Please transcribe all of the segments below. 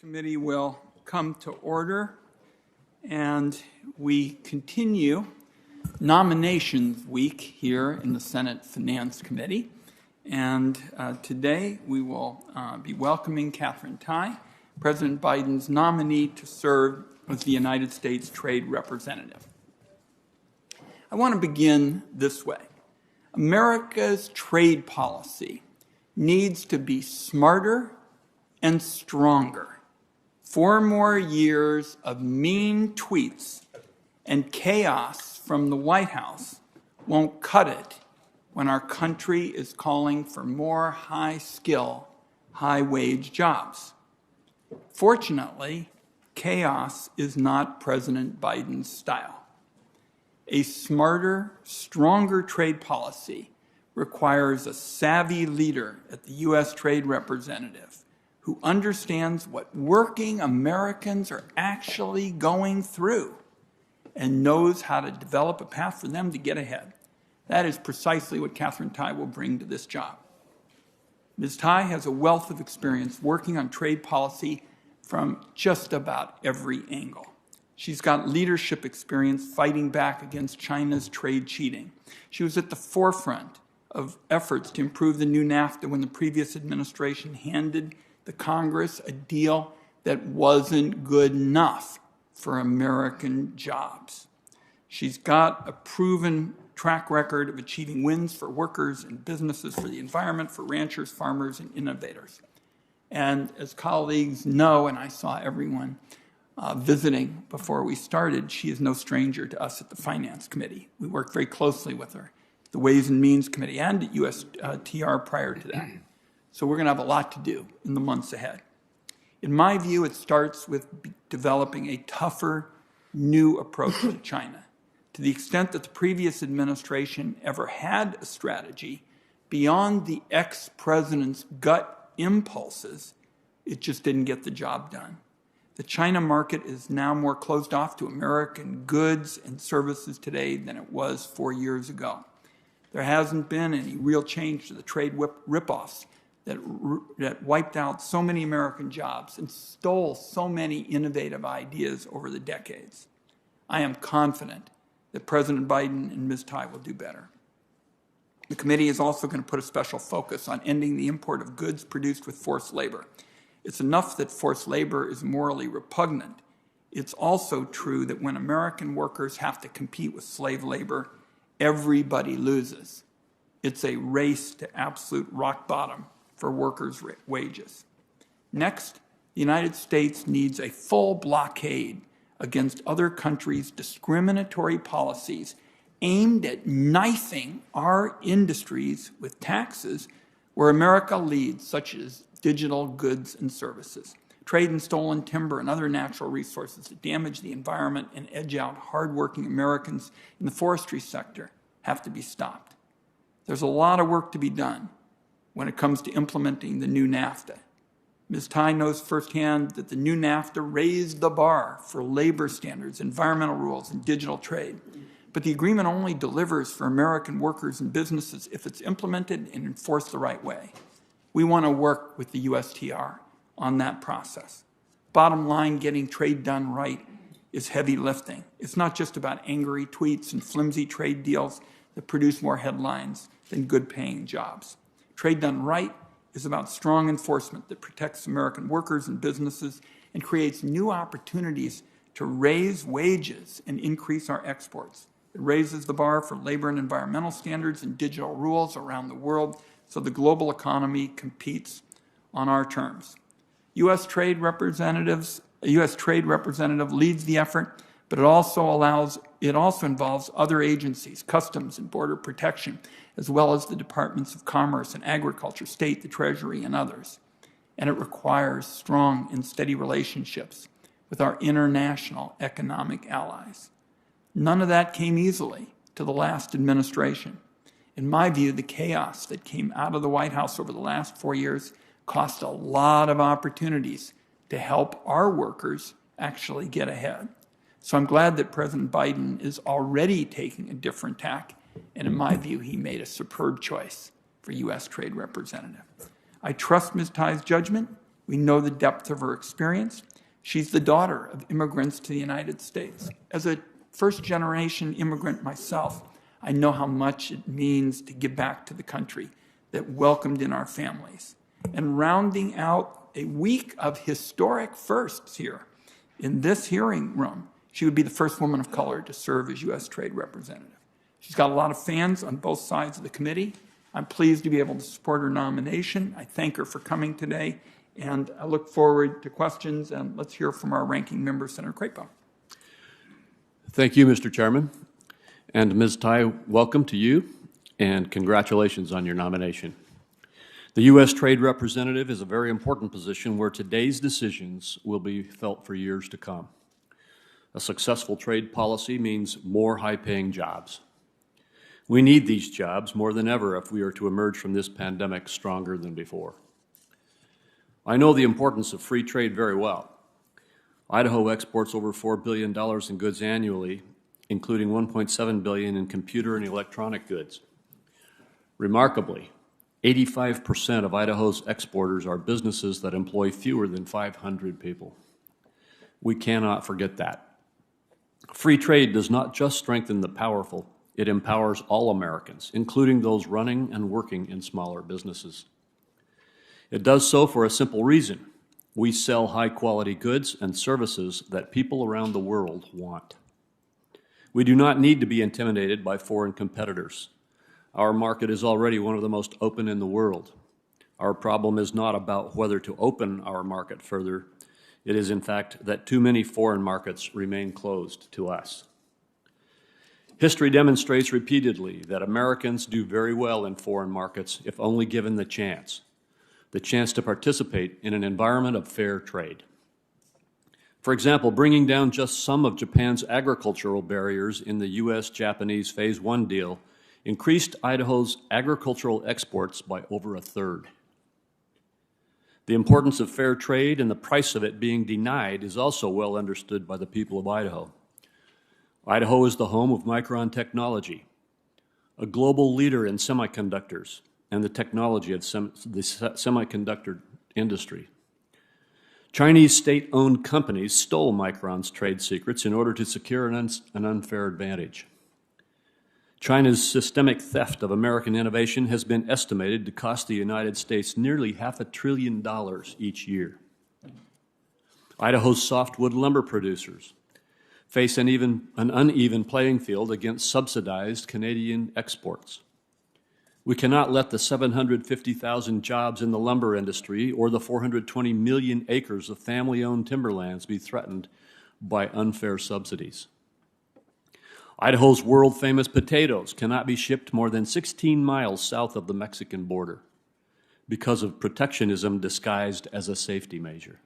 Committee will come to order, and we continue nominations week here in the Senate Finance Committee. And today we will be welcoming Katherine Tai, President Biden's nominee to serve as the United States Trade Representative. I want to begin this way. America's trade policy needs to be smarter and stronger. 4 more years of mean tweets and chaos from the White House won't cut it when our country is calling for more high-skill, high-wage jobs. Fortunately, chaos is not President Biden's style. A smarter, stronger trade policy requires a savvy leader at the U.S. Trade Representative who understands what working Americans are actually going through and knows how to develop a path for them to get ahead. That is precisely what Katherine Tai will bring to this job. Ms. Tai has a wealth of experience working on trade policy from just about every angle. She's got leadership experience fighting back against China's trade cheating. She was at the forefront of efforts to improve the new NAFTA when the previous administration handed the Congress a deal that wasn't good enough for American jobs. She's got a proven track record of achieving wins for workers and businesses, for the environment, for ranchers, farmers, and innovators. And as colleagues know, and I saw everyone visiting before we started, she is no stranger to us at the Finance Committee. We worked very closely with her, the Ways and Means Committee, and at USTR prior to that. So we're going to have a lot to do in the months ahead. In my view, it starts with developing a tougher, new approach to China. To the extent that the previous administration ever had a strategy beyond the ex-president's gut impulses, it just didn't get the job done. The China market is now more closed off to American goods and services today than it was 4 years ago. There hasn't been any real change to the trade ripoffs that wiped out so many American jobs and stole so many innovative ideas over the decades. I am confident that President Biden and Ms. Tai will do better. The committee is also going to put a special focus on ending the import of goods produced with forced labor. It's enough that forced labor is morally repugnant. It's also true that when American workers have to compete with slave labor, everybody loses. It's a race to absolute rock bottom for workers' wages. Next, the United States needs a full blockade against other countries' discriminatory policies aimed at knifing our industries with taxes where America leads, such as digital goods and services. Trade in stolen timber and other natural resources that damage the environment and edge out hardworking Americans in the forestry sector have to be stopped. There's a lot of work to be done when it comes to implementing the new NAFTA. Ms. Tai knows firsthand that the new NAFTA raised the bar for labor standards, environmental rules, and digital trade. But the agreement only delivers for American workers and businesses if it's implemented and enforced the right way. We want to work with the USTR on that process. Bottom line, getting trade done right is heavy lifting. It's not just about angry tweets and flimsy trade deals that produce more headlines than good-paying jobs. Trade done right is about strong enforcement that protects American workers and businesses and creates new opportunities to raise wages and increase our exports. It raises the bar for labor and environmental standards and digital rules around the world so the global economy competes on our terms. U.S. Trade Representative leads the effort, but it also involves other agencies, Customs and Border Protection, as well as the Departments of Commerce and Agriculture, State, the Treasury, and others. And it requires strong and steady relationships with our international economic allies. None of that came easily to the last administration. In my view, the chaos that came out of the White House over the last 4 years cost a lot of opportunities to help our workers actually get ahead. So I'm glad that President Biden is already taking a different tack, and in my view, he made a superb choice for U.S. Trade Representative. I trust Ms. Tai's judgment. We know the depth of her experience. She's the daughter of immigrants to the United States. As a first-generation immigrant myself, I know how much it means to give back to the country that welcomed in our families. And rounding out a week of historic firsts here in this hearing room, she would be the first woman of color to serve as U.S. Trade Representative. She's got a lot of fans on both sides of the committee. I'm pleased to be able to support her nomination. I thank her for coming today, and I look forward to questions, and let's hear from our ranking member, Senator Crapo. Thank you, Mr. Chairman. And Ms. Tai, welcome to you, and congratulations on your nomination. The U.S. Trade Representative is a very important position where today's decisions will be felt for years to come. A successful trade policy means more high-paying jobs. We need these jobs more than ever if we are to emerge from this pandemic stronger than before. I know the importance of free trade very well. Idaho exports over $4 billion in goods annually, including $1.7 billion in computer and electronic goods. Remarkably, 85% of Idaho's exporters are businesses that employ fewer than 500 people. We cannot forget that. Free trade does not just strengthen the powerful, it empowers all Americans, including those running and working in smaller businesses. It does so for a simple reason. We sell high-quality goods and services that people around the world want. We do not need to be intimidated by foreign competitors. Our market is already one of the most open in the world. Our problem is not about whether to open our market further. It is, in fact, that too many foreign markets remain closed to us. History demonstrates repeatedly that Americans do very well in foreign markets if only given the chance to participate in an environment of fair trade. For example, bringing down just some of Japan's agricultural barriers in the U.S.-Japanese Phase 1 deal increased Idaho's agricultural exports by over a third. The importance of fair trade and the price of it being denied is also well understood by the people of Idaho. Idaho is the home of Micron Technology, a global leader in semiconductors and the technology of the semiconductor industry. Chinese state-owned companies stole Micron's trade secrets in order to secure an unfair advantage. China's systemic theft of American innovation has been estimated to cost the United States nearly $500 billion each year. Idaho's softwood lumber producers face an uneven playing field against subsidized Canadian exports. We cannot let the 750,000 jobs in the lumber industry or the 420 million acres of family-owned timberlands be threatened by unfair subsidies. Idaho's world-famous potatoes cannot be shipped more than 16 miles south of the Mexican border because of protectionism disguised as a safety measure.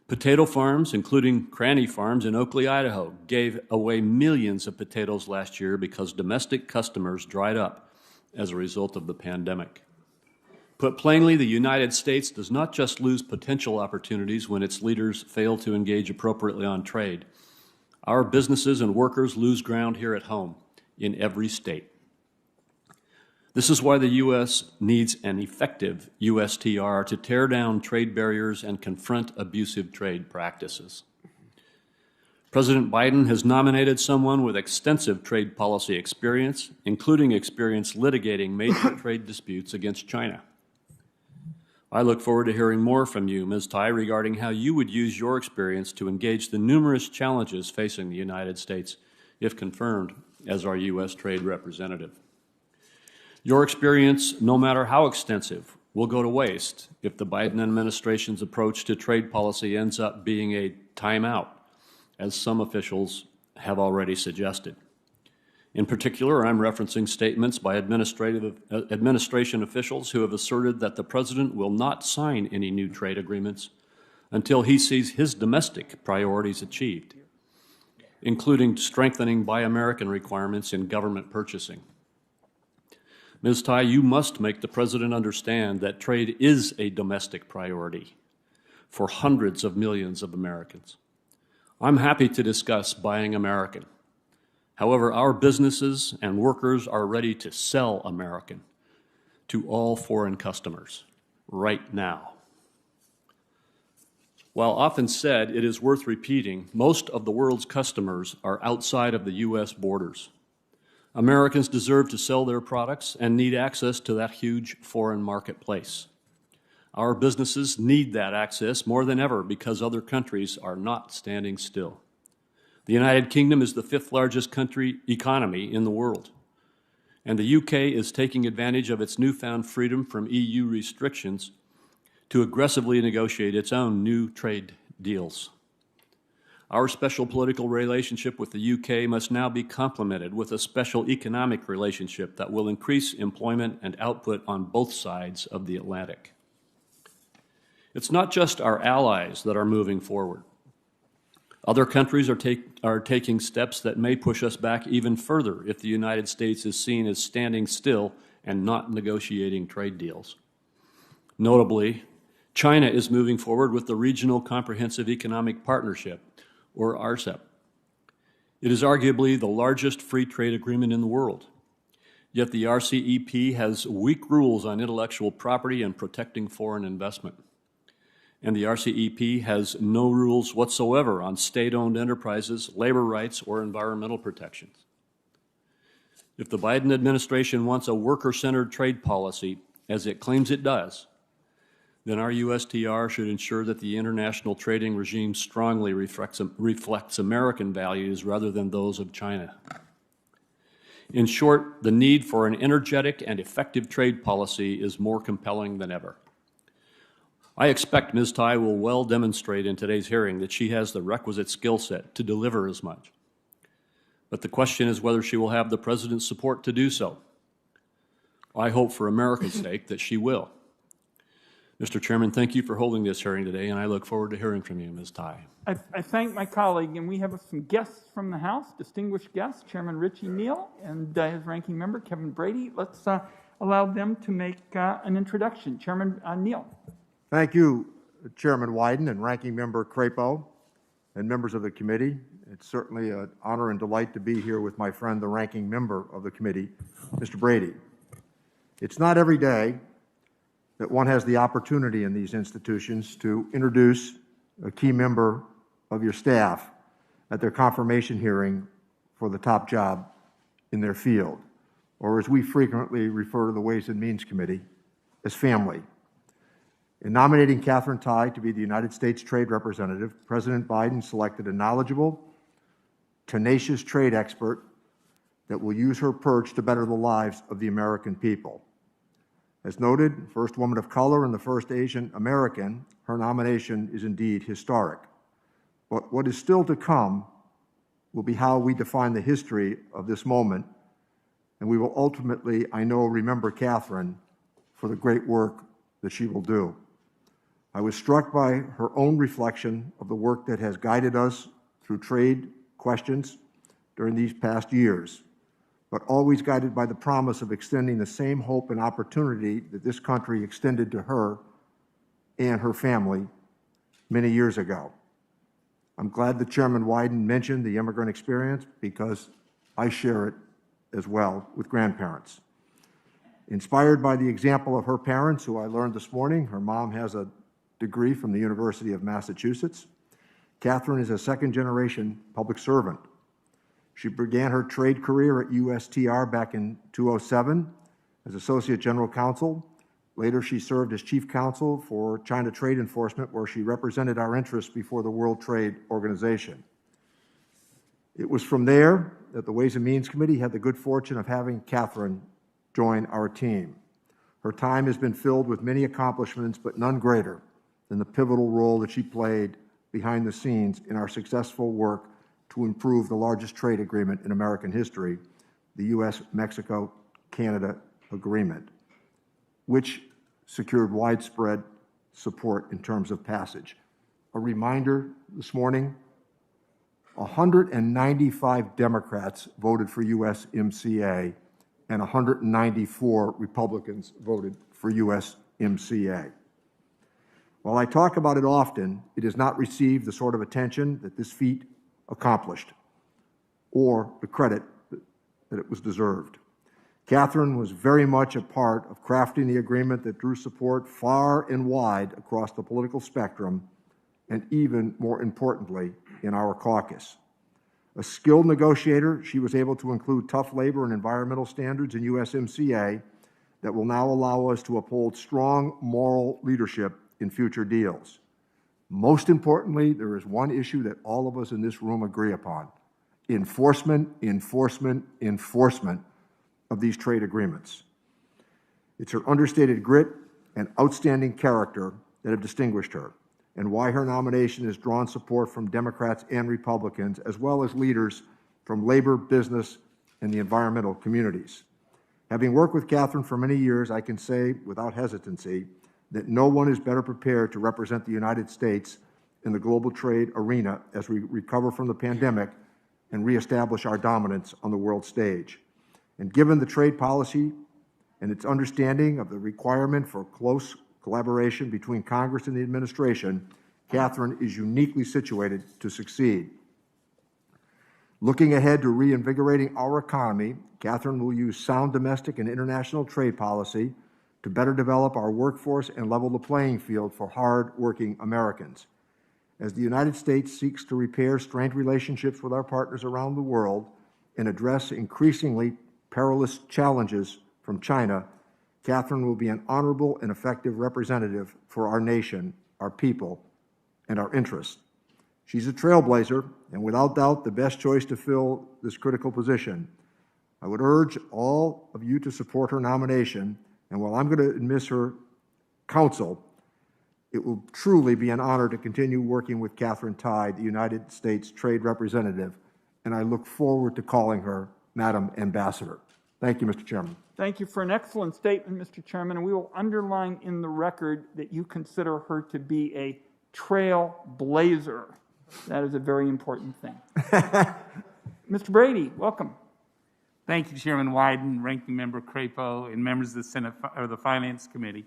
Potato farms, including Cranny Farms in Oakley, Idaho, gave away millions of potatoes last year because domestic customers dried up as a result of the pandemic. Put plainly, the United States does not just lose potential opportunities when its leaders fail to engage appropriately on trade. Our businesses and workers lose ground here at home, in every state. This is why the U.S. needs an effective USTR to tear down trade barriers and confront abusive trade practices. President Biden has nominated someone with extensive trade policy experience, including experience litigating major trade disputes against China. I look forward to hearing more from you, Ms. Tai, regarding how you would use your experience to engage the numerous challenges facing the United States, if confirmed as our U.S. Trade Representative. Your experience, no matter how extensive, will go to waste if the Biden administration's approach to trade policy ends up being a timeout, as some officials have already suggested. In particular, I'm referencing statements by administration officials who have asserted that the President will not sign any new trade agreements until he sees his domestic priorities achieved, including strengthening Buy American requirements in government purchasing. Ms. Tai, you must make the President understand that trade is a domestic priority for hundreds of millions of Americans. I'm happy to discuss buying American. However, our businesses and workers are ready to sell American to all foreign customers right now. While often said, it is worth repeating, most of the world's customers are outside of the U.S. borders. Americans deserve to sell their products and need access to that huge foreign marketplace. Our businesses need that access more than ever because other countries are not standing still. The United Kingdom is the fifth largest economy in the world, and the UK is taking advantage of its newfound freedom from EU restrictions to aggressively negotiate its own new trade deals. Our special political relationship with the UK must now be complemented with a special economic relationship that will increase employment and output on both sides of the Atlantic. It's not just our allies that are moving forward. Other countries are taking steps that may push us back even further if the United States is seen as standing still and not negotiating trade deals. Notably, China is moving forward with the Regional Comprehensive Economic Partnership, or RCEP. It is arguably the largest free trade agreement in the world. Yet the RCEP has weak rules on intellectual property and protecting foreign investment. And the RCEP has no rules whatsoever on state-owned enterprises, labor rights, or environmental protections. If the Biden administration wants a worker-centered trade policy, as it claims it does, then our USTR should ensure that the international trading regime strongly reflects American values rather than those of China. In short, the need for an energetic and effective trade policy is more compelling than ever. I expect Ms. Tai will well demonstrate in today's hearing that she has the requisite skill set to deliver as much. But the question is whether she will have the President's support to do so. I hope for America's sake that she will. Mr. Chairman, thank you for holding this hearing today, and I look forward to hearing from you, Ms. Tai. I thank my colleague, and we have some guests from the House, distinguished guests, Chairman Richie Neal and his ranking member, Kevin Brady. Let's allow them to make an introduction. Chairman Neal. Thank you, Chairman Wyden and Ranking Member Crapo and members of the committee. It's certainly an honor and delight to be here with my friend, the Ranking Member of the committee, Mr. Brady. It's not every day that one has the opportunity in these institutions to introduce a key member of your staff at their confirmation hearing for the top job in their field, or as we frequently refer to the Ways and Means Committee, as family. In nominating Katherine Tai to be the United States Trade Representative, President Biden selected a knowledgeable, tenacious trade expert that will use her perch to better the lives of the American people. As noted, first woman of color and the first Asian American, her nomination is indeed historic. But what is still to come will be how we define the history of this moment, and we will ultimately, I know, remember Katherine for the great work that she will do. I was struck by her own reflection of the work that has guided us through trade questions during these past years, but always guided by the promise of extending the same hope and opportunity that this country extended to her and her family many years ago. I'm glad that Chairman Wyden mentioned the immigrant experience because I share it as well with grandparents. Inspired by the example of her parents, who I learned this morning, her mom has a degree from the University of Massachusetts. Katherine is a second-generation public servant. She began her trade career at USTR back in 2007 as Associate General Counsel. Later, she served as Chief Counsel for China Trade Enforcement, where she represented our interests before the World Trade Organization. It was from there that the Ways and Means Committee had the good fortune of having Katherine join our team. Her time has been filled with many accomplishments, but none greater than the pivotal role that she played behind the scenes in our successful work to improve the largest trade agreement in American history, the U.S.-Mexico-Canada Agreement, which secured widespread support in terms of passage. A reminder this morning, 195 Democrats voted for USMCA and 194 Republicans voted for USMCA. While I talk about it often, it has not received the sort of attention that this feat accomplished, or the credit that it was deserved. Katherine was very much a part of crafting the agreement that drew support far and wide across the political spectrum and even more importantly, in our caucus. A skilled negotiator, she was able to include tough labor and environmental standards in USMCA that will now allow us to uphold strong moral leadership in future deals. Most importantly, there is one issue that all of us in this room agree upon: enforcement, enforcement, enforcement of these trade agreements. It's her understated grit and outstanding character that have distinguished her, and why her nomination has drawn support from Democrats and Republicans, as well as leaders from labor, business, and the environmental communities. Having worked with Catherine for many years, I can say without hesitancy that no one is better prepared to represent the United States in the global trade arena as we recover from the pandemic and reestablish our dominance on the world stage. And given the trade policy and its understanding of the requirement for close collaboration between Congress and the administration, Catherine is uniquely situated to succeed. Looking ahead to reinvigorating our economy, Catherine will use sound domestic and international trade policy to better develop our workforce and level the playing field for hard-working Americans. As the United States seeks to repair strained relationships with our partners around the world and address increasingly perilous challenges from China, Catherine will be an honorable and effective representative for our nation, our people, and our interests. She's a trailblazer, and without doubt, the best choice to fill this critical position. I would urge all of you to support her nomination, and while I'm going to miss her counsel, it will truly be an honor to continue working with Catherine Tai, the United States Trade Representative, and I look forward to calling her Madam Ambassador. Thank you, Mr. Chairman. Thank you for an excellent statement, Mr. Chairman, and we will underline in the record that you consider her to be a trailblazer. That is a very important thing. Mr. Brady, welcome. Thank you, Chairman Wyden, Ranking Member Crapo, and members of the Senate or the Finance Committee.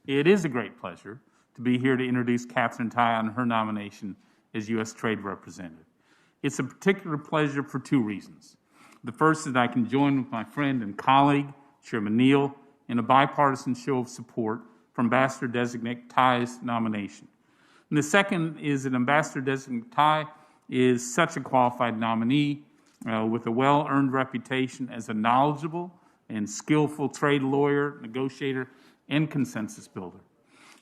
It is a great pleasure to be here to introduce Catherine Tai on her nomination as U.S. Trade Representative. It's a particular pleasure for two reasons. The first is that I can join with my friend and colleague, Chairman Neal, in a bipartisan show of support for Ambassador-designate Tai's nomination. And the second is that Ambassador-designate Tai is such a qualified nominee with a well-earned reputation as a knowledgeable and skillful trade lawyer, negotiator, and consensus builder.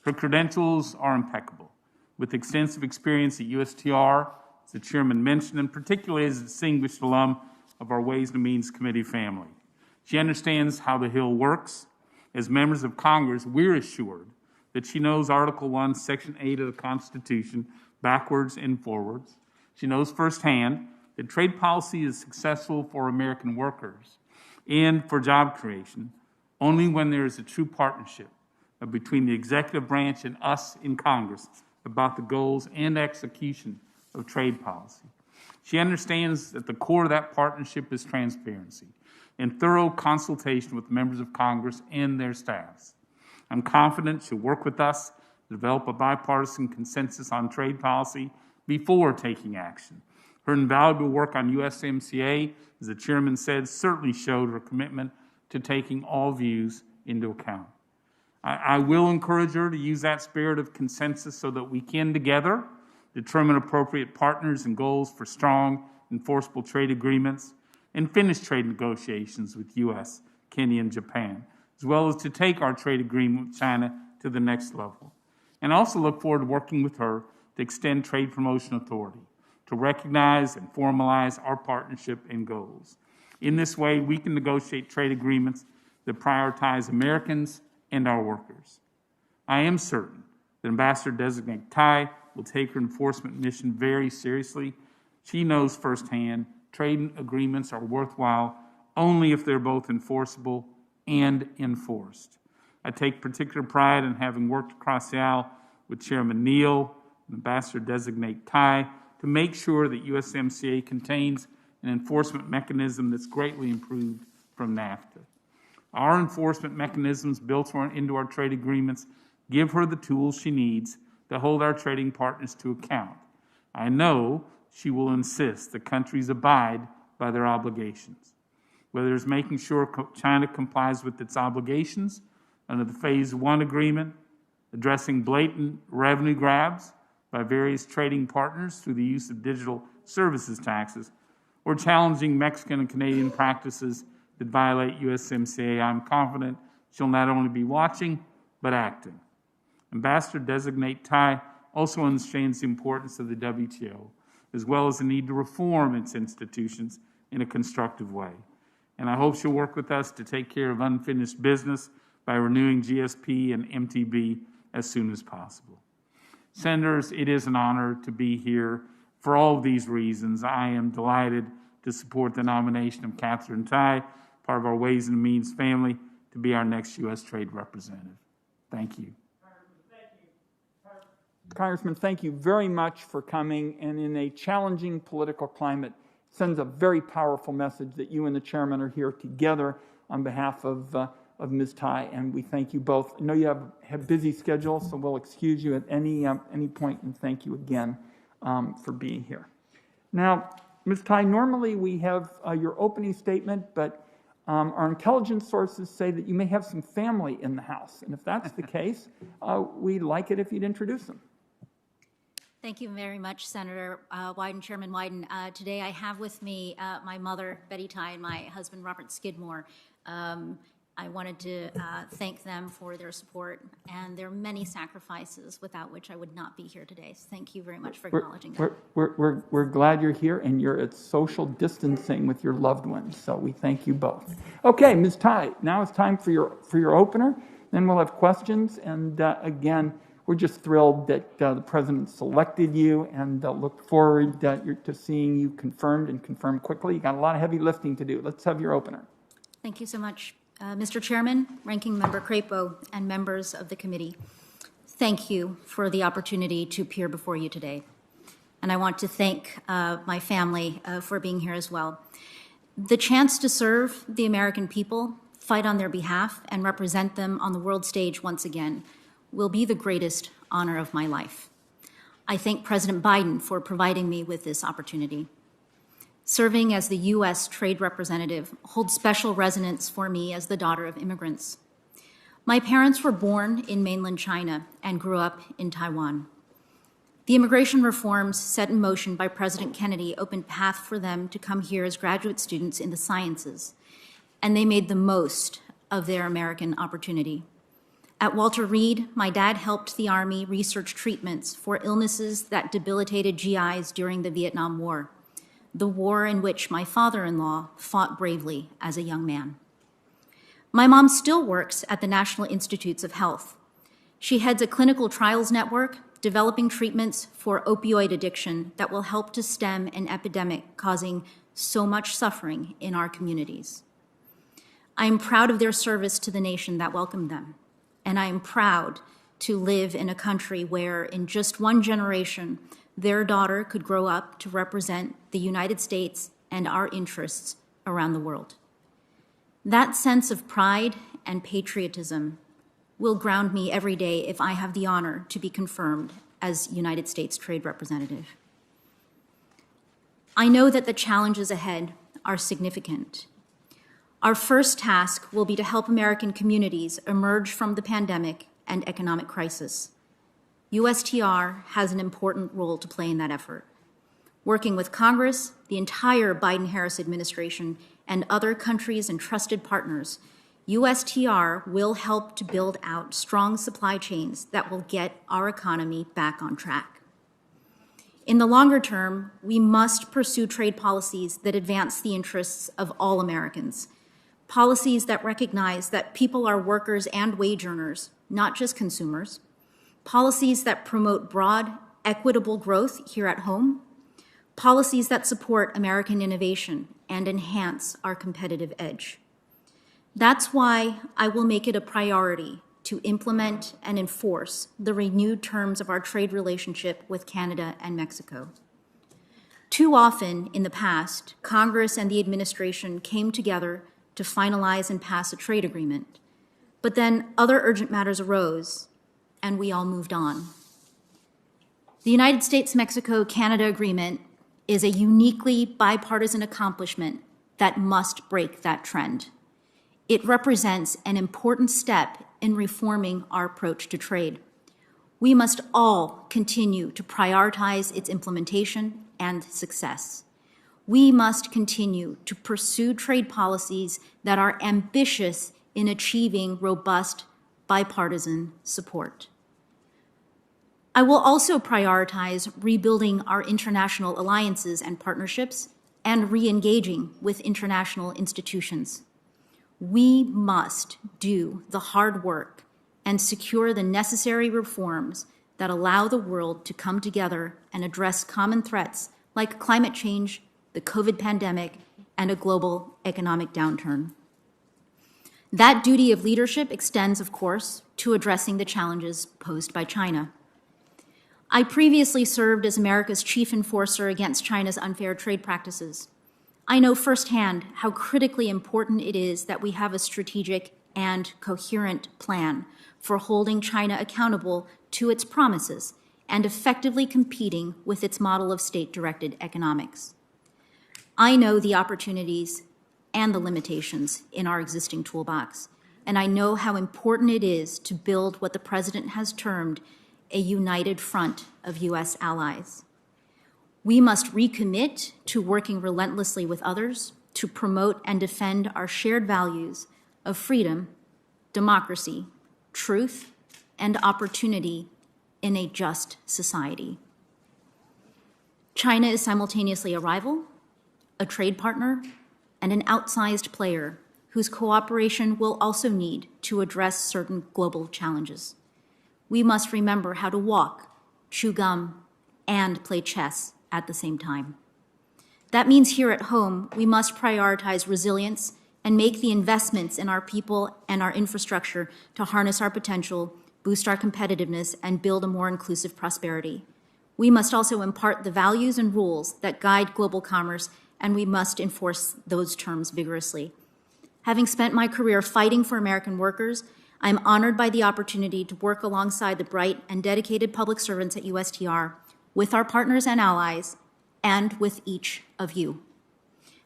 Her credentials are impeccable, with extensive experience at USTR, as the Chairman mentioned, and particularly as a distinguished alum of our Ways and Means Committee family. She understands how the Hill works. As members of Congress, we're assured that she knows Article 1, Section 8 of the Constitution backwards and forwards. She knows firsthand that trade policy is successful for American workers and for job creation only when there is a true partnership between the executive branch and us in Congress about the goals and execution of trade policy. She understands that the core of that partnership is transparency and thorough consultation with members of Congress and their staffs. I'm confident she'll work with us to develop a bipartisan consensus on trade policy before taking action. Her invaluable work on USMCA, as the Chairman said, certainly showed her commitment to taking all views into account. I will encourage her to use that spirit of consensus so that we can together determine appropriate partners and goals for strong, enforceable trade agreements and finish trade negotiations with U.S., Kenya, and Japan, as well as to take our trade agreement with China to the next level. And I also look forward to working with her to extend trade promotion authority, to recognize and formalize our partnership and goals. In this way, we can negotiate trade agreements that prioritize Americans and our workers. I am certain that Ambassador-designate Tai will take her enforcement mission very seriously. She knows firsthand trade agreements are worthwhile only if they're both enforceable and enforced. I take particular pride in having worked across the aisle with Chairman Neal and Ambassador-designate Tai to make sure that USMCA contains an enforcement mechanism that's greatly improved from NAFTA. Our enforcement mechanisms built into our trade agreements give her the tools she needs to hold our trading partners to account. I know she will insist that countries abide by their obligations, whether it's making sure China complies with its obligations under the Phase 1 agreement, addressing blatant revenue grabs by various trading partners through the use of digital services taxes, or challenging Mexican and Canadian practices that violate USMCA, I'm confident she'll not only be watching, but acting. Ambassador-designate Tai also understands the importance of the WTO, as well as the need to reform its institutions in a constructive way. And I hope she'll work with us to take care of unfinished business by renewing GSP and MTB as soon as possible. Senators, it is an honor to be here. For all of these reasons, I am delighted to support the nomination of Katherine Tai, part of our Ways and Means family, to be our next U.S. Trade Representative. Thank you. Congressman, thank you very much for coming, and in a challenging political climate, sends a very powerful message that you and the chairman are here together on behalf of Ms. Tai, and we thank you both. I know you have busy schedules, so we'll excuse you at any point, and thank you again for being here. Now, Ms. Tai, normally we have your opening statement, but our intelligence sources say that you may have some family in the house, and if that's the case, we'd like it if you'd introduce them. Thank you very much, Senator Wyden, Chairman Wyden. Today I have with me my mother, Betty Tai, and my husband, Robert Skidmore. I wanted to thank them for their support and their many sacrifices without which I would not be here today. So thank you very much for acknowledging that. We're glad you're here, and you're at social distancing with your loved ones, so we thank you both. Okay, Ms. Tai, now it's time for your opener. Then we'll have questions, and again, we're just thrilled that the President selected you, and look forward to seeing you confirmed and confirmed quickly. You got a lot of heavy lifting to do. Let's have your opener. Thank you so much. Mr. Chairman, Ranking Member Crapo, and members of the committee, thank you for the opportunity to appear before you today. And I want to thank my family for being here as well. The chance to serve the American people, fight on their behalf, and represent them on the world stage once again will be the greatest honor of my life. I thank President Biden for providing me with this opportunity. Serving as the U.S. Trade Representative holds special resonance for me as the daughter of immigrants. My parents were born in mainland China and grew up in Taiwan. The immigration reforms set in motion by President Kennedy opened path for them to come here as graduate students in the sciences, and they made the most of their American opportunity. At Walter Reed, my dad helped the Army research treatments for illnesses that debilitated GIs during the Vietnam War, the war in which my father-in-law fought bravely as a young man. My mom still works at the National Institutes of Health. She heads a clinical trials network developing treatments for opioid addiction that will help to stem an epidemic causing so much suffering in our communities. I am proud of their service to the nation that welcomed them. And I am proud to live in a country where, in just one generation, their daughter could grow up to represent the United States and our interests around the world. That sense of pride and patriotism will ground me every day if I have the honor to be confirmed as United States Trade Representative. I know that the challenges ahead are significant. Our first task will be to help American communities emerge from the pandemic and economic crisis. USTR has an important role to play in that effort. Working with Congress, the entire Biden-Harris administration, and other countries and trusted partners, USTR will help to build out strong supply chains that will get our economy back on track. In the longer term, we must pursue trade policies that advance the interests of all Americans, policies that recognize that people are workers and wage earners, not just consumers, policies that promote broad, equitable growth here at home, policies that support American innovation and enhance our competitive edge. That's why I will make it a priority to implement and enforce the renewed terms of our trade relationship with Canada and Mexico. Too often in the past, Congress and the administration came together to finalize and pass a trade agreement. But then other urgent matters arose, and we all moved on. The United States-Mexico-Canada agreement is a uniquely bipartisan accomplishment that must break that trend. It represents an important step in reforming our approach to trade. We must all continue to prioritize its implementation and success. We must continue to pursue trade policies that are ambitious in achieving robust bipartisan support. I will also prioritize rebuilding our international alliances and partnerships and re-engaging with international institutions. We must do the hard work and secure the necessary reforms that allow the world to come together and address common threats like climate change, the COVID pandemic, and a global economic downturn. That duty of leadership extends, of course, to addressing the challenges posed by China. I previously served as America's chief enforcer against China's unfair trade practices. I know firsthand how critically important it is that we have a strategic and coherent plan for holding China accountable to its promises and effectively competing with its model of state-directed economics. I know the opportunities and the limitations in our existing toolbox, and I know how important it is to build what the President has termed a united front of U.S. allies. We must recommit to working relentlessly with others to promote and defend our shared values of freedom, democracy, truth, and opportunity in a just society. China is simultaneously a rival, a trade partner, and an outsized player whose cooperation we'll also need to address certain global challenges. We must remember how to walk, chew gum, and play chess at the same time. That means here at home, we must prioritize resilience and make the investments in our people and our infrastructure to harness our potential, boost our competitiveness, and build a more inclusive prosperity. We must also impart the values and rules that guide global commerce, and we must enforce those terms vigorously. Having spent my career fighting for American workers, I am honored by the opportunity to work alongside the bright and dedicated public servants at USTR, with our partners and allies, and with each of you.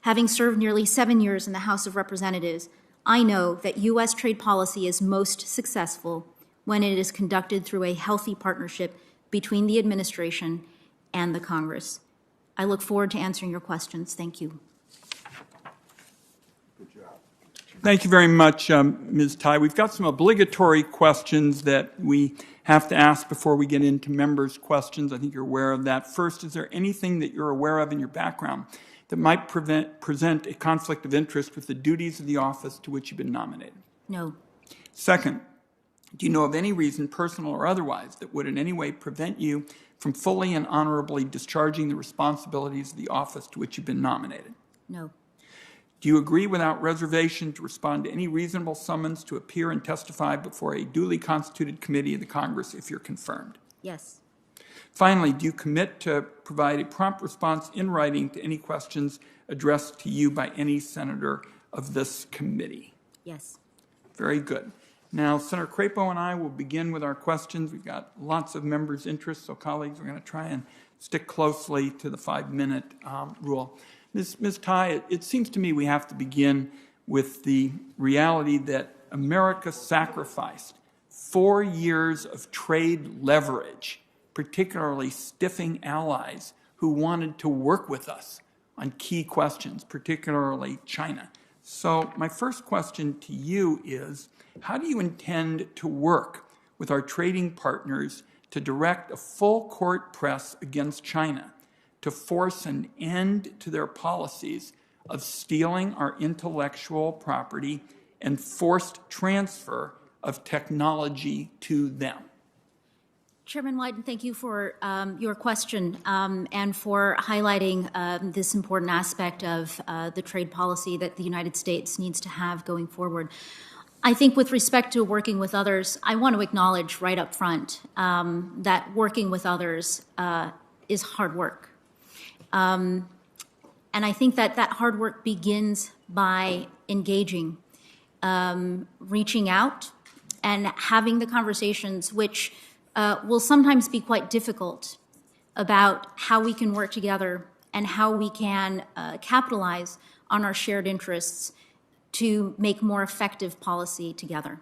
Having served nearly 7 years in the House of Representatives, I know that U.S. trade policy is most successful when it is conducted through a healthy partnership between the administration and the Congress. I look forward to answering your questions. Thank you. Thank you very much, Ms. Tai. We've got some obligatory questions that we have to ask before we get into members' questions. I think you're aware of that. First, is there anything that you're aware of in your background that might present a conflict of interest with the duties of the office to which you've been nominated? No. Second, do you know of any reason, personal or otherwise, that would in any way prevent you from fully and honorably discharging the responsibilities of the office to which you've been nominated? No. Do you agree without reservation to respond to any reasonable summons to appear and testify before a duly constituted committee of the Congress if you're confirmed? Yes. Finally, do you commit to provide a prompt response in writing to any questions addressed to you by any senator of this committee? Yes. Very good. Now, Senator Crapo and I will begin with our questions. We've got lots of members' interests, so colleagues, we're going to try and stick closely to the 5-minute rule. Ms. Tai, it seems to me we have to begin with the reality that America sacrificed 4 years of trade leverage, particularly stiffing allies who wanted to work with us on key questions, particularly China. So my first question to you is, how do you intend to work with our trading partners to direct a full court press against China to force an end to their policies of stealing our intellectual property and forced transfer of technology to them? Chairman Wyden, thank you for your question and for highlighting this important aspect of the trade policy that the United States needs to have going forward. I think with respect to working with others, I want to acknowledge right up front that working with others is hard work. And I think that that hard work begins by engaging, reaching out, and having the conversations which will sometimes be quite difficult about how we can work together and how we can capitalize on our shared interests to make more effective policy together.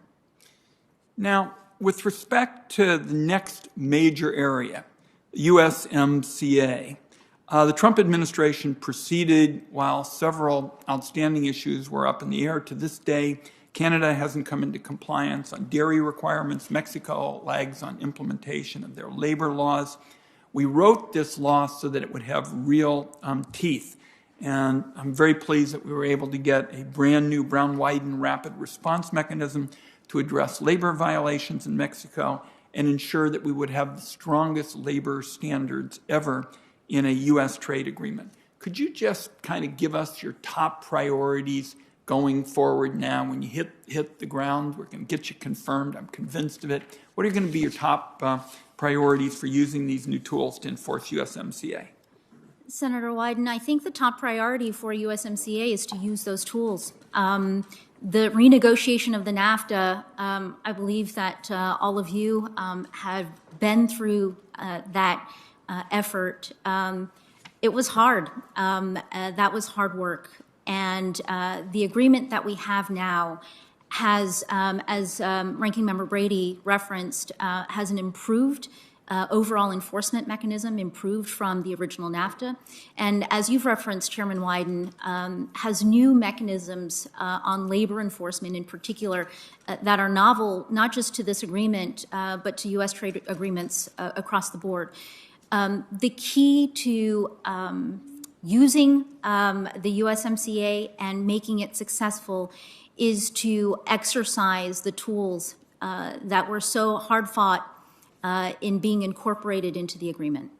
Now, with respect to the next major area, USMCA, the Trump administration proceeded while several outstanding issues were up in the air. To this day, Canada hasn't come into compliance on dairy requirements. Mexico lags on implementation of their labor laws. We wrote this law so that it would have real teeth. And I'm very pleased that we were able to get a brand new Brown-Wyden rapid response mechanism to address labor violations in Mexico and ensure that we would have the strongest labor standards ever in a U.S. trade agreement. Could you just kind of give us your top priorities going forward now? When you hit the ground, we're going to get you confirmed. I'm convinced of it. What are going to be your top priorities for using these new tools to enforce USMCA? Senator Wyden, I think the top priority for USMCA is to use those tools. The renegotiation of the NAFTA, I believe that all of you have been through that effort. It was hard. That was hard work. And the agreement that we have now has, as Ranking Member Brady referenced, has an improved overall enforcement mechanism, improved from the original NAFTA. And as you've referenced, Chairman Wyden, has new mechanisms on labor enforcement in particular that are novel, not just to this agreement, but to U.S. trade agreements across the board. The key to using the USMCA and making it successful is to exercise the tools that were so hard-fought in being incorporated into the agreement.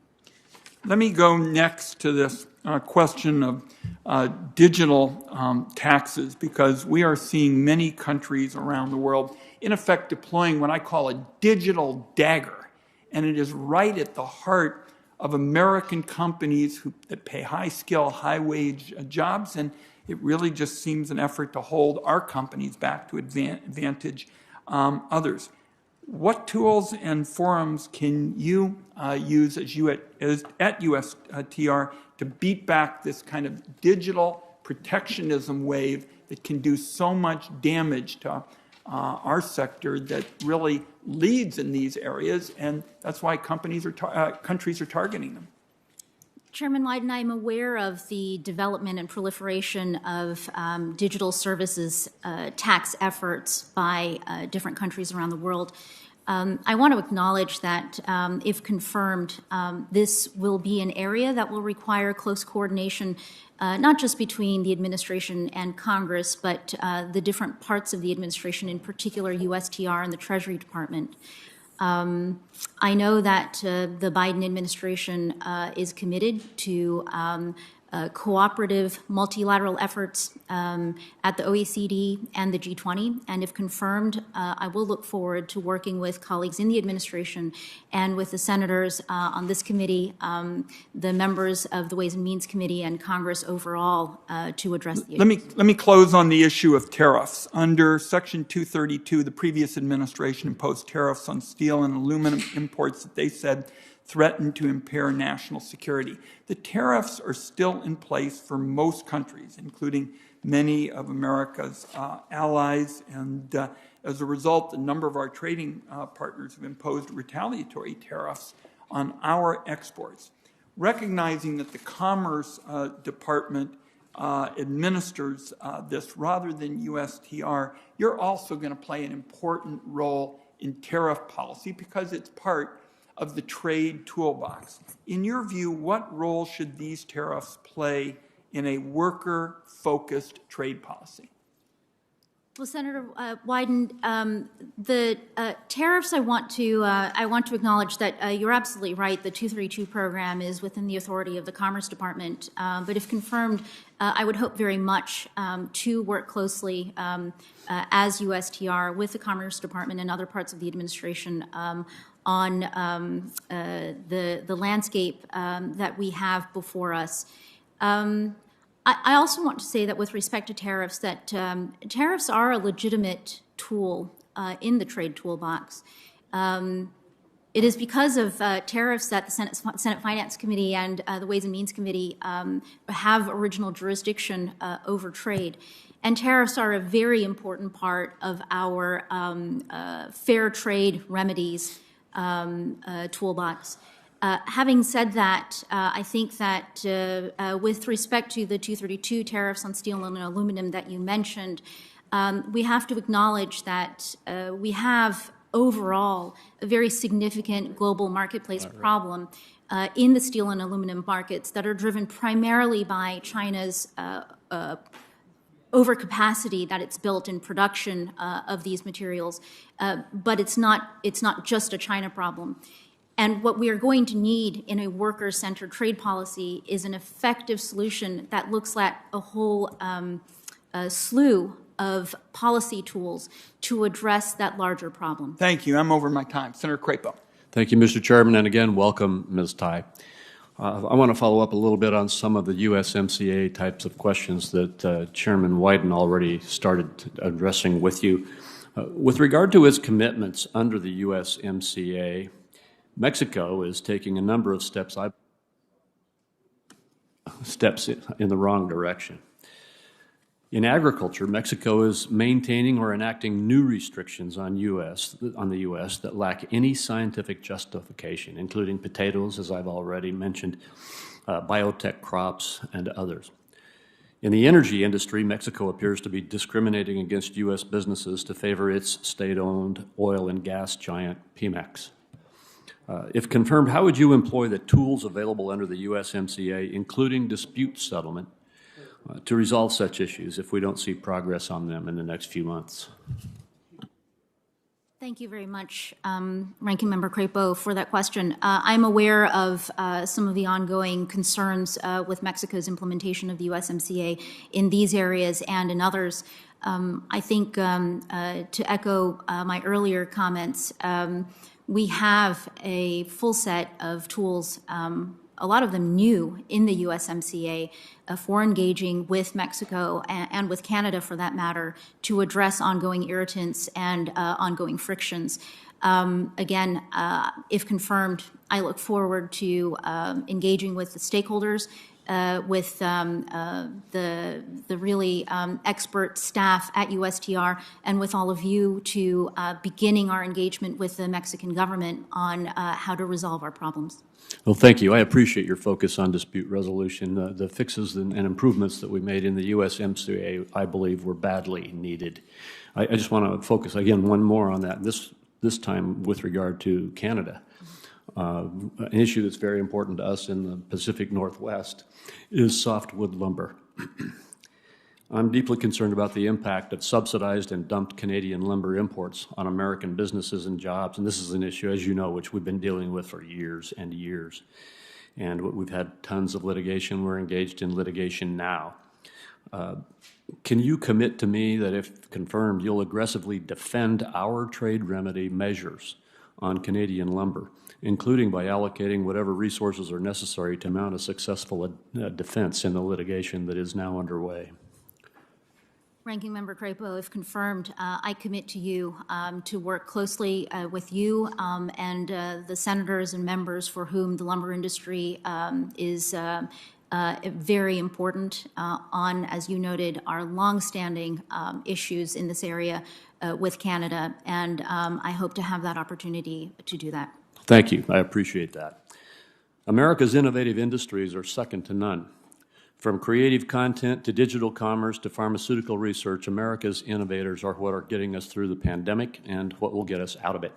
Let me go next to this question of digital taxes, because we are seeing many countries around the world, in effect, deploying what I call a digital dagger. And it is right at the heart of American companies that pay high-skill, high-wage jobs, and it really just seems an effort to hold our companies back to advantage others. What tools and forums can you use at USTR to beat back this kind of digital protectionism wave that can do so much damage to our sector that really leads in these areas, and that's why countries are targeting them? Chairman Wyden, I'm aware of the development and proliferation of digital services tax efforts by different countries around the world. I want to acknowledge that if confirmed, this will be an area that will require close coordination, not just between the administration and Congress, but the different parts of the administration, in particular USTR and the Treasury Department. I know that the Biden administration is committed to cooperative multilateral efforts at the OECD and the G20, and if confirmed, I will look forward to working with colleagues in the administration and with the senators on this committee, the members of the Ways and Means Committee and Congress overall to address the issue. Let me close on the issue of tariffs. Under Section 232, the previous administration imposed tariffs on steel and aluminum imports that they said threatened to impair national security. The tariffs are still in place for most countries, including many of America's allies, and as a result, a number of our trading partners have imposed retaliatory tariffs on our exports. Recognizing that the Commerce Department administers this rather than USTR, you're also going to play an important role in tariff policy because it's part of the trade toolbox. In your view, what role should these tariffs play in a worker-focused trade policy? Well, Senator Wyden, the tariffs, I want to acknowledge that you're absolutely right. The 232 program is within the authority of the Commerce Department. But if confirmed, I would hope very much to work closely as USTR with the Commerce Department and other parts of the administration on the landscape that we have before us. I also want to say that with respect to tariffs, that tariffs are a legitimate tool in the trade toolbox. It It is because of tariffs that the Senate Finance Committee and the Ways and Means Committee have original jurisdiction over trade. And tariffs are a very important part of our fair trade remedies toolbox. Having said that, I think that with respect to the 232 tariffs on steel and aluminum that you mentioned, we have to acknowledge that we have overall a very significant global marketplace problem in the steel and aluminum markets that are driven primarily by China's overcapacity that it's built in production of these materials. But it's not just a China problem. And what we are going to need in a worker-centered trade policy is an effective solution that looks at a whole slew of policy tools to address that larger problem. Thank you. I'm over my time. Senator Crapo. Thank you, Mr. Chairman, and again, welcome, Ms. Tai. I want to follow up a little bit on some of the USMCA types of questions that Chairman Wyden already started addressing with you. With regard to its commitments under the USMCA, Mexico is taking a number of steps in the wrong direction. In agriculture, Mexico is maintaining or enacting new restrictions on the U.S. that lack any scientific justification, including potatoes, as I've already mentioned, biotech crops, and others. In the energy industry, Mexico appears to be discriminating against U.S. businesses to favor its state-owned oil and gas giant, Pemex. If confirmed, how would you employ the tools available under the USMCA, including dispute settlement, to resolve such issues if we don't see progress on them in the next few months? Thank you very much, Ranking Member Crapo, for that question. I'm aware of some of the ongoing concerns with Mexico's implementation of the USMCA in these areas and in others. I think to echo my earlier comments, we have a full set of tools, a lot of them new in the USMCA, for engaging with Mexico and with Canada, for that matter, to address ongoing irritants and ongoing frictions. Again, if confirmed, I look forward to engaging with the stakeholders, with the really expert staff at USTR, and with all of you to beginning our engagement with the Mexican government on how to resolve our problems. Well, thank you. I appreciate your focus on dispute resolution. The fixes and improvements that we made in the USMCA, I believe, were badly needed. I just want to focus, again, one more on that, this time with regard to Canada. An issue that's very important to us in the Pacific Northwest is softwood lumber. I'm deeply concerned about the impact of subsidized and dumped Canadian lumber imports on American businesses and jobs, and this is an issue, as you know, which we've been dealing with for years and years. And we've had tons of litigation. We're engaged in litigation now. Can you commit to me that, if confirmed, you'll aggressively defend our trade remedy measures on Canadian lumber, including by allocating whatever resources are necessary to mount a successful defense in the litigation that is now underway? Ranking Member Crapo, if confirmed, I commit to you to work closely with you and the senators and members for whom the lumber industry is very important on, as you noted, our longstanding issues in this area with Canada, and I hope to have that opportunity to do that. Thank you. I appreciate that. America's innovative industries are second to none. From creative content to digital commerce to pharmaceutical research, America's innovators are what are getting us through the pandemic and what will get us out of it.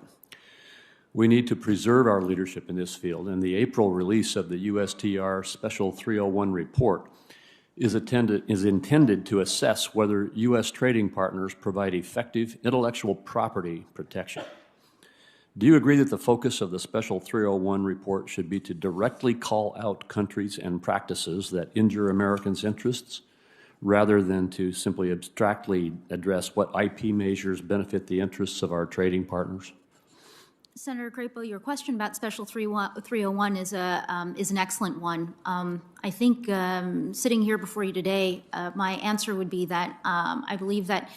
We need to preserve our leadership in this field, and the April release of the USTR Special 301 report is intended to assess whether U.S. trading partners provide effective intellectual property protection. Do you agree that the focus of the Special 301 report should be to directly call out countries and practices that injure Americans' interests, rather than to simply abstractly address what IP measures benefit the interests of our trading partners? Senator Crapo, your question about Special 301 is an excellent one. I think sitting here before you today, my answer would be that I believe that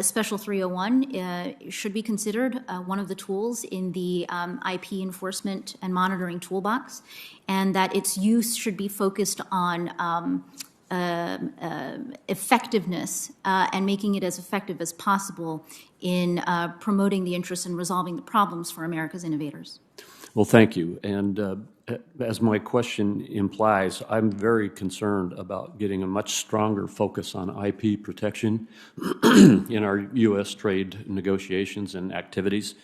Special 301 should be considered one of the tools in the IP enforcement and monitoring toolbox, and that its use should be focused on effectiveness and making it as effective as possible in promoting the interests and resolving the problems for America's innovators. Well, thank you. And as my question implies, I'm very concerned about getting a much stronger focus on IP protection in our U.S. trade negotiations and activities.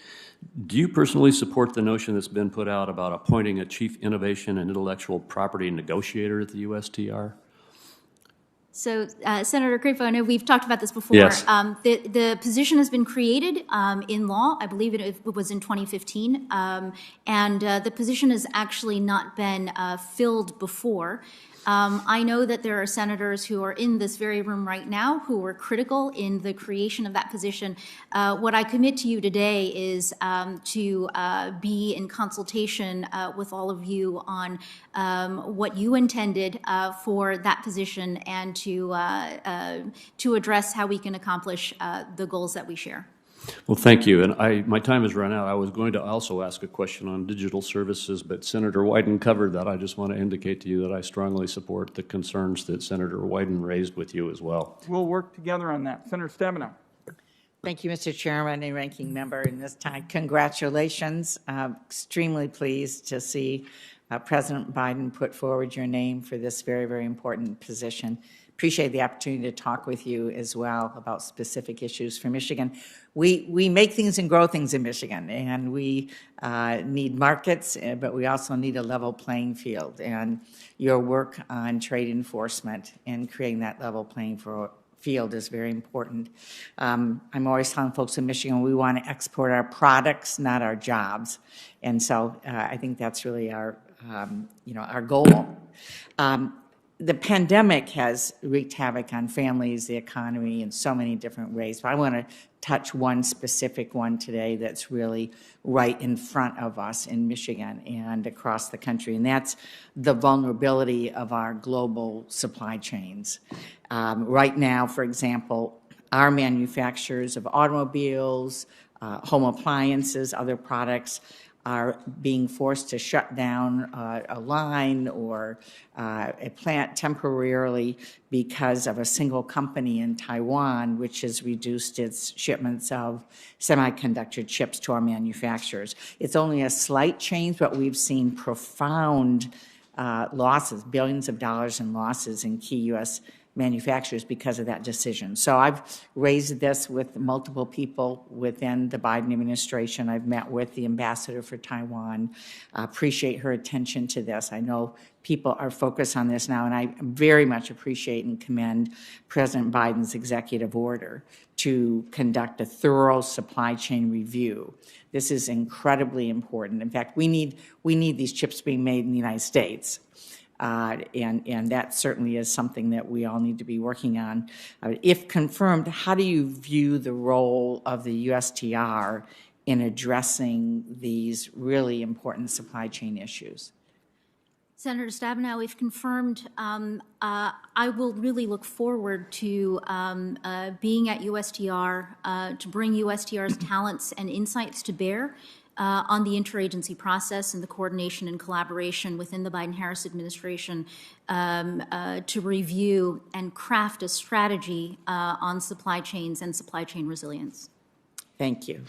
Do you personally support the notion that's been put out about appointing a chief innovation and intellectual property negotiator at the USTR? So, Senator Crapo, I know we've talked about this before. Yes. The position has been created in law. I believe it was in 2015. And the position has actually not been filled before. I know that there are senators who are in this very room right now who were critical in the creation of that position. What I commit to you today is to be in consultation with all of you on what you intended for that position and to address how we can accomplish the goals that we share. Well, thank you. And my time has run out. I was going to also ask a question on digital services, but Senator Wyden covered that. I just want to indicate to you that I strongly support the concerns that Senator Wyden raised with you as well. We'll work together on that. Senator Stabenow. Thank you, Mr. Chairman and Ranking Member. And this time, congratulations. Extremely pleased to see President Biden put forward your name for this very, very important position. Appreciate the opportunity to talk with you as well about specific issues for Michigan. We make things and grow things in Michigan, and we need markets, but we also need a level playing field. And your work on trade enforcement and creating that level playing field is very important. I'm always telling folks in Michigan we want to export our products, not our jobs, and so I think that's really our goal. The pandemic has wreaked havoc on families, the economy, in so many different ways. But I want to touch one specific one today that's really right in front of us in Michigan and across the country, and that's the vulnerability of our global supply chains. Right now, for example, our manufacturers of automobiles, home appliances, other products are being forced to shut down a line or a plant temporarily because of a single company in Taiwan, which has reduced its shipments of semiconductor chips to our manufacturers. It's only a slight change, but we've seen profound losses, billions of dollars in losses in key U.S. manufacturers because of that decision. So I've raised this with multiple people within the Biden administration. I've met with the ambassador for Taiwan. Appreciate her attention to this. I know people are focused on this now, and I very much appreciate and commend President Biden's executive order to conduct a thorough supply chain review. This is incredibly important. In fact, we need these chips being made in the United States. And that certainly is something that we all need to be working on. If confirmed, how do you view the role of the USTR in addressing these really important supply chain issues? Senator Stabenow, if confirmed, I will really look forward to being at USTR to bring USTR's talents and insights to bear on the interagency process and the coordination and collaboration within the Biden-Harris administration to review and craft a strategy on supply chains and supply chain resilience. Thank you.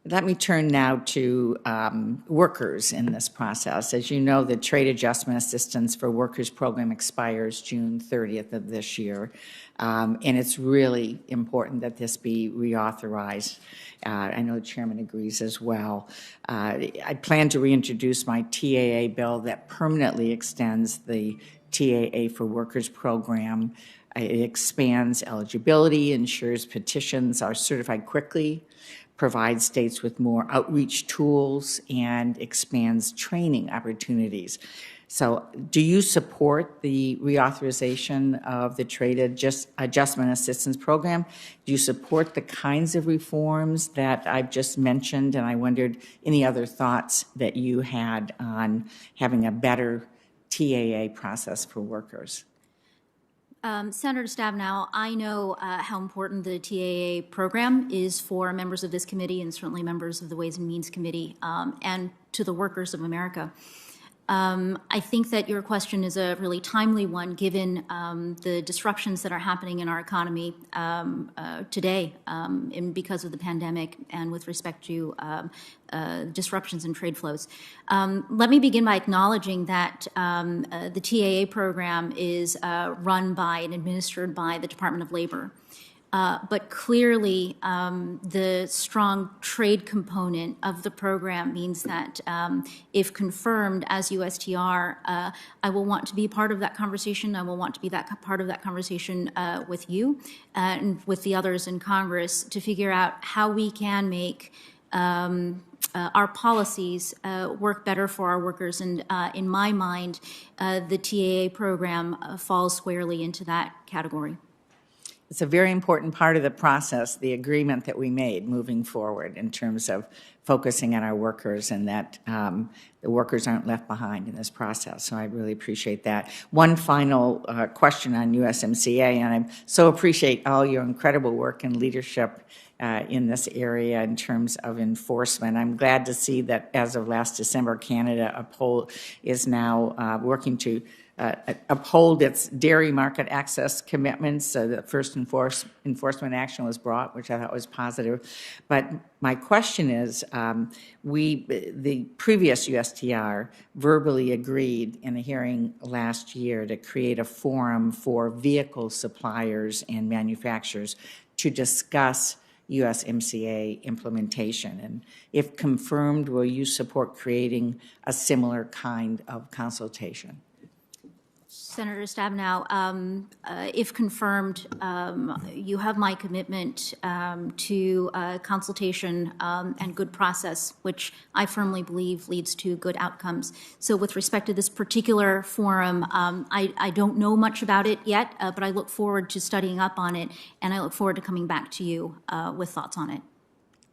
Let me turn now to workers in this process. As you know, the Trade Adjustment Assistance for Workers program expires June 30th of this year, and it's really important that this be reauthorized. I know the chairman agrees as well. I plan to reintroduce my TAA bill that permanently extends the TAA for Workers program. It expands eligibility, ensures petitions are certified quickly, provides states with more outreach tools, and expands training opportunities. So do you support the reauthorization of the Trade Adjustment Assistance Program? Do you support the kinds of reforms that I've just mentioned? And I wondered any other thoughts that you had on having a better TAA process for workers? Senator Stabenow, I know how important the TAA program is for members of this committee and certainly members of the Ways and Means Committee and to the workers of America. I think that your question is a really timely one, given the disruptions that are happening in our economy today because of the pandemic and with respect to disruptions in trade flows. Let me begin by acknowledging that the TAA program is run by and administered by the Department of Labor. But clearly, the strong trade component of the program means that if confirmed as USTR, I will want to be part of that conversation. I will want to be part of that conversation with you and with the others in Congress to figure out how we can make our policies work better for our workers. And in my mind, the TAA program falls squarely into that category. It's a very important part of the process, the agreement that we made moving forward in terms of focusing on our workers and that the workers aren't left behind in this process. So I really appreciate that. One final question on USMCA, and I so appreciate all your incredible work and leadership in this area in terms of enforcement. I'm glad to see that as of last December, Canada is now working to uphold its dairy market access commitments. The first enforcement action was brought, which I thought was positive. But my question is, the previous USTR verbally agreed in a hearing last year to create a forum for vehicle suppliers and manufacturers to discuss USMCA implementation. And if confirmed, will you support creating a similar kind of consultation? Senator Stabenow, if confirmed, you have my commitment to consultation and good process, which I firmly believe leads to good outcomes. So with respect to this particular forum, I don't know much about it yet, but I look forward to studying up on it, and I look forward to coming back to you with thoughts on it.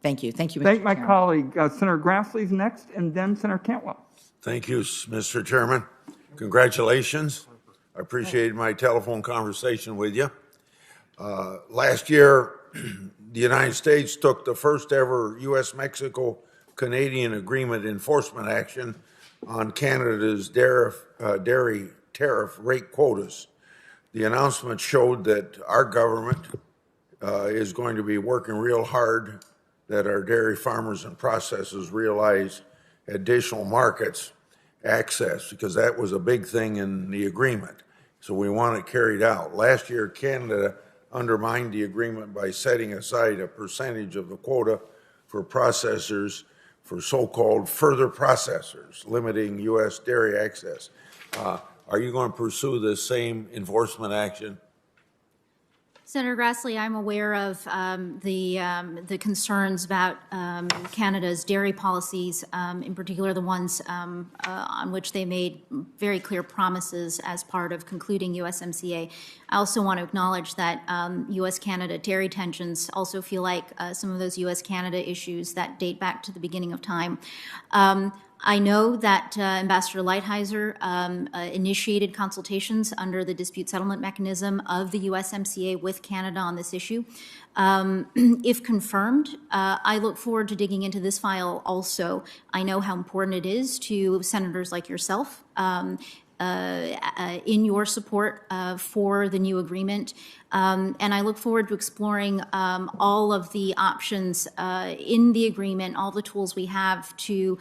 Thank you. Thank you, Mr. Thank my Chairman. colleague, Senator Grassley's next, and then Senator Cantwell. Thank you, Mr. Chairman. Congratulations. I appreciated my telephone conversation with you. Last year, the United States took the first ever U.S.-Mexico-Canadian agreement enforcement action on Canada's dairy tariff rate quotas. The announcement showed that our government is going to be working real hard that our dairy farmers and processors realize additional markets access, because that was a big thing in the agreement. So we want it carried out. Last year, Canada undermined the agreement by setting aside a percentage of the quota for processors for so-called further processors, limiting U.S. dairy access. Are you going to pursue this same enforcement action? Senator Grassley, I'm aware of the concerns about Canada's dairy policies, in particular the ones on which they made very clear promises as part of concluding USMCA. I also want to acknowledge that U.S.-Canada dairy tensions also feel like some of those U.S.-Canada issues that date back to the beginning of time. I know that Ambassador Lighthizer initiated consultations under the dispute settlement mechanism of the USMCA with Canada on this issue. If confirmed, I look forward to digging into this file also. I know how important it is to senators like yourself in your support for the new agreement. And I look forward to exploring all of the options in the agreement, all the tools we have to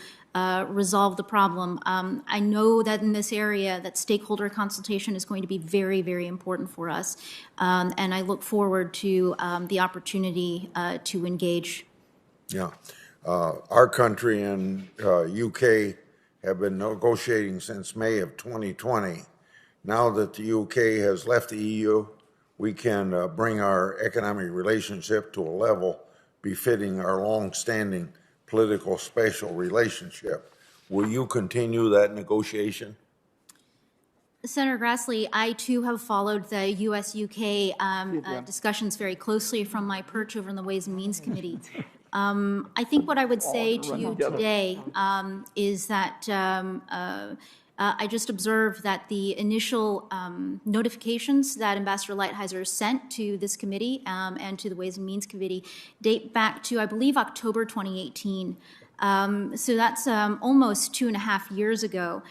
resolve the problem. I know that in this area that stakeholder consultation is going to be very, very important for us. And I look forward to the opportunity to engage. Yeah. Our country and UK have been negotiating since May of 2020. Now that the UK has left the EU, we can bring our economic relationship to a level befitting our long-standing political special relationship. Will you continue that negotiation? Senator Grassley, I too have followed the U.S.-UK discussions very closely from my perch over in the Ways and Means Committee. I think what I would say to you today is that I just observed that the initial notifications that Ambassador Lighthizer sent to this committee and to the Ways and Means Committee date back to, I believe, October 2018. So that's almost 2.5 years ago.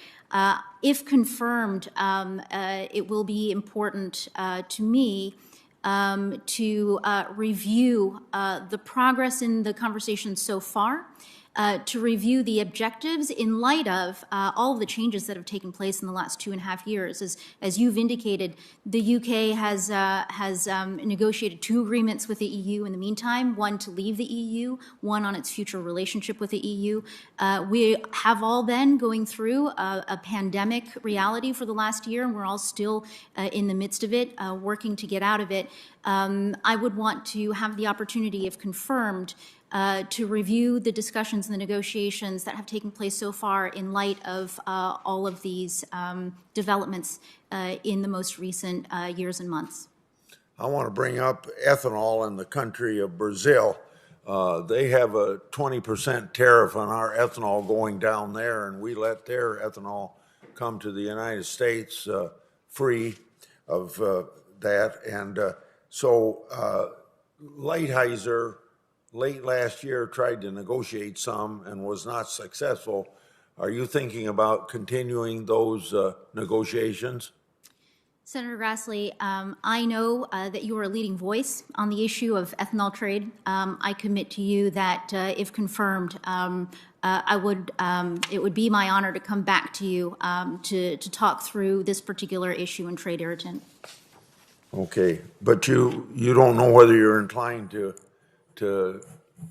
If confirmed, it will be important to me to review the progress in the conversation so far, to review the objectives in light of all of the changes that have taken place in the last 2.5 years. As you've indicated, the UK has negotiated 2 agreements with the EU in the meantime, one to leave the EU, one on its future relationship with the EU. We have all been going through a pandemic reality for the last year, and we're all still in the midst of it, working to get out of it. I would want to have the opportunity, if confirmed, to review the discussions and the negotiations that have taken place so far in light of all of these developments in the most recent years and months. I want to bring up ethanol in the country of Brazil. They have a 20% tariff on our ethanol going down there, and we let their ethanol come to the United States free of that. And so Lighthizer, late last year, tried to negotiate some and was not successful. Are you thinking about continuing those negotiations? Senator Grassley, I know that you are a leading voice on the issue of ethanol trade. I commit to you that if confirmed, it would be my honor to come back to you to talk through this particular issue and trade irritant. Okay, but you don't know whether you're inclined to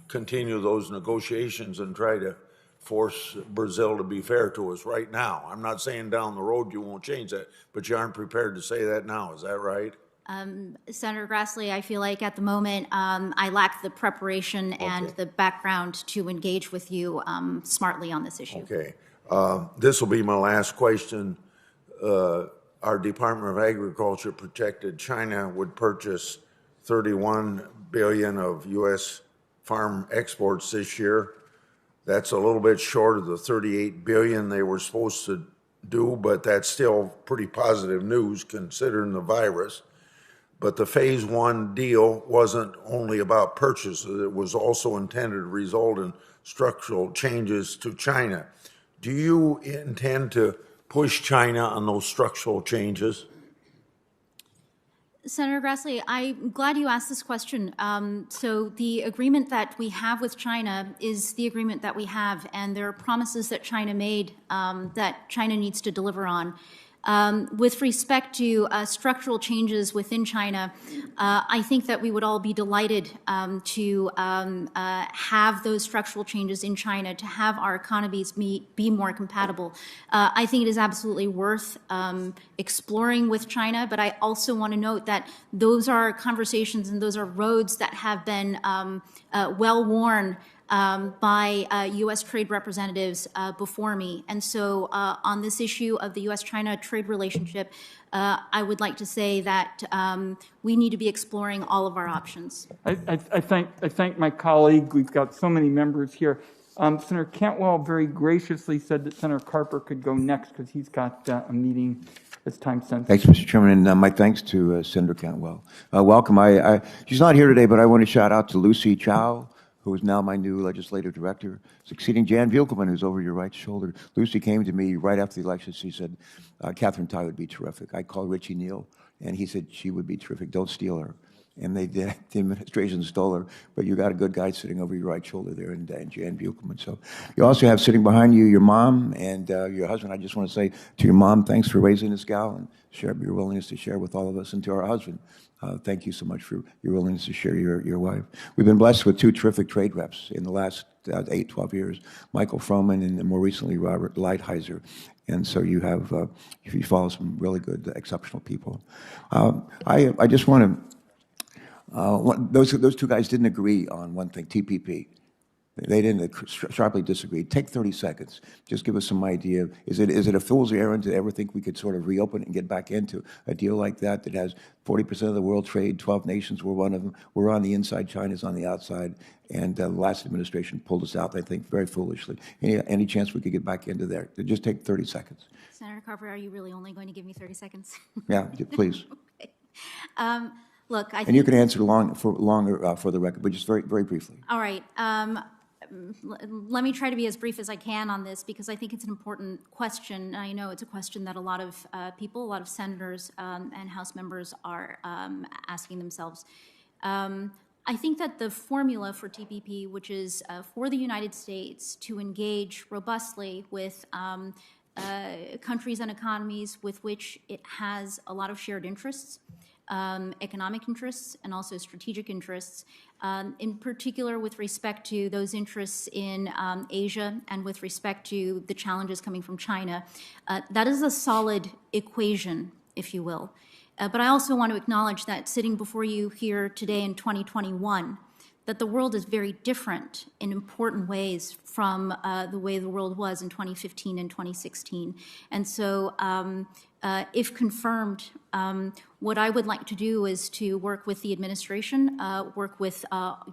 continue those negotiations and try to force Brazil to be fair to us right now. I'm not saying down the road you won't change that, but you aren't prepared to say that now. Is that right? Senator Grassley, I feel like at the moment I lack the preparation and the background to engage with you smartly on this issue. Okay. This will be my last question. Our Department of Agriculture projected China would purchase 31 billion of U.S. farm exports this year. That's a little bit short of the 38 billion they were supposed to do, but that's still pretty positive news considering the virus. But the phase 1 deal wasn't only about purchases, it was also intended to result in structural changes to China. Do you intend to push China on those structural changes? Senator Grassley, I'm glad you asked this question. So the agreement that we have with China is the agreement that we have, and there are promises that China made that China needs to deliver on. With respect to structural changes within China, I think that we would all be delighted to have those structural changes in China, to have our economies be more compatible. I think it is absolutely worth exploring with China, but I also want to note that those are conversations and those are roads that have been well worn by U.S. trade representatives before me. And so on this issue of the U.S.-China trade relationship, I would like to say that we need to be exploring all of our options. I thank my colleague. We've got so many members here. Senator Cantwell very graciously said that Senator Carper could go next because he's got a meeting that's time sensitive. Thanks, Mr. Chairman, and my thanks to Senator Cantwell. Welcome. She's not here today, but I want to shout out to Lucy Chow, who is now my new legislative director, succeeding Jan Vielkelman, who's over your right shoulder. Lucy came to me right after the election. She said, Catherine Tai would be terrific. I called Richie Neal, and he said she would be terrific. Don't steal her. And they did. The administration stole her, but you got a good guy sitting over your right shoulder there, and Jan Vielkelman. So you also have sitting behind you your mom and your husband. I just want to say to your mom, thanks for raising this gal and share your willingness to share with all of us, and to our husband. Thank you so much for your willingness to share your wife. We've been blessed with 2 terrific trade reps in the last 8, 12 years, Michael Froman and more recently Robert Lighthizer. And so you have, you follow some really good, exceptional people. I just want to, those 2 guys didn't agree on one thing, TPP. They didn't sharply disagree. Take 30 seconds. Just give us some idea. Is it a fool's errand to ever think we could sort of reopen it and get back into a deal like that that has 40% of the world trade, 12 nations were one of them. We're on the inside, China's on the outside, and the last administration pulled us out, I think, very foolishly. Any chance we could get back into there? Just take 30 seconds. Senator Carper, are you really only going to give me 30 seconds? Yeah, please. Okay. Look, I And you think, can answer longer for the record, but just very, very briefly. all right. Let me try to be as brief as I can on this because I think it's an important question. I know it's a question that a lot of people, a lot of senators and House members are asking themselves. I think that the formula for TPP, which is for the United States to engage robustly with countries and economies with which it has a lot of shared interests, economic interests and also strategic interests, in particular with respect to those interests in Asia and with respect to the challenges coming from China. That is a solid equation, if you will. But I also want to acknowledge that sitting before you here today in 2021, that the world is very different in important ways from the way the world was in 2015 and 2016. And so if confirmed, what I would like to do is to work with the administration, work with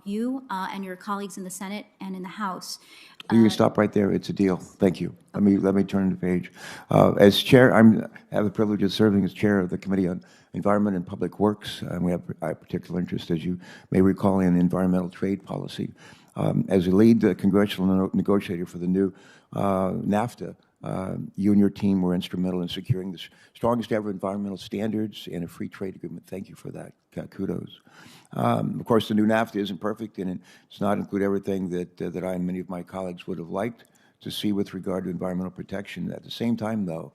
you and your colleagues in the Senate and in the House. You can stop right there. It's a deal. Thank you. Let me turn the page. As chair, I have the privilege of serving as chair of the Committee on Environment and Public Works, and we have a particular interest, as you may recall, in environmental trade policy. As a lead congressional negotiator for the new NAFTA, you and your team were instrumental in securing the strongest ever environmental standards and a free trade agreement. Thank you for that. Kudos. Of course, the new NAFTA isn't perfect, and it does not include everything that I and many of my colleagues would have liked to see with regard to environmental protection. At the same time, though,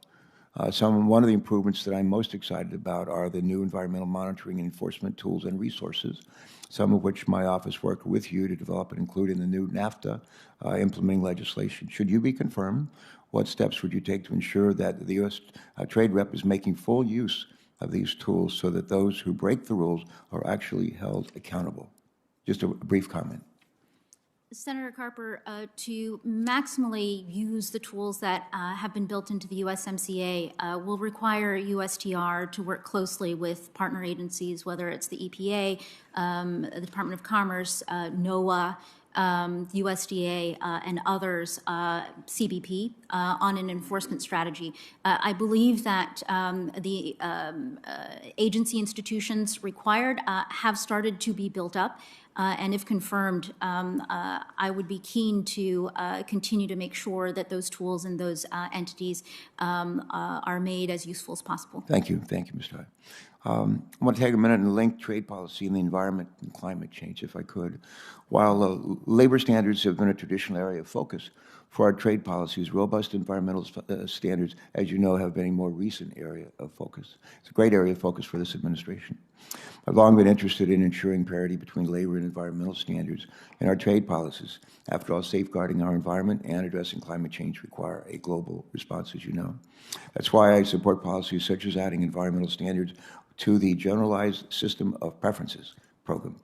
one of the improvements that I'm most excited about are the new environmental monitoring and enforcement tools and resources, some of which my office worked with you to develop and include in the new NAFTA implementing legislation. Should you be confirmed, what steps would you take to ensure that the U.S. Trade Rep is making full use of these tools so that those who break the rules are actually held accountable? Just a brief comment. Senator Carper, to maximally use the tools that have been built into the USMCA will require USTR to work closely with partner agencies, whether it's the EPA, the Department of Commerce, NOAA, USDA, and others, CBP, on an enforcement strategy. I believe that the agency institutions required have started to be built up. And if confirmed, I would be keen to continue to make sure that those tools and those entities are made as useful as possible. Thank you. Thank you, Mr. Hyde. I want to take a minute and link trade policy and the environment and climate change, if I could. While labor standards have been a traditional area of focus for our trade policies, robust environmental standards, as you know, have been a more recent area of focus. It's a great area of focus for this administration. I've long been interested in ensuring parity between labor and environmental standards in our trade policies. After all, safeguarding our environment and addressing climate change require a global response, as you know. That's why I support policies such as adding environmental standards to the Generalized System of Preferences program,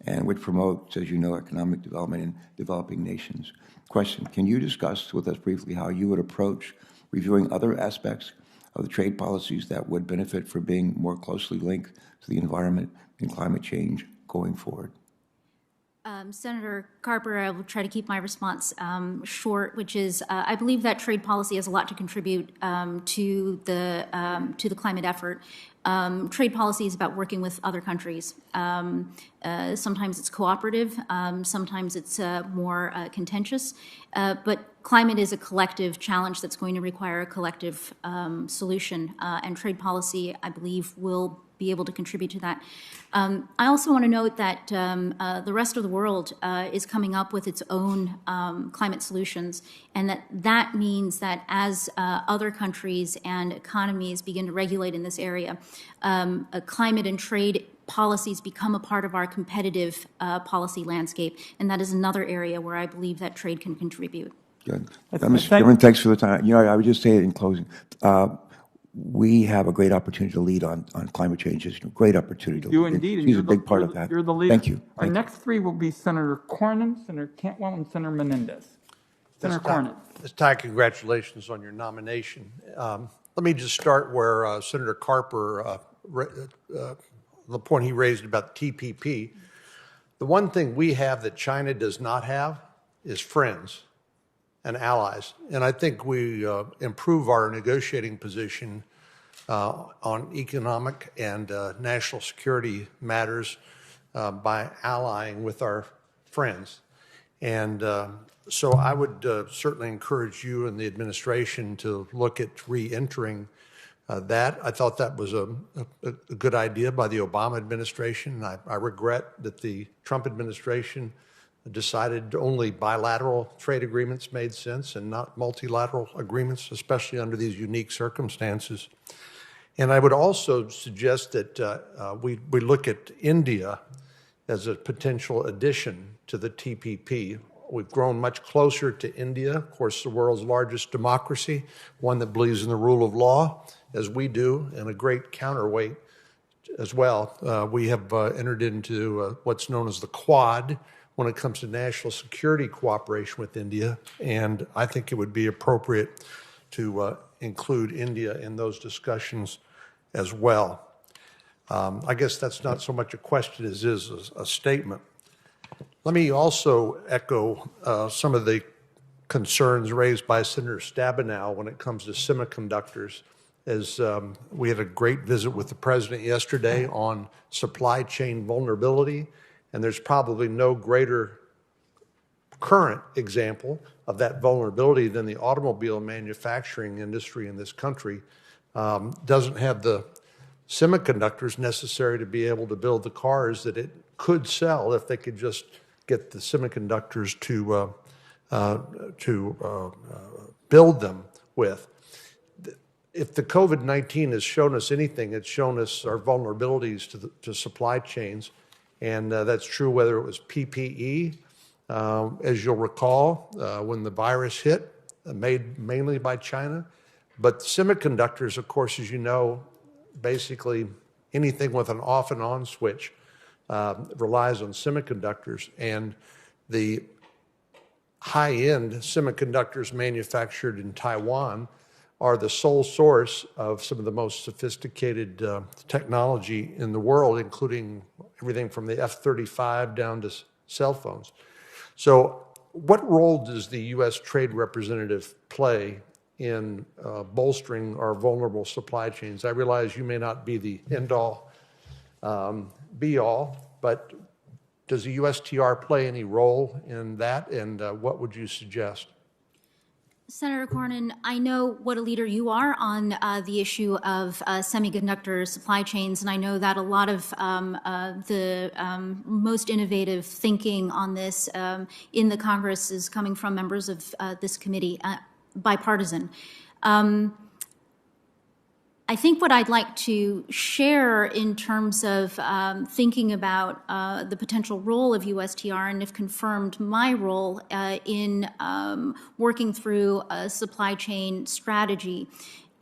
and which promotes, as you know, economic development in developing nations. Question, can you discuss with us briefly how you would approach reviewing other aspects of the trade policies that would benefit from being more closely linked to the environment and climate change going forward? Senator Carper, I will try to keep my response short, which is I believe that trade policy has a lot to contribute to the climate effort. Trade policy is about working with other countries. Sometimes it's cooperative, sometimes it's more contentious, but climate is a collective challenge that's going to require a collective solution, and trade policy, I believe, will be able to contribute to that. I also want to note that the rest of the world is coming up with its own climate solutions, and that means that as other countries and economies begin to regulate in this area, climate and trade policies become a part of our competitive policy landscape, and that is another area where I believe that trade can contribute. Good. Mr. Chairman, thanks for the time. You know, I would just say it in closing. we have a great opportunity to lead on climate change. It's a great opportunity to You lead. indeed. and She's you're a big the- part you're of the- that. You're the leader. Thank you. Our Thank you. next three will be Senator Cornyn, Senator Cantwell, and Senator Menendez. Senator Cornyn. Ms. Ty, congratulations on your nomination. Let me just start where Senator Carper, the point he raised about TPP. The one thing we have that China does not have is friends and allies. And I think we improve our negotiating position on economic and national security matters by allying with our friends. And so I would certainly encourage you and the administration to look at re-entering that. I thought that was a good idea by the Obama administration. I regret that the Trump administration decided only bilateral trade agreements made sense and not multilateral agreements, especially under these unique circumstances. And I would also suggest that we look at India as a potential addition to the TPP. We've grown much closer to India, of course, the world's largest democracy, one that believes in the rule of law, as we do, and a great counterweight as well. We have entered into what's known as the Quad when it comes to national security cooperation with India, and I think it would be appropriate to include India in those discussions as well. I guess that's not so much a question as is a statement. Let me also echo some of the concerns raised by Senator Stabenow when it comes to semiconductors, as we had a great visit with the president yesterday on supply chain vulnerability, and there's probably no greater current example of that vulnerability than the automobile manufacturing industry in this country. Doesn't have the semiconductors necessary to be able to build the cars that it could sell if they could just get the semiconductors to build them with. If the COVID-19 has shown us anything, it's shown us our vulnerabilities to supply chains, and that's true whether it was PPE, as you'll recall, when the virus hit, made mainly by China. But semiconductors, of course, as you know, basically anything with an off and on switch relies on semiconductors, and the high-end semiconductors manufactured in Taiwan are the sole source of some of the most sophisticated technology in the world, including everything from the F-35 down to cell phones. So what role does the U.S. Trade Representative play in bolstering our vulnerable supply chains? I realize you may not be the end-all, be-all, but does the USTR play any role in that, and what would you suggest? Senator Cornyn, I know what a leader you are on the issue of semiconductor supply chains, and I know that a lot of the most innovative thinking on this in the Congress is coming from members of this committee, bipartisan. I think what I'd like to share in terms of thinking about the potential role of USTR, and if confirmed, my role in working through a supply chain strategy,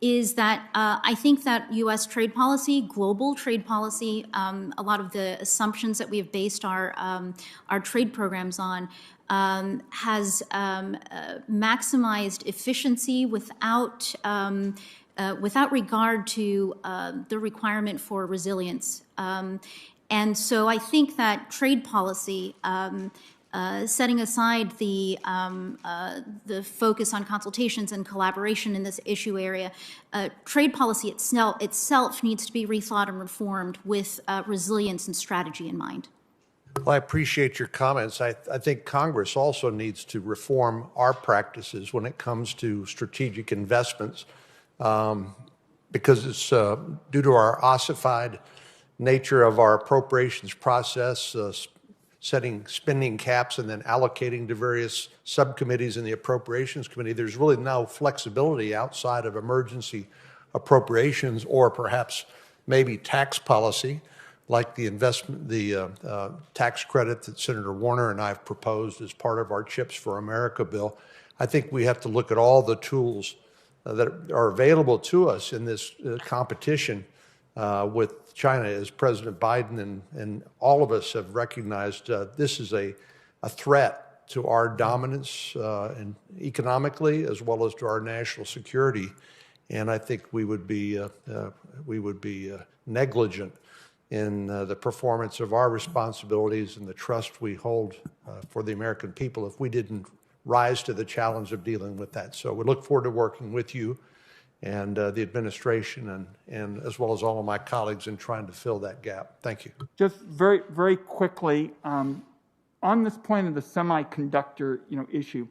is that I think that U.S. trade policy, global trade policy, a lot of the assumptions that we have based our trade programs on, has maximized efficiency without regard to the requirement for resilience. And so I think that trade policy, setting aside the focus on consultations and collaboration in this issue area, trade policy itself needs to be rethought and reformed with resilience and strategy in mind. Well, I appreciate your comments. I think Congress also needs to reform our practices when it comes to strategic investments, because it's due to our ossified nature of our appropriations process, setting spending caps and then allocating to various subcommittees in the Appropriations Committee. There's really no flexibility outside of emergency appropriations or perhaps maybe tax policy, like the tax credit that Senator Warner and I have proposed as part of our CHIPS for America bill. I think we have to look at all the tools that are available to us in this competition with China, as President Biden and all of us have recognized, this is a threat to our dominance and economically as well as to our national security. And I think we would be negligent in the performance of our responsibilities and the trust we hold for the American people if we didn't rise to the challenge of dealing with that. So we look forward to working with you and the administration and as well as all of my colleagues in trying to fill that gap. Thank you. Just very, very quickly, on this point of the semiconductor, issue,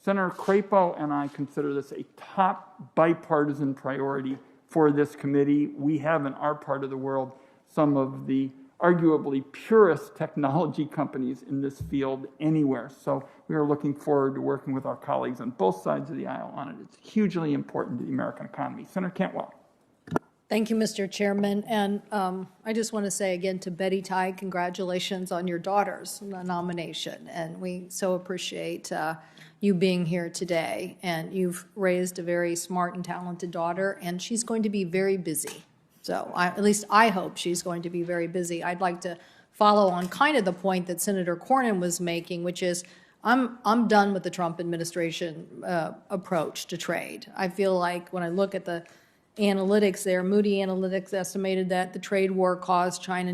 Senator Crapo and I consider this a top bipartisan priority for this committee. We have in our part of the world some of the arguably purest technology companies in this field anywhere. So we are looking forward to working with our colleagues on both sides of the aisle on it. It's hugely important to the American economy. Senator Cantwell. Thank you, Mr. Chairman. And I just want to say again to Betty Tai, congratulations on your daughter's nomination. And we so appreciate you being here today. And you've raised a very smart and talented daughter, and she's going to be very busy. So at least I hope she's going to be very busy. I'd like to follow on kind of the point that Senator Cornyn was making, which is I'm done with the Trump administration approach to trade. I feel like when I look at the analytics there, Moody Analytics estimated that the trade war caused China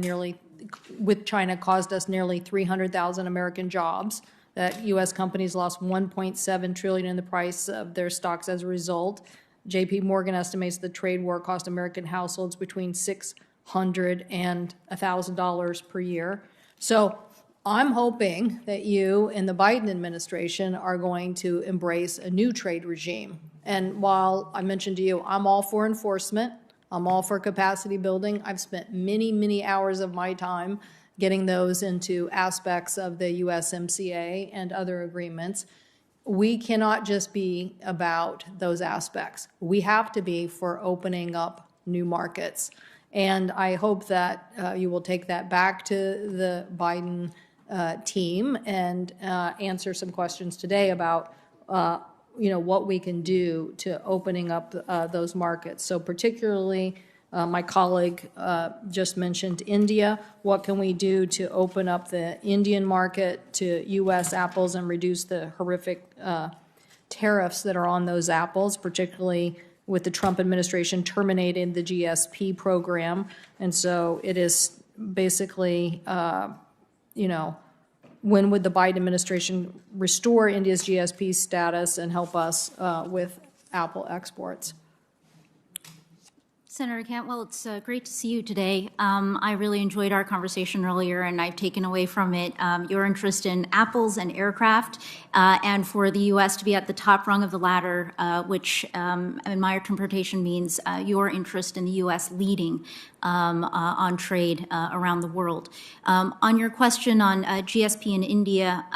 caused us nearly 300,000 American jobs, that U.S. companies lost $1.7 trillion in the price of their stocks as a result. J.P. Morgan estimates the trade war cost American households between $600 and $1,000 per year. So I'm hoping that you and the Biden administration are going to embrace a new trade regime. And while I mentioned to you, I'm all for enforcement, I'm all for capacity building. I've spent many, many hours of my time getting those into aspects of the USMCA and other agreements. We cannot just be about those aspects. We have to be for opening up new markets. And I hope that you will take that back to the Biden team and answer some questions today about what we can do to opening up those markets. So particularly, my colleague just mentioned India. What can we do to open up the Indian market to U.S. apples and reduce the horrific tariffs that are on those apples, particularly with the Trump administration terminating the GSP program? And so it is basically, when would the Biden administration restore India's GSP status and help us with apple exports? Senator Cantwell, it's great to see you today. I really enjoyed our conversation earlier, and I've taken away from it your interest in apples and aircraft, and for the U.S. to be at the top rung of the ladder, which in my interpretation means your interest in the U.S. leading on trade around the world. On your question on GSP in India,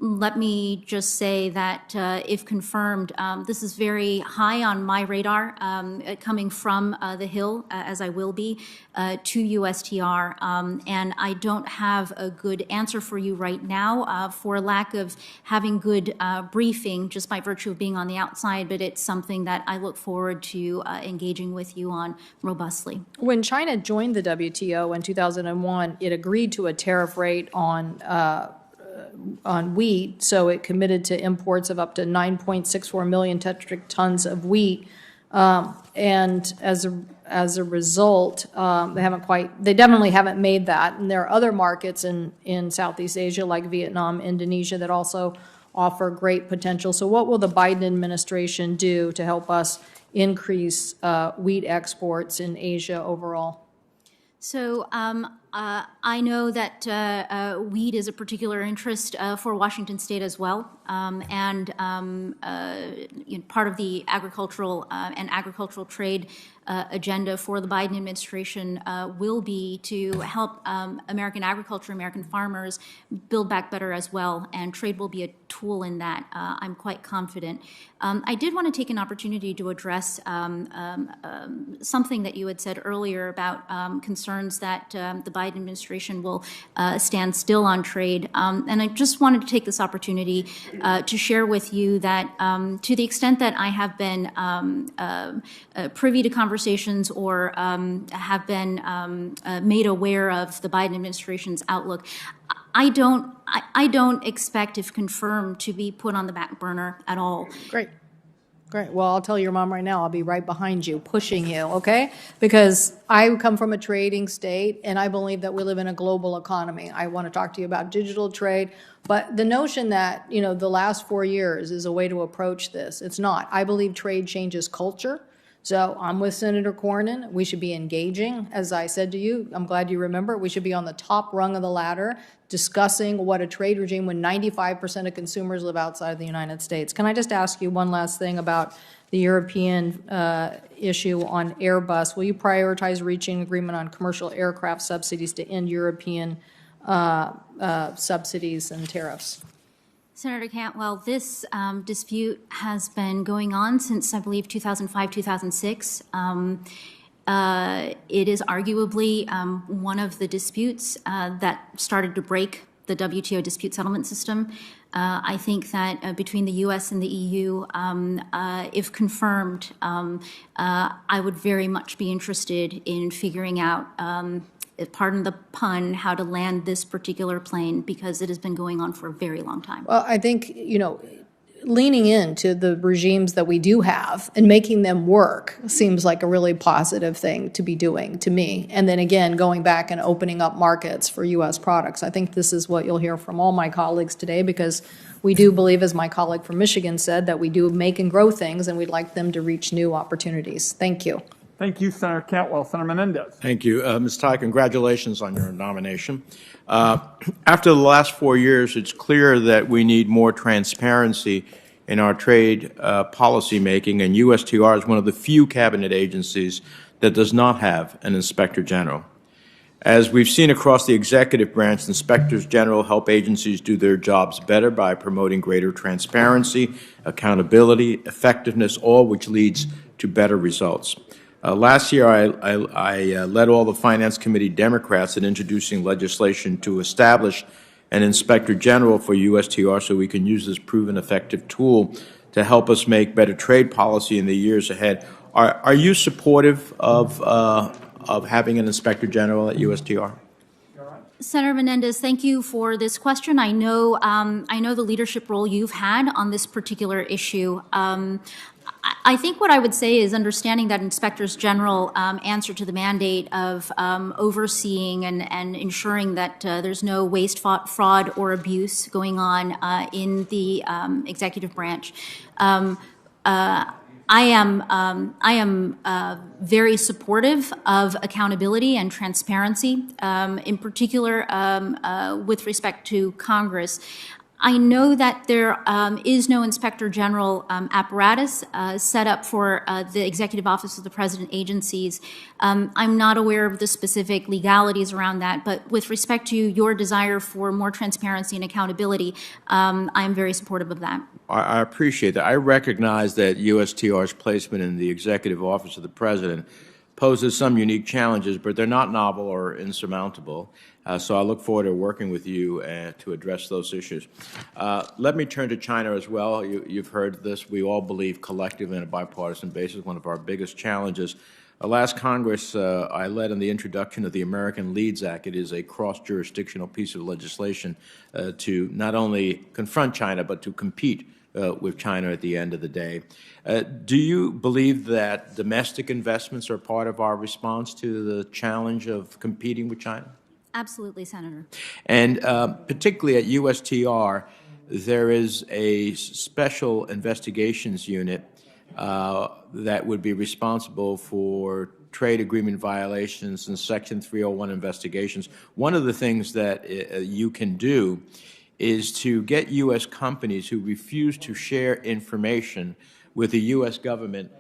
let me just say that if confirmed, this is very high on my radar, coming from the Hill, as I will be, to USTR. And I don't have a good answer for you right now for lack of having good briefing, just by virtue of being on the outside, but it's something that I look forward to engaging with you on robustly. When China joined the WTO in 2001, it agreed to a tariff rate on wheat, so it committed to imports of up to 9.64 million metric tons of wheat. And as a result, they definitely haven't made that. And there are other markets in Southeast Asia, like Vietnam, Indonesia, that also offer great potential. So what will the Biden administration do to help us increase wheat exports in Asia overall? So I know that wheat is a particular interest for Washington State as well, and part of the agricultural and agricultural trade agenda for the Biden administration will be to help American agriculture, American farmers build back better as well, and trade will be a tool in that. I'm quite confident. I did want to take an opportunity to address something that you had said earlier about concerns that the Biden administration will stand still on trade. And I just wanted to take this opportunity to share with you that to the extent that I have been privy to conversations or have been made aware of the Biden administration's outlook, I don't expect, if confirmed, to be put on the back burner at all. Great. Great. Well, I'll tell your mom right now, I'll be right behind you, pushing you, okay? Because I come from a trading state, and I believe that we live in a global economy. I want to talk to you about digital trade, but the notion that, you know, the last 4 years is a way to approach this, it's not. I believe trade changes culture. So I'm with Senator Cornyn. We should be engaging, as I said to you. I'm glad you remember. We should be on the top rung of the ladder discussing what a trade regime when 95% of consumers live outside of the United States. Can I just ask you one last thing about the European issue on Airbus? Will you prioritize reaching an agreement on commercial aircraft subsidies to end European subsidies and tariffs? Senator Cantwell, this dispute has been going on since, I believe, 2005, 2006. It is arguably one of the disputes that started to break the WTO dispute settlement system. I think that between the U.S. and the EU, if confirmed, I would very much be interested in figuring out, pardon the pun, how to land this particular plane, because it has been going on for a very long time. Well, I think, you know, leaning into the regimes that we do have and making them work seems like a really positive thing to be doing to me. And then again, going back and opening up markets for U.S. products. I think this is what you'll hear from all my colleagues today, because we do believe, as my colleague from Michigan said, that we do make and grow things, and we'd like them to reach new opportunities. Thank you. Thank you, Senator Cantwell. Senator Menendez. Thank you. Ms. Tai, congratulations on your nomination. After the last 4 years, it's clear that we need more transparency in our trade policy making, and USTR is one of the few cabinet agencies that does not have an inspector general. As we've seen across the executive branch, inspectors general help agencies do their jobs better by promoting greater transparency, accountability, effectiveness, all which leads to better results. Last year, I led all the Finance Committee Democrats in introducing legislation to establish an Inspector General for USTR so we can use this proven effective tool to help us make better trade policy in the years ahead. Are you supportive of having an Inspector General at USTR? Senator Menendez, thank you for this question. I know the leadership role you've had on this particular issue. I think what I would say is understanding that inspectors general answer to the mandate of overseeing and ensuring that there's no waste, fraud, or abuse going on in the executive branch. I am very supportive of accountability and transparency, in particular with respect to Congress. I know that there is no Inspector General apparatus set up for the Executive Office of the President agencies. I'm not aware of the specific legalities around that, but with respect to your desire for more transparency and accountability, I'm very supportive of that. I appreciate that. I recognize that USTR's placement in the Executive Office of the President poses some unique challenges, but they're not novel or insurmountable. So I look forward to working with you to address those issues. Let me turn to China as well. You've heard this. We all believe collectively on a bipartisan basis, one of our biggest challenges. Last Congress, I led in the introduction of the American Leads Act. It is a cross-jurisdictional piece of legislation to not only confront China, but to compete with China at the end of the day. Do you believe that domestic investments are part of our response to the challenge of competing with China? Absolutely, Senator. And particularly at USTR, there is a special investigations unit that would be responsible for trade agreement violations and Section 301 investigations. One of the things that you can do is to get U.S. companies who refuse to share information with the U.S. government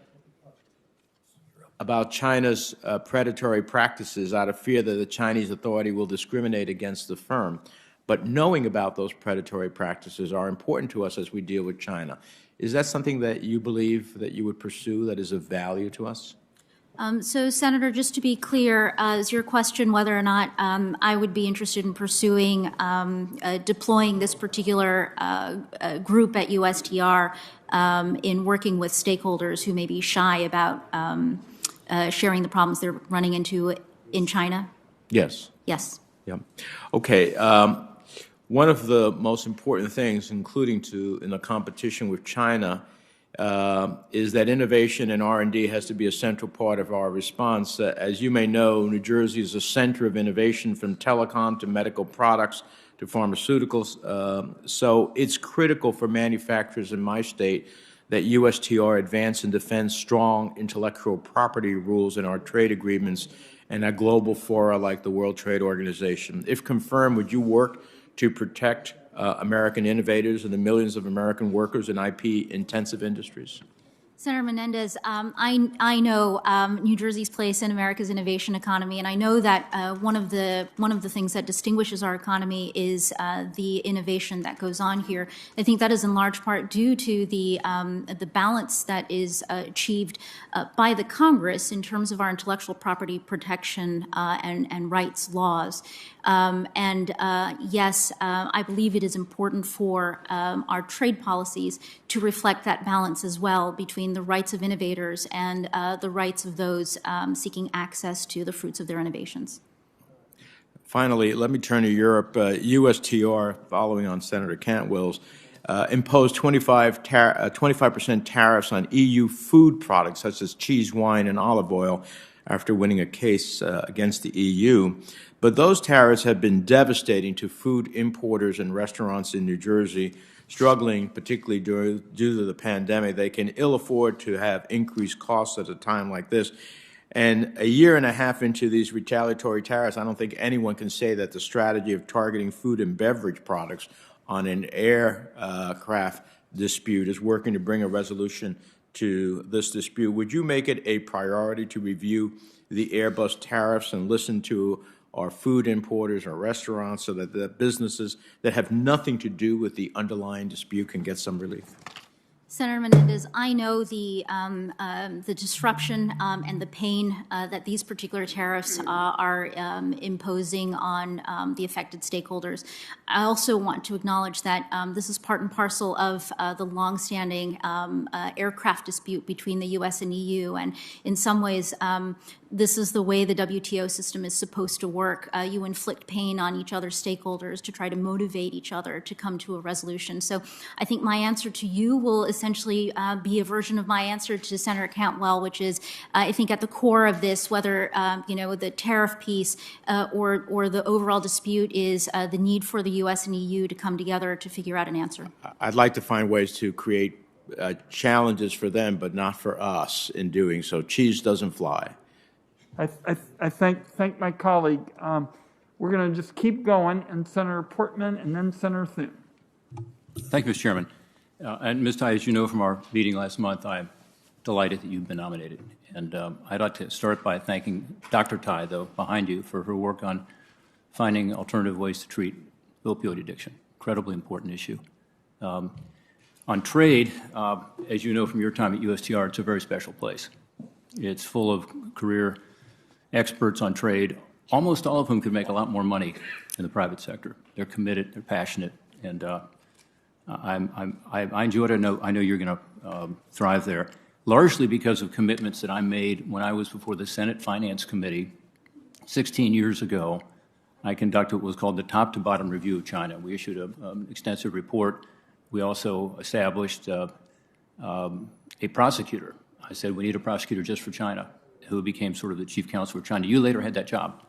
about China's predatory practices out of fear that the Chinese authority will discriminate against the firm. But knowing about those predatory practices are important to us as we deal with China. Is that something that you believe that you would pursue that is of value to us? So, Senator, just to be clear, is your question whether or not I would be interested in pursuing deploying this particular group at USTR in working with stakeholders who may be shy about sharing the problems they're running into in China? Yes. Yes. Yeah. Okay. One of the most important things, including in the competition with China, is that innovation and R&D has to be a central part of our response. As you may know, New Jersey is a center of innovation from telecom to medical products to pharmaceuticals. So it's critical for manufacturers in my state that USTR advance and defend strong intellectual property rules in our trade agreements and at global fora like the World Trade Organization. If confirmed, would you work to protect American innovators and the millions of American workers in IP-intensive industries? Senator Menendez, I know New Jersey's place in America's innovation economy, and I know that one of the things that distinguishes our economy is the innovation that goes on here. I think that is in large part due to the balance that is achieved by the Congress in terms of our intellectual property protection and rights laws. Yes, I believe it is important for our trade policies to reflect that balance as well between the rights of innovators and the rights of those seeking access to the fruits of their innovations. Finally, let me turn to Europe. USTR, following on Senator Cantwell's, imposed 25% tariffs on EU food products such as cheese, wine, and olive oil after winning a case against the EU. But those tariffs have been devastating to food importers and restaurants in New Jersey, struggling particularly due to the pandemic. They can ill afford to have increased costs at a time like this. And a year and a half into these retaliatory tariffs, I don't think anyone can say that the strategy of targeting food and beverage products on an aircraft dispute is working to bring a resolution to this dispute. Would you make it a priority to review the Airbus tariffs and listen to our food importers or restaurants so that the businesses that have nothing to do with the underlying dispute can get some relief? Senator Menendez, I know the disruption and the pain that these particular tariffs are imposing on the affected stakeholders. I also want to acknowledge that this is part and parcel of the longstanding aircraft dispute between the U.S. and EU, and in some ways, this is the way the WTO system is supposed to work. You inflict pain on each other's stakeholders to try to motivate each other to come to a resolution. So I think my answer to you will essentially be a version of my answer to Senator Cantwell, which is I think at the core of this, whether the tariff piece or the overall dispute is the need for the U.S. and EU to come together to figure out an answer. I'd like to find ways to create challenges for them, but not for us in doing so. Cheese doesn't fly. I thank my colleague. We're going to just keep going, and Senator Portman and then Senator Thune. Thank you, Mr. Chairman. And Ms. Tai, as you know from our meeting last month, I'm delighted that you've been nominated. And I'd like to start by thanking Dr. Tai, though, behind you, for her work on finding alternative ways to treat opioid addiction. Incredibly important issue. On trade, as you know from your time at USTR, it's a very special place. It's full of career experts on trade, almost all of whom could make a lot more money in the private sector. They're committed, they're passionate, and I enjoy it. I know you're going to thrive there, largely because of commitments that I made when I was before the Senate Finance Committee 16 years ago. I conducted what was called the top-to-bottom review of China. We issued an extensive report. We also established a prosecutor. I said, we need a prosecutor just for China, who became sort of the chief counsel for China. You later had that job.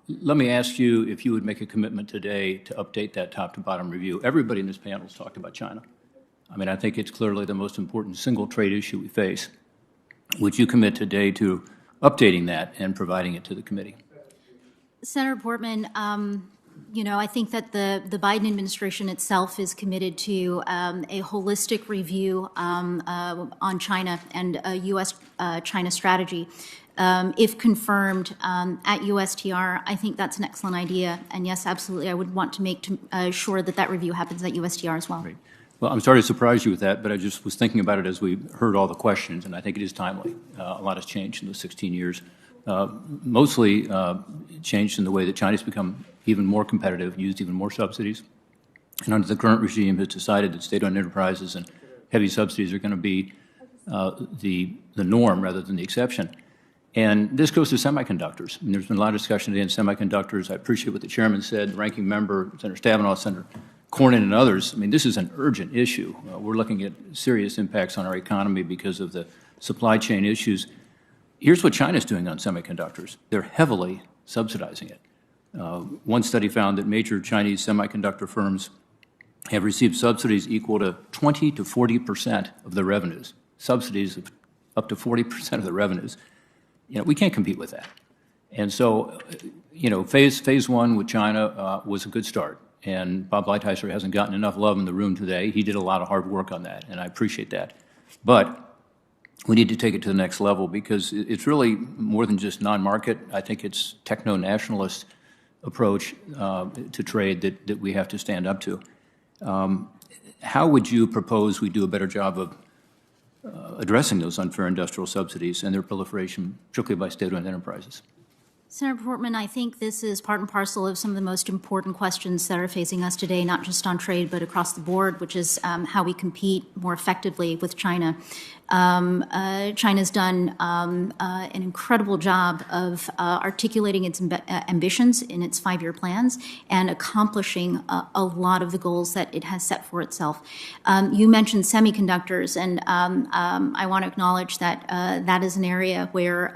Let me ask you if you would make a commitment today to update that top-to-bottom review. Everybody in this panel has talked about China. I mean, I think it's clearly the most important single trade issue we face. Would you commit today to updating that and providing it to the committee? Senator Portman, I think that the Biden administration itself is committed to a holistic review on China and a U.S.-China strategy. If confirmed at USTR, I think that's an excellent idea. And yes, absolutely, I would want to make sure that that review happens at USTR as well. Great. Well, I'm sorry to surprise you with that, but I just was thinking about it as we heard all the questions, and I think it is timely. A lot has changed in those 16 years, mostly changed in the way that China's become even more competitive, used even more subsidies, and under the current regime has decided that state-owned enterprises and heavy subsidies are going to be the norm rather than the exception. And this goes to semiconductors. And there's been a lot of discussion today on semiconductors. I appreciate what the chairman said, the ranking member, Senator Stabenow, Senator Cornyn, and others. I mean, this is an urgent issue. We're looking at serious impacts on our economy because of the supply chain issues. Here's what China's doing on semiconductors. They're heavily subsidizing it. One study found that major Chinese semiconductor firms have received subsidies equal to 20 to 40% of their revenues, subsidies of up to 40% of the revenues. You know, we can't compete with that. And so, you know, phase one with China was a good start. And Bob Lighthizer hasn't gotten enough love in the room today. He did a lot of hard work on that, and I appreciate that. But we need to take it to the next level because it's really more than just non-market. I think it's techno-nationalist approach to trade that we have to stand up to. How would you propose we do a better job of addressing those unfair industrial subsidies and their proliferation, particularly by state-owned enterprises? Senator Portman, I think this is part and parcel of some of the most important questions that are facing us today, not just on trade, but across the board, which is how we compete more effectively with China. China's done an incredible job of articulating its ambitions in its 5-year plans and accomplishing a lot of the goals that it has set for itself. You mentioned semiconductors, and I want to acknowledge that that is an area where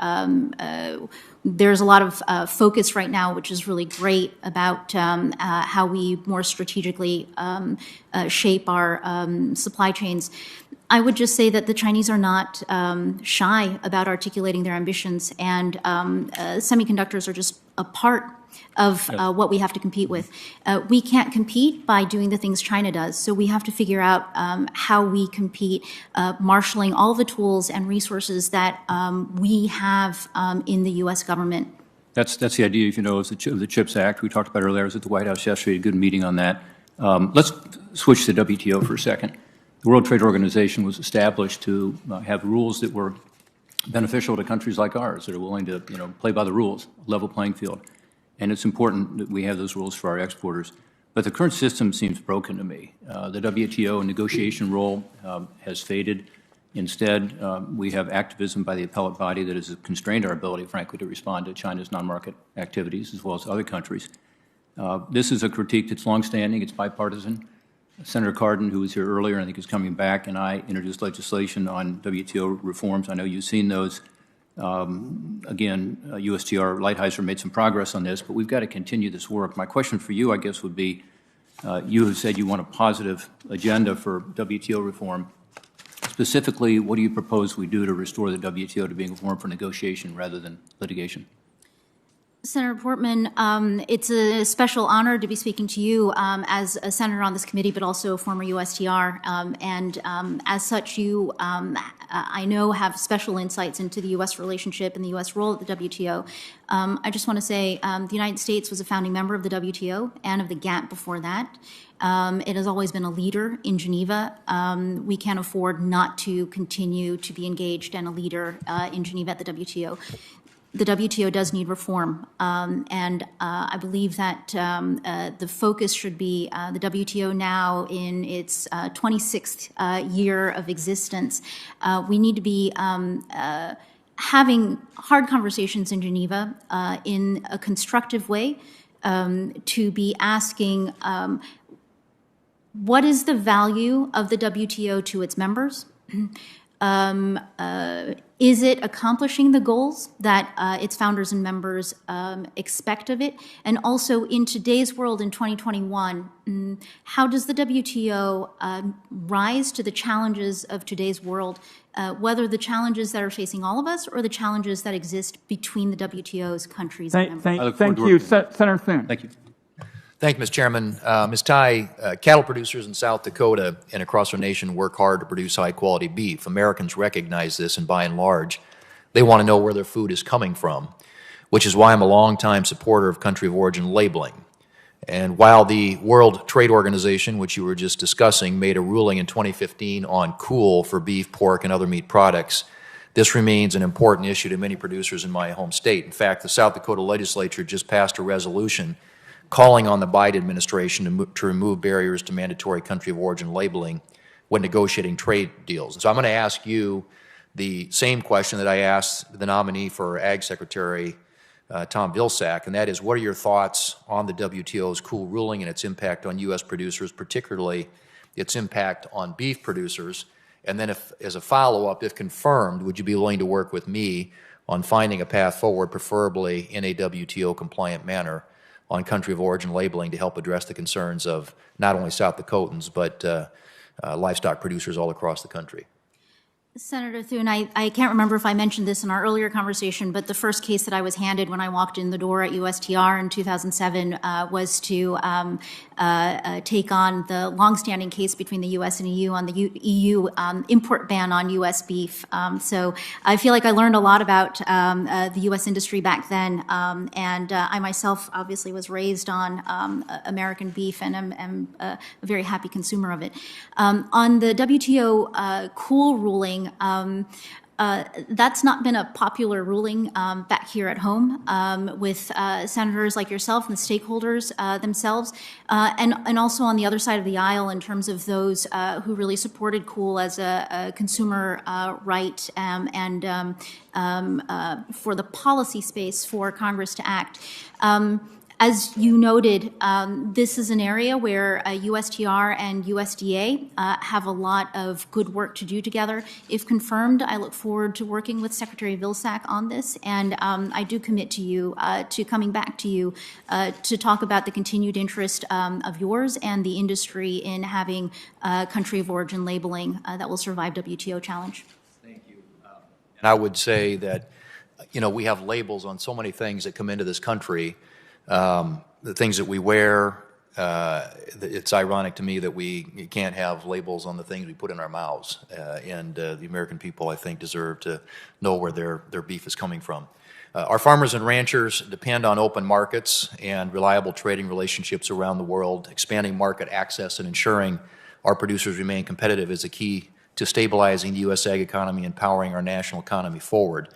there's a lot of focus right now, which is really great, about how we more strategically shape our supply chains. I would just say that the Chinese are not shy about articulating their ambitions, and semiconductors are just a part of what we have to compete with. We can't compete by doing the things China does, so we have to figure out how we compete, marshaling all the tools and resources that we have in the U.S. government. That's the idea, if you know, of the CHIPS Act. We talked about earlier. I was at the White House yesterday, a good meeting on that. Let's switch to WTO for a second. The World Trade Organization was established to have rules that were beneficial to countries like ours that are willing to, you know, play by the rules, level playing field. And it's important that we have those rules for our exporters. But the current system seems broken to me. The WTO negotiation role has faded. Instead, we have activism by the appellate body that has constrained our ability, frankly, to respond to China's non-market activities as well as other countries. This is a critique that's longstanding. It's bipartisan. Senator Cardin, who was here earlier, I think is coming back, and I introduced legislation on WTO reforms. I know you've seen those. Again, USTR Lighthizer made some progress on this, but we've got to continue this work. My question for you, I guess, would be, you have said you want a positive agenda for WTO reform. Specifically, what do you propose we do to restore the WTO to being a forum for negotiation rather than litigation? Senator Portman, it's a special honor to be speaking to you as a senator on this committee, but also a former USTR. As such, you, I know, have special insights into the U.S. relationship and the U.S. role at the WTO. I just want to say the United States was a founding member of the WTO and of the GATT before that. It has always been a leader in Geneva. We can't afford not to continue to be engaged and a leader in Geneva at the WTO. The WTO does need reform, and I believe that the focus should be the WTO now in its 26th year of existence. We need to be having hard conversations in Geneva in a constructive way, to be asking what is the value of the WTO to its members? Is it accomplishing the goals that its founders and members expect of it? And also, in today's world, in 2021, how does the WTO rise to the challenges of today's world, whether the challenges that are facing all of us or the challenges that exist between the WTO's countries and members? Thank you. Senator Thune. Thank you. Thank you, Mr. Chairman. Ms. Tai, cattle producers in South Dakota and across our nation work hard to produce high-quality beef. Americans recognize this, and by and large, they want to know where their food is coming from, which is why I'm a longtime supporter of country of origin labeling. And while the World Trade Organization, which you were just discussing, made a ruling in 2015 on cool for beef, pork, and other meat products, this remains an important issue to many producers in my home state. In fact, the South Dakota legislature just passed a resolution calling on the Biden administration to remove barriers to mandatory country of origin labeling when negotiating trade deals. And so I'm going to ask you the same question that I asked the nominee for Ag Secretary, Tom Vilsack, and that is, what are your thoughts on the WTO's cool ruling and its impact on U.S. producers, particularly its impact on beef producers? And then, if, as a follow-up, if confirmed, would you be willing to work with me on finding a path forward, preferably in a WTO-compliant manner, on country of origin labeling to help address the concerns of not only South Dakotans, but livestock producers all across the country? Senator Thune, I can't remember if I mentioned this in our earlier conversation, but the first case that I was handed when I walked in the door at USTR in 2007 was to take on the longstanding case between the U.S. and EU on the EU import ban on U.S. beef. So I feel like I learned a lot about the U.S. industry back then, and I myself obviously was raised on American beef and am a very happy consumer of it. On the WTO cool ruling, that's not been a popular ruling back here at home with senators like yourself and the stakeholders themselves, and also on the other side of the aisle in terms of those who really supported cool as a consumer right and for the policy space for Congress to act. As you noted, this is an area where USTR and USDA have a lot of good work to do together. If confirmed, I look forward to working with Secretary Vilsack on this, and I do commit to you to coming back to you to talk about the continued interest of yours and the industry in having country of origin labeling that will survive WTO challenge. Thank you. And I would say that, you know, we have labels on so many things that come into this country. The things that we wear, it's ironic to me that we can't have labels on the things we put in our mouths. And the American people, I think, deserve to know where their beef is coming from. Our farmers and ranchers depend on open markets and reliable trading relationships around the world. Expanding market access and ensuring our producers remain competitive is a key to stabilizing the U.S. ag economy and powering our national economy forward.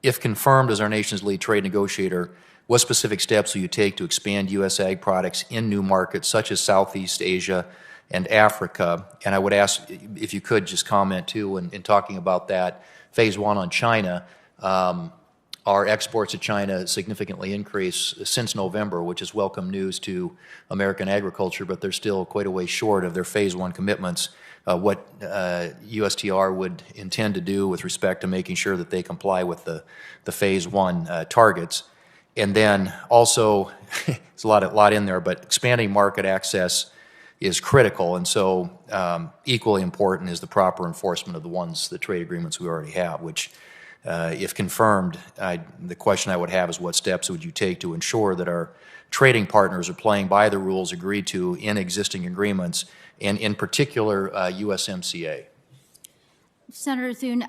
If confirmed as our nation's lead trade negotiator, what specific steps will you take to expand U.S. ag products in new markets such as Southeast Asia and Africa? And I would ask if you could just comment too in talking about that. Phase one on China, our exports to China significantly increased since November, which is welcome news to American agriculture, but they're still quite a way short of their phase one commitments. What USTR would intend to do with respect to making sure that they comply with the phase one targets. And then also, it's a lot in there, but expanding market access is critical, and so equally important is the proper enforcement of the trade agreements we already have, which, if confirmed, the question I would have is what steps would you take to ensure that our trading partners are playing by the rules agreed to in existing agreements, and in particular, USMCA? Senator Thune,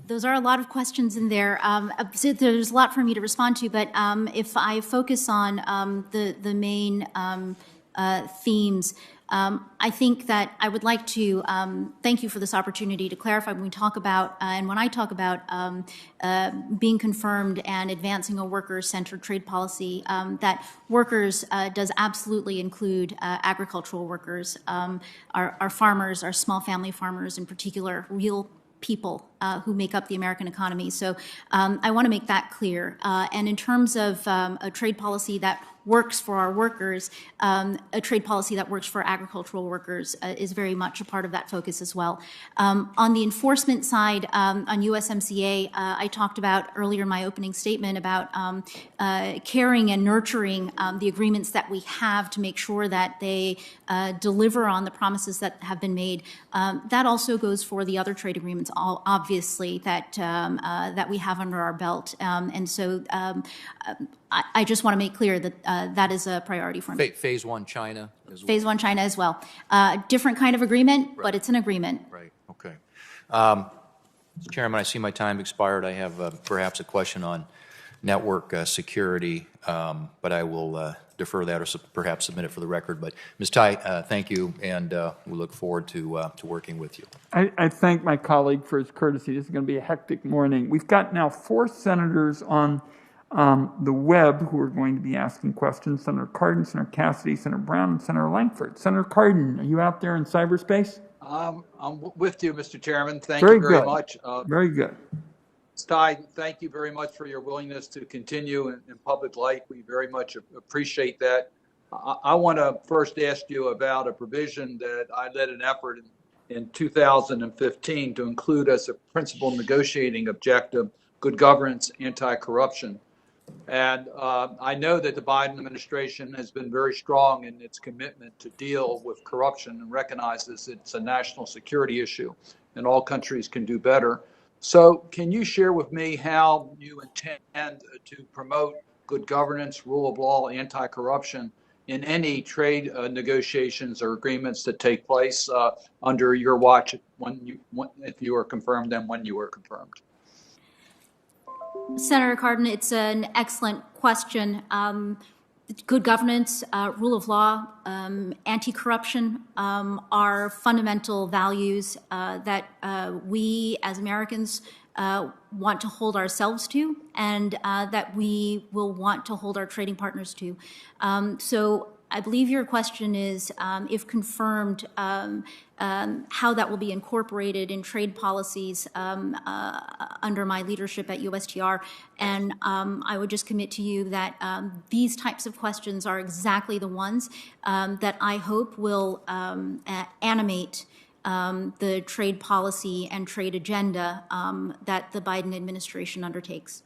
those are a lot of questions in there. So there's a lot for me to respond to, but if I focus on the main themes, I think that I would like to thank you for this opportunity to clarify when we talk about, and when I talk about being confirmed and advancing a worker-centered trade policy, that workers does absolutely include agricultural workers, our farmers, our small family farmers in particular, real people who make up the American economy. So I want to make that clear. And in terms of a trade policy that works for our workers, a trade policy that works for agricultural workers is very much a part of that focus as well. On the enforcement side, on USMCA, I talked about earlier in my opening statement about caring and nurturing the agreements that we have to make sure that they deliver on the promises that have been made. That also goes for the other trade agreements, obviously, that that we have under our belt. And so I just want to make clear that that is a priority for me. Phase one China as well. Phase one China as well. Different kind of agreement, but it's an agreement. Right, okay. Mr. Chairman, I see my time expired. I have perhaps a question on network security, but I will defer that or perhaps submit it for the record. But Ms. Tai, thank you, and we look forward to working with you. I thank my colleague for his courtesy. This is going to be a hectic morning. We've got now 4 senators on the web who are going to be asking questions: Senator Cardin, Senator Cassidy, Senator Brown, and Senator Langford. Senator Cardin, are you out there in cyberspace? I'm with you, Mr. Chairman. Thank Very you very good. much. Very good. Ty, thank you very much for your willingness to continue in public life. We very much appreciate that. I want to first ask you about a provision that I led an effort in 2015 to include as a principal negotiating objective good governance, anti-corruption. And I know that the Biden administration has been very strong in its commitment to deal with corruption and recognizes it's a national security issue and all countries can do better. So can you share with me how you intend to promote good governance, rule of law, anti-corruption in any trade negotiations or agreements that take place under your watch if you are confirmed and when you are confirmed? Senator Cardin, it's an excellent question. Good governance, rule of law, anti-corruption are fundamental values that we as Americans want to hold ourselves to, and that we will want to hold our trading partners to. So I believe your question is, if confirmed, how that will be incorporated in trade policies under my leadership at USTR. And I would just commit to you that these types of questions are exactly the ones that I hope will animate the trade policy and trade agenda that the Biden administration undertakes.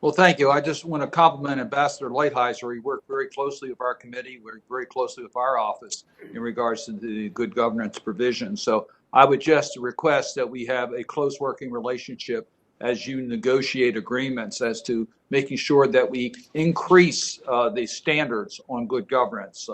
Well, thank you. I just want to compliment Ambassador Lighthizer. He worked very closely with our committee, worked very closely with our office in regards to the good governance provision. So I would just request that we have a close working relationship as you negotiate agreements as to making sure that we increase the standards on good governance.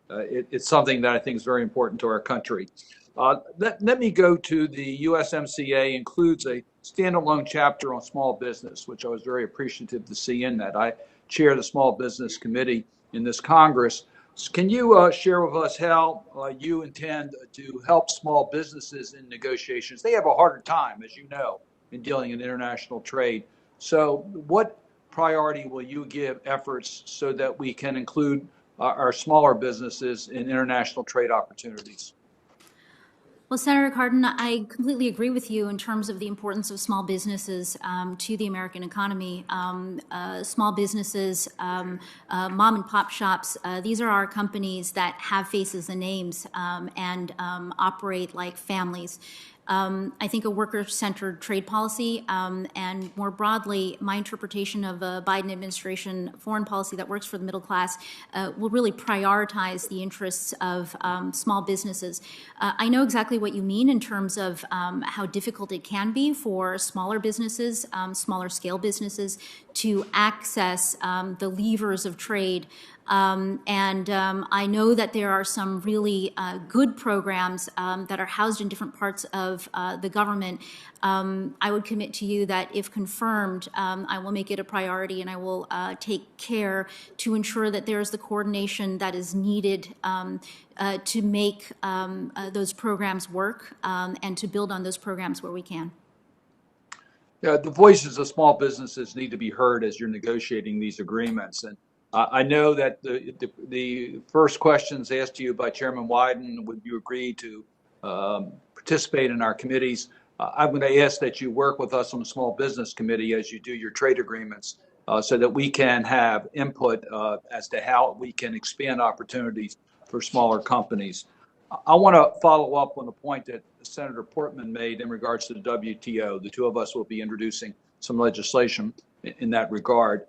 It's something that I think is very important to our country. Let me go to the USMCA includes a standalone chapter on small business, which I was very appreciative to see in that. I chair the Small Business Committee in this Congress. So can you share with us how you intend to help small businesses in negotiations? They have a harder time, as you know, in dealing in international trade. So what priority will you give efforts so that we can include our smaller businesses in international trade opportunities? Well, Senator Cardin, I completely agree with you in terms of the importance of small businesses to the American economy. Small businesses, mom and pop shops, these are our companies that have faces and names and operate like families. I think a worker-centered trade policy and more broadly, my interpretation of a Biden administration foreign policy that works for the middle class will really prioritize the interests of small businesses. I know exactly what you mean in terms of how difficult it can be for smaller businesses, smaller scale businesses to access the levers of trade. I know that there are some really good programs that are housed in different parts of the government. I would commit to you that if confirmed, I will make it a priority and I will take care to ensure that there is the coordination that is needed to make those programs work and to build on those programs where we can. Yeah, the voices of small businesses need to be heard as you're negotiating these agreements. And I know that the first questions asked to you by Chairman Wyden, would you agree to participate in our committees? I'm going to ask that you work with us on the Small Business Committee as you do your trade agreements so that we can have input as to how we can expand opportunities for smaller companies. I want to follow up on the point that Senator Portman made in regards to the WTO. The two of us will be introducing some legislation in that regard.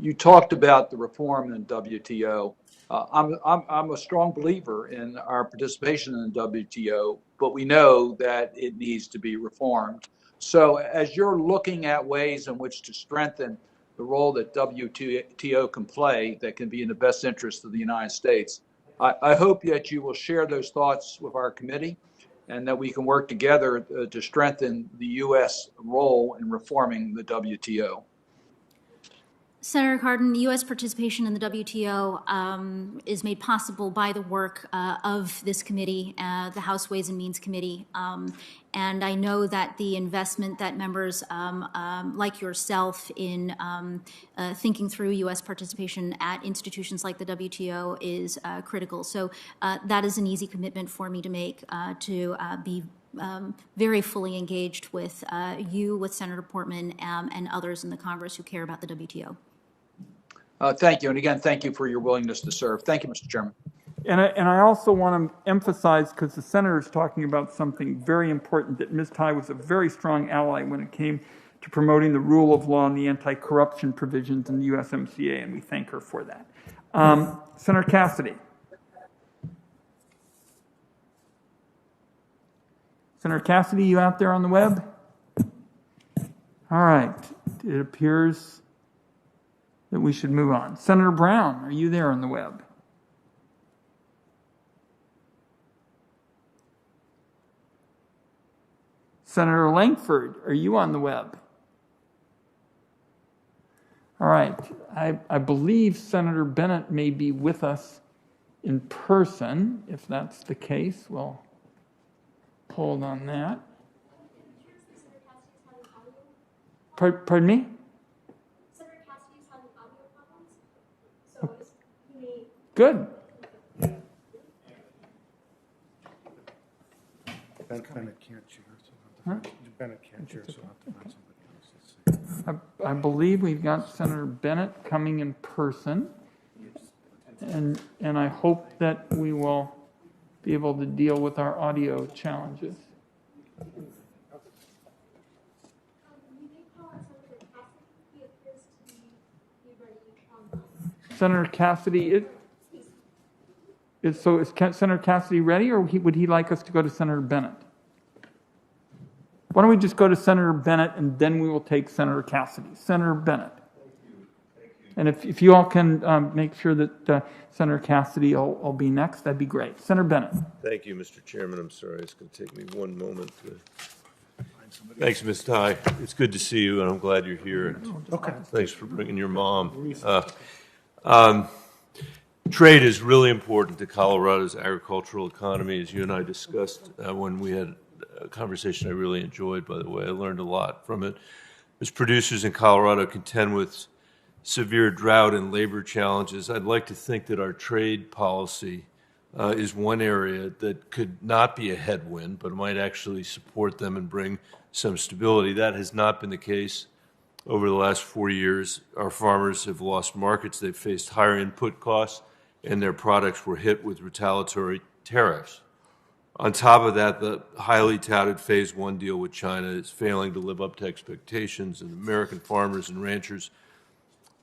You talked about the reform in WTO. I'm a strong believer in our participation in the WTO, but we know that it needs to be reformed. So as you're looking at ways in which to strengthen the role that WTO can play that can be in the best interest of the United States, I hope that you will share those thoughts with our committee and that we can work together to strengthen the U.S. role in reforming the WTO. Senator Cardin, U.S. participation in the WTO is made possible by the work of this committee, the House Ways and Means Committee. And I know that the investment that members like yourself in thinking through U.S. participation at institutions like the WTO is critical. So that is an easy commitment for me to make to be very fully engaged with you, with Senator Portman, and others in the Congress who care about the WTO. Thank you. And again, thank you for your willingness to serve. Thank you, Mr. Chairman. And I also want to emphasize, because the senator is talking about something very important, that Ms. Tai was a very strong ally when it came to promoting the rule of law and the anti-corruption provisions in the USMCA, and we thank her for that. Senator Cassidy. Senator Cassidy, you out there on the web? All right. It appears that we should move on. Senator Brown, are you there on the web? Senator Lankford, are you on the web? All right. I believe Senator Bennett may be with us in person. If that's the case, we'll hold on that. Pardon me? Good. Bennett can't chair, so Bennett can't chair, so I'll have to find somebody else. I believe we've got Senator Bennett coming in person, and I hope that we will be able to deal with our audio challenges. Senator Cassidy, is Senator Cassidy ready, or would he like us to go to Senator Bennett? Why don't we just go to Senator Bennett, and then we will take Senator Cassidy. Senator Bennett. And if you all can make sure that Senator Cassidy will be next, that'd be great. Senator Bennett. Thank you, Mr. Chairman. I'm sorry, it's going to take me one moment to... Thanks, Ms. Tai. It's good to see you, and I'm glad you're here. Okay. Thanks for bringing your mom. Trade is really important to Colorado's agricultural economy, as you and I discussed when we had a conversation I really enjoyed, by the way. I learned a lot from it. As producers in Colorado contend with severe drought and labor challenges, I'd like to think that our trade policy is one area that could not be a headwind, but might actually support them and bring some stability. That has not been the case over the last 4 years. Our farmers have lost markets. They've faced higher input costs, and their products were hit with retaliatory tariffs. On top of that, the highly touted Phase 1 deal with China is failing to live up to expectations, and American farmers and ranchers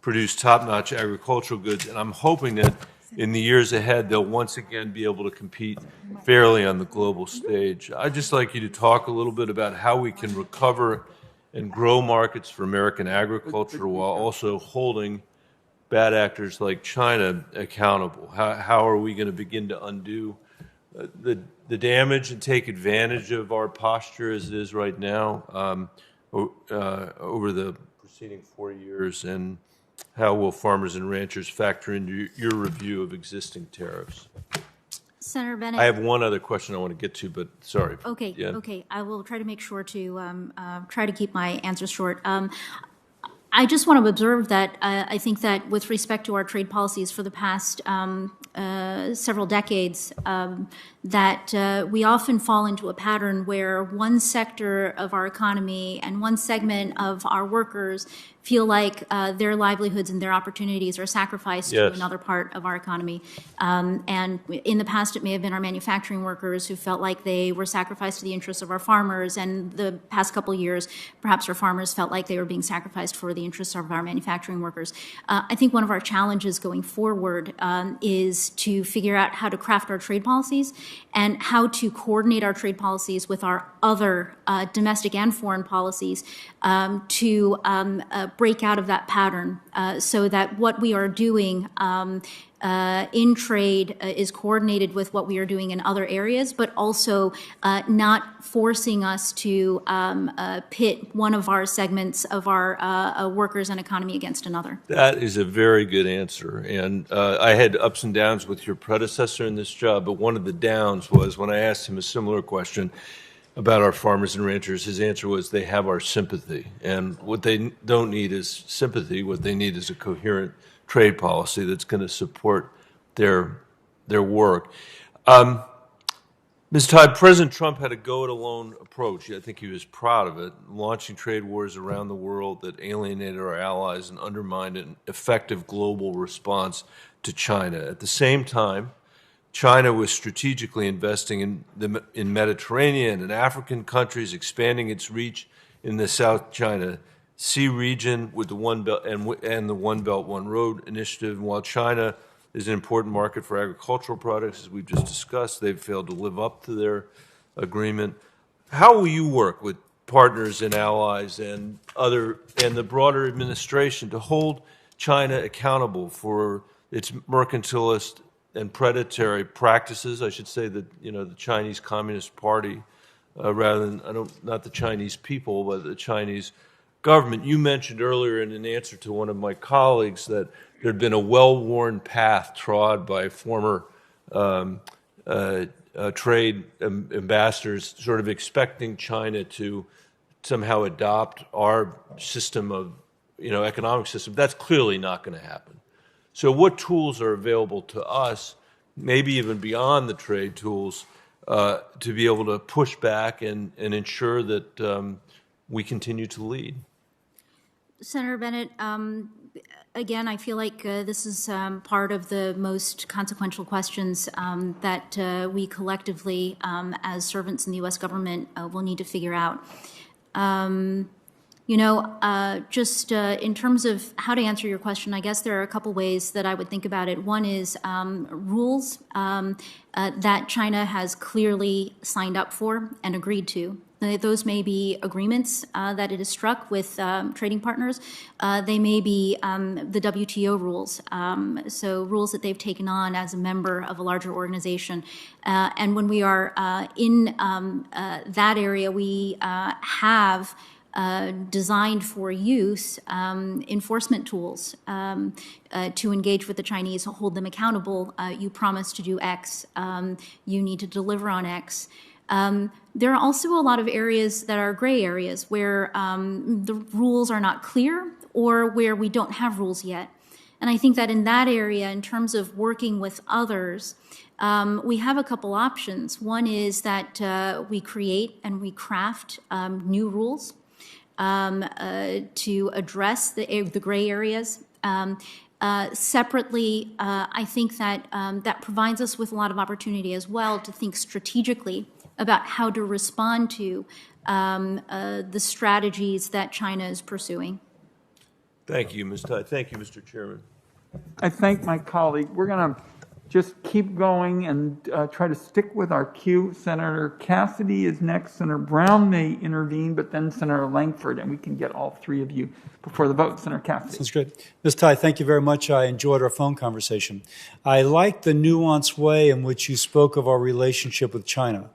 produce top-notch agricultural goods, and I'm hoping that in the years ahead, they'll once again be able to compete fairly on the global stage. I'd just like you to talk a little bit about how we can recover and grow markets for American agriculture while also holding bad actors like China accountable. How are we going to begin to undo the damage and take advantage of our posture as it is right now over the preceding 4 years, and how will farmers and ranchers factor into your review of existing tariffs? Senator Bennett. I have one other question I want to get to, but sorry. Okay, Yeah. okay. I will try to make sure to try to keep my answers short. I just want to observe that I think that with respect to our trade policies for the past several decades, that we often fall into a pattern where one sector of our economy and one segment of our workers feel like their livelihoods and their opportunities are sacrificed to Yes. another part of our economy. And in the past, it may have been our manufacturing workers who felt like they were sacrificed to the interests of our farmers. And the past couple of years, perhaps our farmers felt like they were being sacrificed for the interests of our manufacturing workers. I think one of our challenges going forward is to figure out how to craft our trade policies and how to coordinate our trade policies with our other domestic and foreign policies to break out of that pattern so that what we are doing in trade is coordinated with what we are doing in other areas, but also not forcing us to pit one of our segments of our workers and economy against another. That is a very good answer. And I had ups and downs with your predecessor in this job, but one of the downs was when I asked him a similar question about our farmers and ranchers, his answer was they have our sympathy. And what they don't need is sympathy. What they need is a coherent trade policy that's going to support their work. Ms. Todd, President Trump had a go-it-alone approach. I think he was proud of it, launching trade wars around the world that alienated our allies and undermined an effective global response to China. At the same time, China was strategically investing in Mediterranean and African countries, expanding its reach in the South China Sea region with the One Belt and the One Belt, One Road initiative. And while China is an important market for agricultural products, as we've just discussed, they've failed to live up to their agreement. How will you work with partners and allies and the broader administration to hold China accountable for its mercantilist and predatory practices? I should say that, the Chinese Communist Party, rather than, not the Chinese people, but the Chinese government. You mentioned earlier in an answer to one of my colleagues that there had been a well-worn path trod by former trade ambassadors, sort of expecting China to somehow adopt our system of, economic system. That's clearly not going to happen. So what tools are available to us, maybe even beyond the trade tools, to be able to push back and ensure that we continue to lead? Senator Bennett, again, I feel like this is part of the most consequential questions that we collectively, as servants in the U.S. government, will need to figure out. Just in terms of how to answer your question, I guess there are a couple ways that I would think about it. One is rules that China has clearly signed up for and agreed to. Those may be agreements that it has struck with trading partners. They may be the WTO rules, so rules that they've taken on as a member of a larger organization. And when we are in that area, we have designed for use enforcement tools to engage with the Chinese, hold them accountable. You promised to do X, you need to deliver on X. There are also a lot of areas that are gray areas where the rules are not clear or where we don't have rules yet. And I think that in that area, in terms of working with others, we have a couple options. One is that we create and we craft new rules to address the gray areas. Separately, I think that that provides us with a lot of opportunity as well to think strategically about how to respond to the strategies that China is pursuing. Thank you, Ms. Todd. Thank you, Mr. Chairman. I thank my colleague. We're going to just keep going and try to stick with our queue. Senator Cassidy is next. Senator Brown may intervene, but then Senator Langford, and we can get all three of you before the vote. Senator Cassidy. That's great. Ms. Tai, thank you very much. I enjoyed our phone conversation. I like the nuanced way in which you spoke of our relationship with China.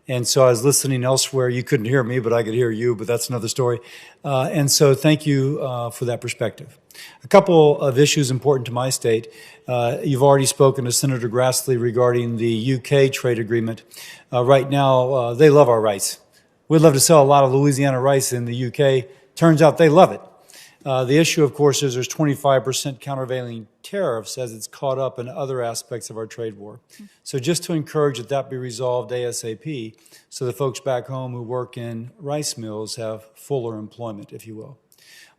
And so I was listening elsewhere. You couldn't hear me, but I could hear you, but that's another story. And so thank you for that perspective. A couple of issues important to my state. You've already spoken to Senator Grassley regarding the UK trade agreement. Right now, they love our rice. We'd love to sell a lot of Louisiana rice in the UK. Turns out they love it. The issue, of course, is there's 25% countervailing tariffs as it's caught up in other aspects of our trade war. So just to encourage that that be resolved ASAP so the folks back home who work in rice mills have fuller employment, if you will.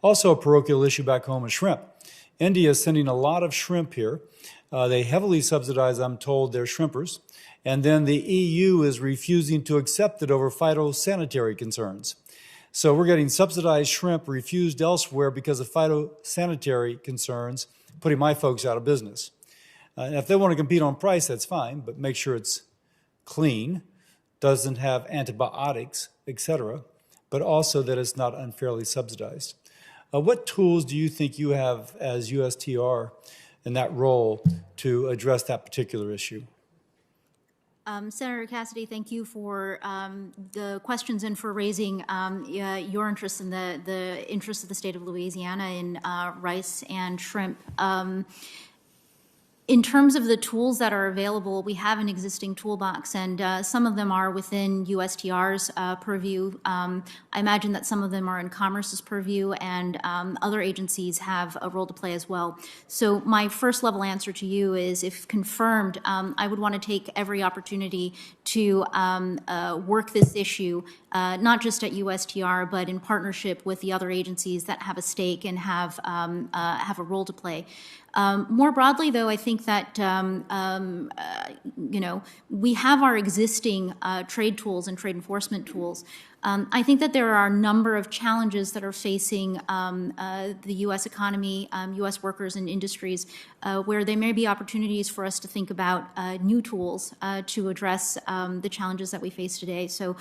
Also a parochial issue back home is shrimp. India is sending a lot of shrimp here. They heavily subsidize, I'm told, their shrimpers. And then the EU is refusing to accept it over phytosanitary concerns. So we're getting subsidized shrimp refused elsewhere because of phytosanitary concerns, putting my folks out of business. And if they want to compete on price, that's fine, but make sure it's clean, doesn't have antibiotics, etc., but also that it's not unfairly subsidized. What tools do you think you have as USTR in that role to address that particular issue? Senator Cassidy, thank you for the questions and for raising your interest in the interests of the state of Louisiana in rice and shrimp. In terms of the tools that are available, we have an existing toolbox, and some of them are within USTR's purview. I imagine that some of them are in Commerce's purview, and other agencies have a role to play as well. So my first level answer to you is, if confirmed, I would want to take every opportunity to work this issue, not just at USTR, but in partnership with the other agencies that have a stake and have a role to play. More broadly, though, I think that, we have our existing trade tools and trade enforcement tools. I think that there are a number of challenges that are facing the U.S. economy, U.S. workers and industries, where there may be opportunities for us to think about new tools to address the challenges that we face today. So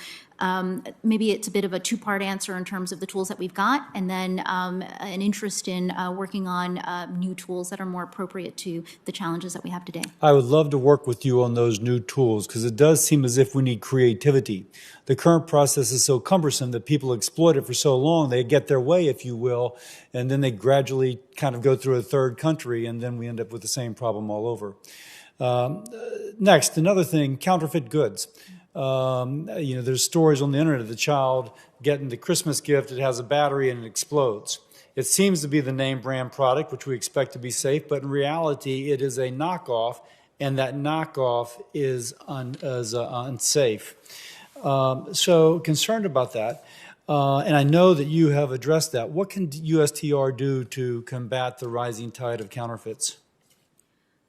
maybe it's a bit of a two-part answer in terms of the tools that we've got, and then an interest in working on new tools that are more appropriate to the challenges that we have today. I would love to work with you on those new tools, because it does seem as if we need creativity. The current process is so cumbersome that people exploit it for so long, they get their way, if you will, and then they gradually kind of go through a third country, and then we end up with the same problem all over. Next, another thing, counterfeit goods. There's stories on the internet of the child getting the Christmas gift, it has a battery and it explodes. It seems to be the name brand product, which we expect to be safe, but in reality, it is a knockoff, and that knockoff is unsafe. So concerned about that, and I know that you have addressed that. What can USTR do to combat the rising tide of counterfeits?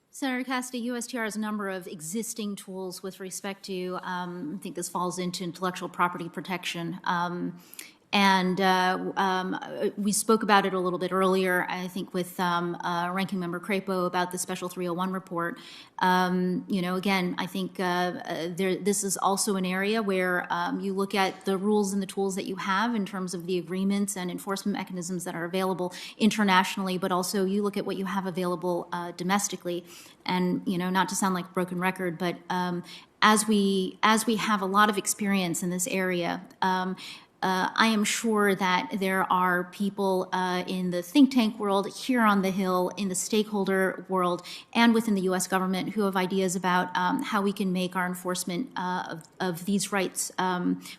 Senator Cassidy, USTR has a number of existing tools with respect to, I think this falls into intellectual property protection. We spoke about it a little bit earlier, I think, with Ranking Member Crapo about the Special 301 report. Again, I think this is also an area where you look at the rules and the tools that you have in terms of the agreements and enforcement mechanisms that are available internationally, but also you look at what you have available domestically. And, not to sound like a broken record, but as we have a lot of experience in this area, I am sure that there are people in the think tank world, here on the Hill, in the stakeholder world, and within the U.S. government who have ideas about how we can make our enforcement of these rights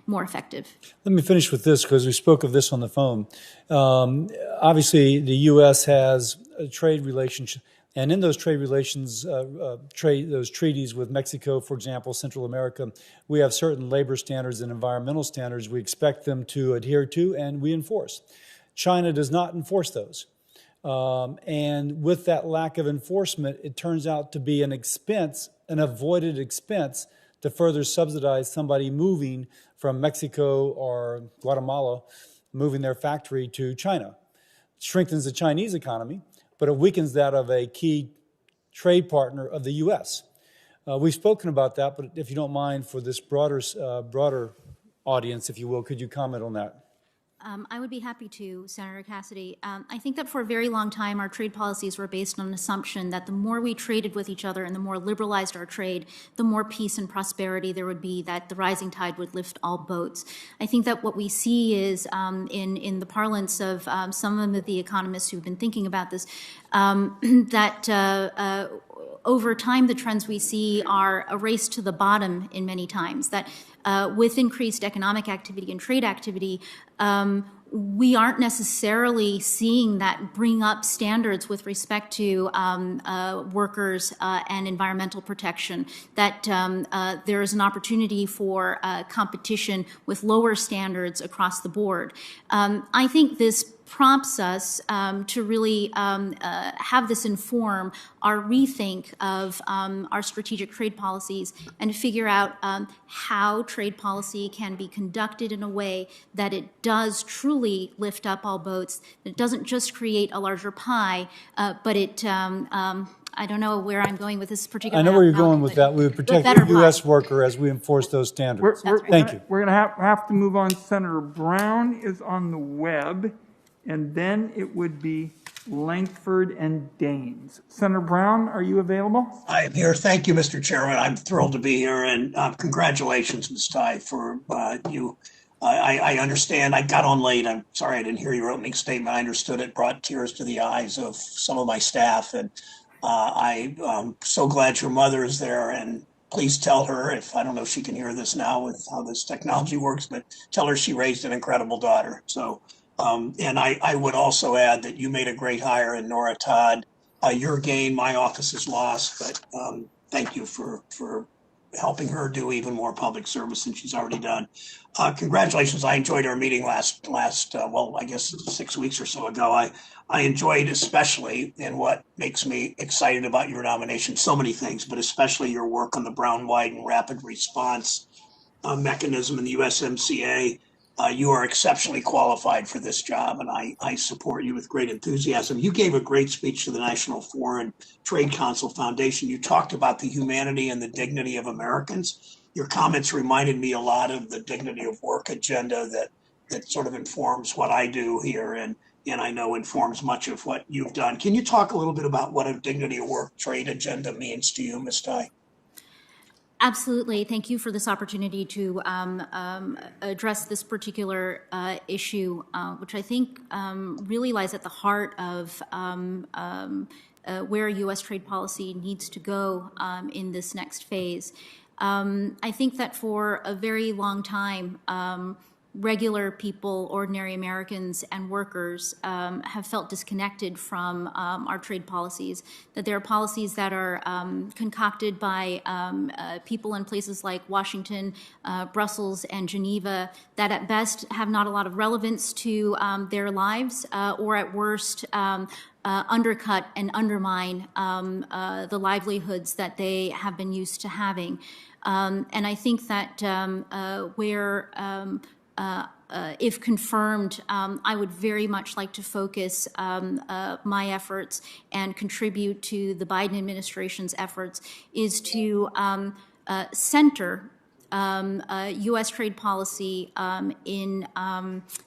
more effective. Let me finish with this, because we spoke of this on the phone. Obviously, the U.S. has a trade relationship. And in those trade relations, those treaties with Mexico, for example, Central America, we have certain labor standards and environmental standards we expect them to adhere to and we enforce. China does not enforce those. And with that lack of enforcement, it turns out to be an expense, an avoided expense, to further subsidize somebody moving from Mexico or Guatemala, moving their factory to China. It strengthens the Chinese economy, but it weakens that of a key trade partner of the U.S. We've spoken about that, but if you don't mind, for this broader audience, if you will, could you comment on that? I would be happy to, Senator Cassidy. I think that for a very long time, our trade policies were based on an assumption that the more we traded with each other and the more liberalized our trade, the more peace and prosperity there would be, that the rising tide would lift all boats. I think that what we see is, in the parlance of some of the economists who've been thinking about this, that over time, the trends we see are a race to the bottom in many times, that with increased economic activity and trade activity, we aren't necessarily seeing that bring up standards with respect to workers and environmental protection, that there is an opportunity for competition with lower standards across the board. I think this prompts us to really have this inform our rethink of our strategic trade policies and to figure out how trade policy can be conducted in a way that it does truly lift up all boats, that it doesn't just create a larger pie, but it I don't know where I'm going with this particular. I know where you're going with that. We would protect the U.S. worker as we enforce those standards. Thank you. We're going to have to move on. Senator Brown is on the web, and then it would be Langford, and Daines. Senator Brown, are you available? I am here. Thank you, Mr. Chairman. I'm thrilled to be here, and congratulations, Ms. Tai, for you. I understand. I got on late. I'm sorry I didn't hear your opening statement. I understood it brought tears to the eyes of some of my staff, and I'm so glad your mother is there. And please tell her, if I don't know if she can hear this now with how this technology works, but tell her she raised an incredible daughter. So, and I would also add that you made a great hire in Nora Todd. Your gain, my office's loss, but thank you for helping her do even more public service than she's already done. Congratulations. I enjoyed our meeting last well, I guess 6 weeks or so ago. I enjoyed especially, and what makes me excited about your nomination, so many things, but especially your work on the Brown-Wyden rapid response mechanism in the USMCA. You are exceptionally qualified for this job, and I support you with great enthusiasm. You gave a great speech to the National Foreign Trade Council Foundation. You talked about the humanity and the dignity of Americans. Your comments reminded me a lot of the dignity of work agenda that sort of informs what I do here, and I know informs much of what you've done. Can you talk a little bit about what a dignity of work trade agenda means to you, Ms. Tai? Absolutely. Thank you for this opportunity to address this particular issue, which I think really lies at the heart of where U.S. trade policy needs to go in this next phase. I think that for a very long time, regular people, ordinary Americans and workers have felt disconnected from our trade policies, that there are policies that are concocted by people in places like Washington, Brussels, and Geneva that at best have not a lot of relevance to their lives or at worst undercut and undermine the livelihoods that they have been used to having. And I think that where if confirmed, I would very much like to focus my efforts and contribute to the Biden administration's efforts is to center U.S. trade policy in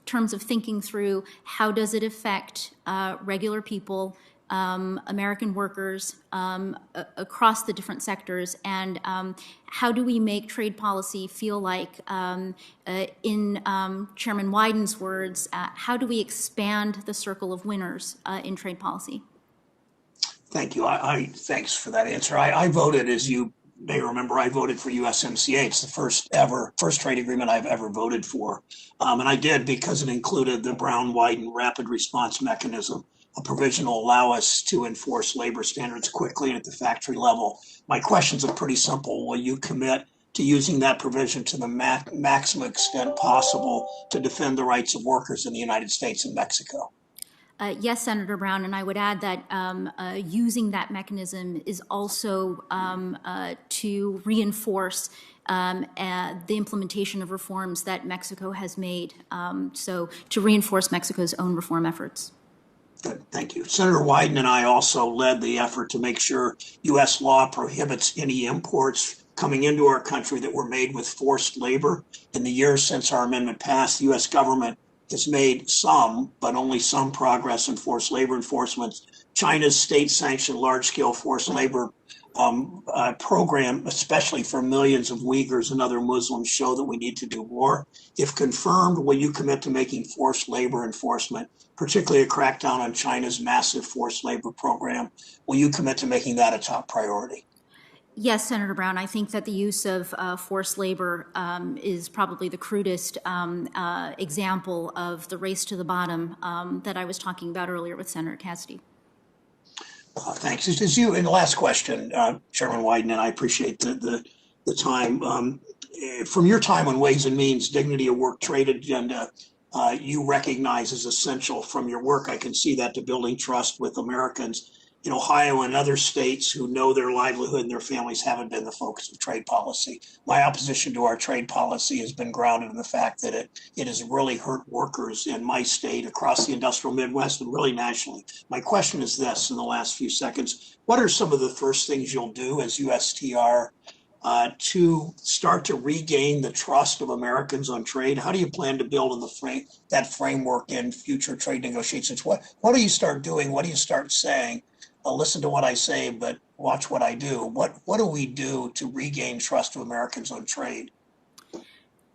terms of thinking through how does it affect regular people, American workers across the different sectors, and how do we make trade policy feel like, in Chairman Wyden's words, how do we expand the circle of winners in trade policy? Thank you. Thanks for that answer. I voted, as you may remember, I voted for USMCA. It's the first trade agreement I've ever voted for. And I did because it included the Brown-Wyden rapid response mechanism. A provision will allow us to enforce labor standards quickly and at the factory level. My questions are pretty simple. Will you commit to using that provision to the maximum extent possible to defend the rights of workers in the United States and Mexico? Yes, Senator Brown, and I would add that using that mechanism is also to reinforce the implementation of reforms that Mexico has made, so to reinforce Mexico's own reform efforts. Good, thank you. Senator Wyden and I also led the effort to make sure U.S. law prohibits any imports coming into our country that were made with forced labor. In the years since our amendment passed, the U.S. government has made some, but only some progress in forced labor enforcement. China's state-sanctioned large-scale forced labor program, especially for millions of Uyghurs and other Muslims, show that we need to do more. If confirmed, will you commit to making forced labor enforcement, particularly a crackdown on China's massive forced labor program, will you commit to making that a top priority? Yes, Senator Brown, I think that the use of forced labor is probably the crudest example of the race to the bottom that I was talking about earlier with Senator Cassidy. Thanks. As you, in the last question, Chairman Wyden, and I appreciate the time. From your time on Ways and Means, dignity of work trade agenda, you recognize as essential from your work. I can see that to building trust with Americans in Ohio and other states who know their livelihood and their families haven't been the focus of trade policy. My opposition to our trade policy has been grounded in the fact that it has really hurt workers in my state, across the industrial Midwest, and really nationally. My question is this, in the last few seconds: what are some of the first things you'll do as USTR to start to regain the trust of Americans on trade? How do you plan to build in that framework in future trade negotiations? What do you start doing? What do you start saying? Listen to what I say, but watch what I do. What do we do to regain trust of Americans on trade?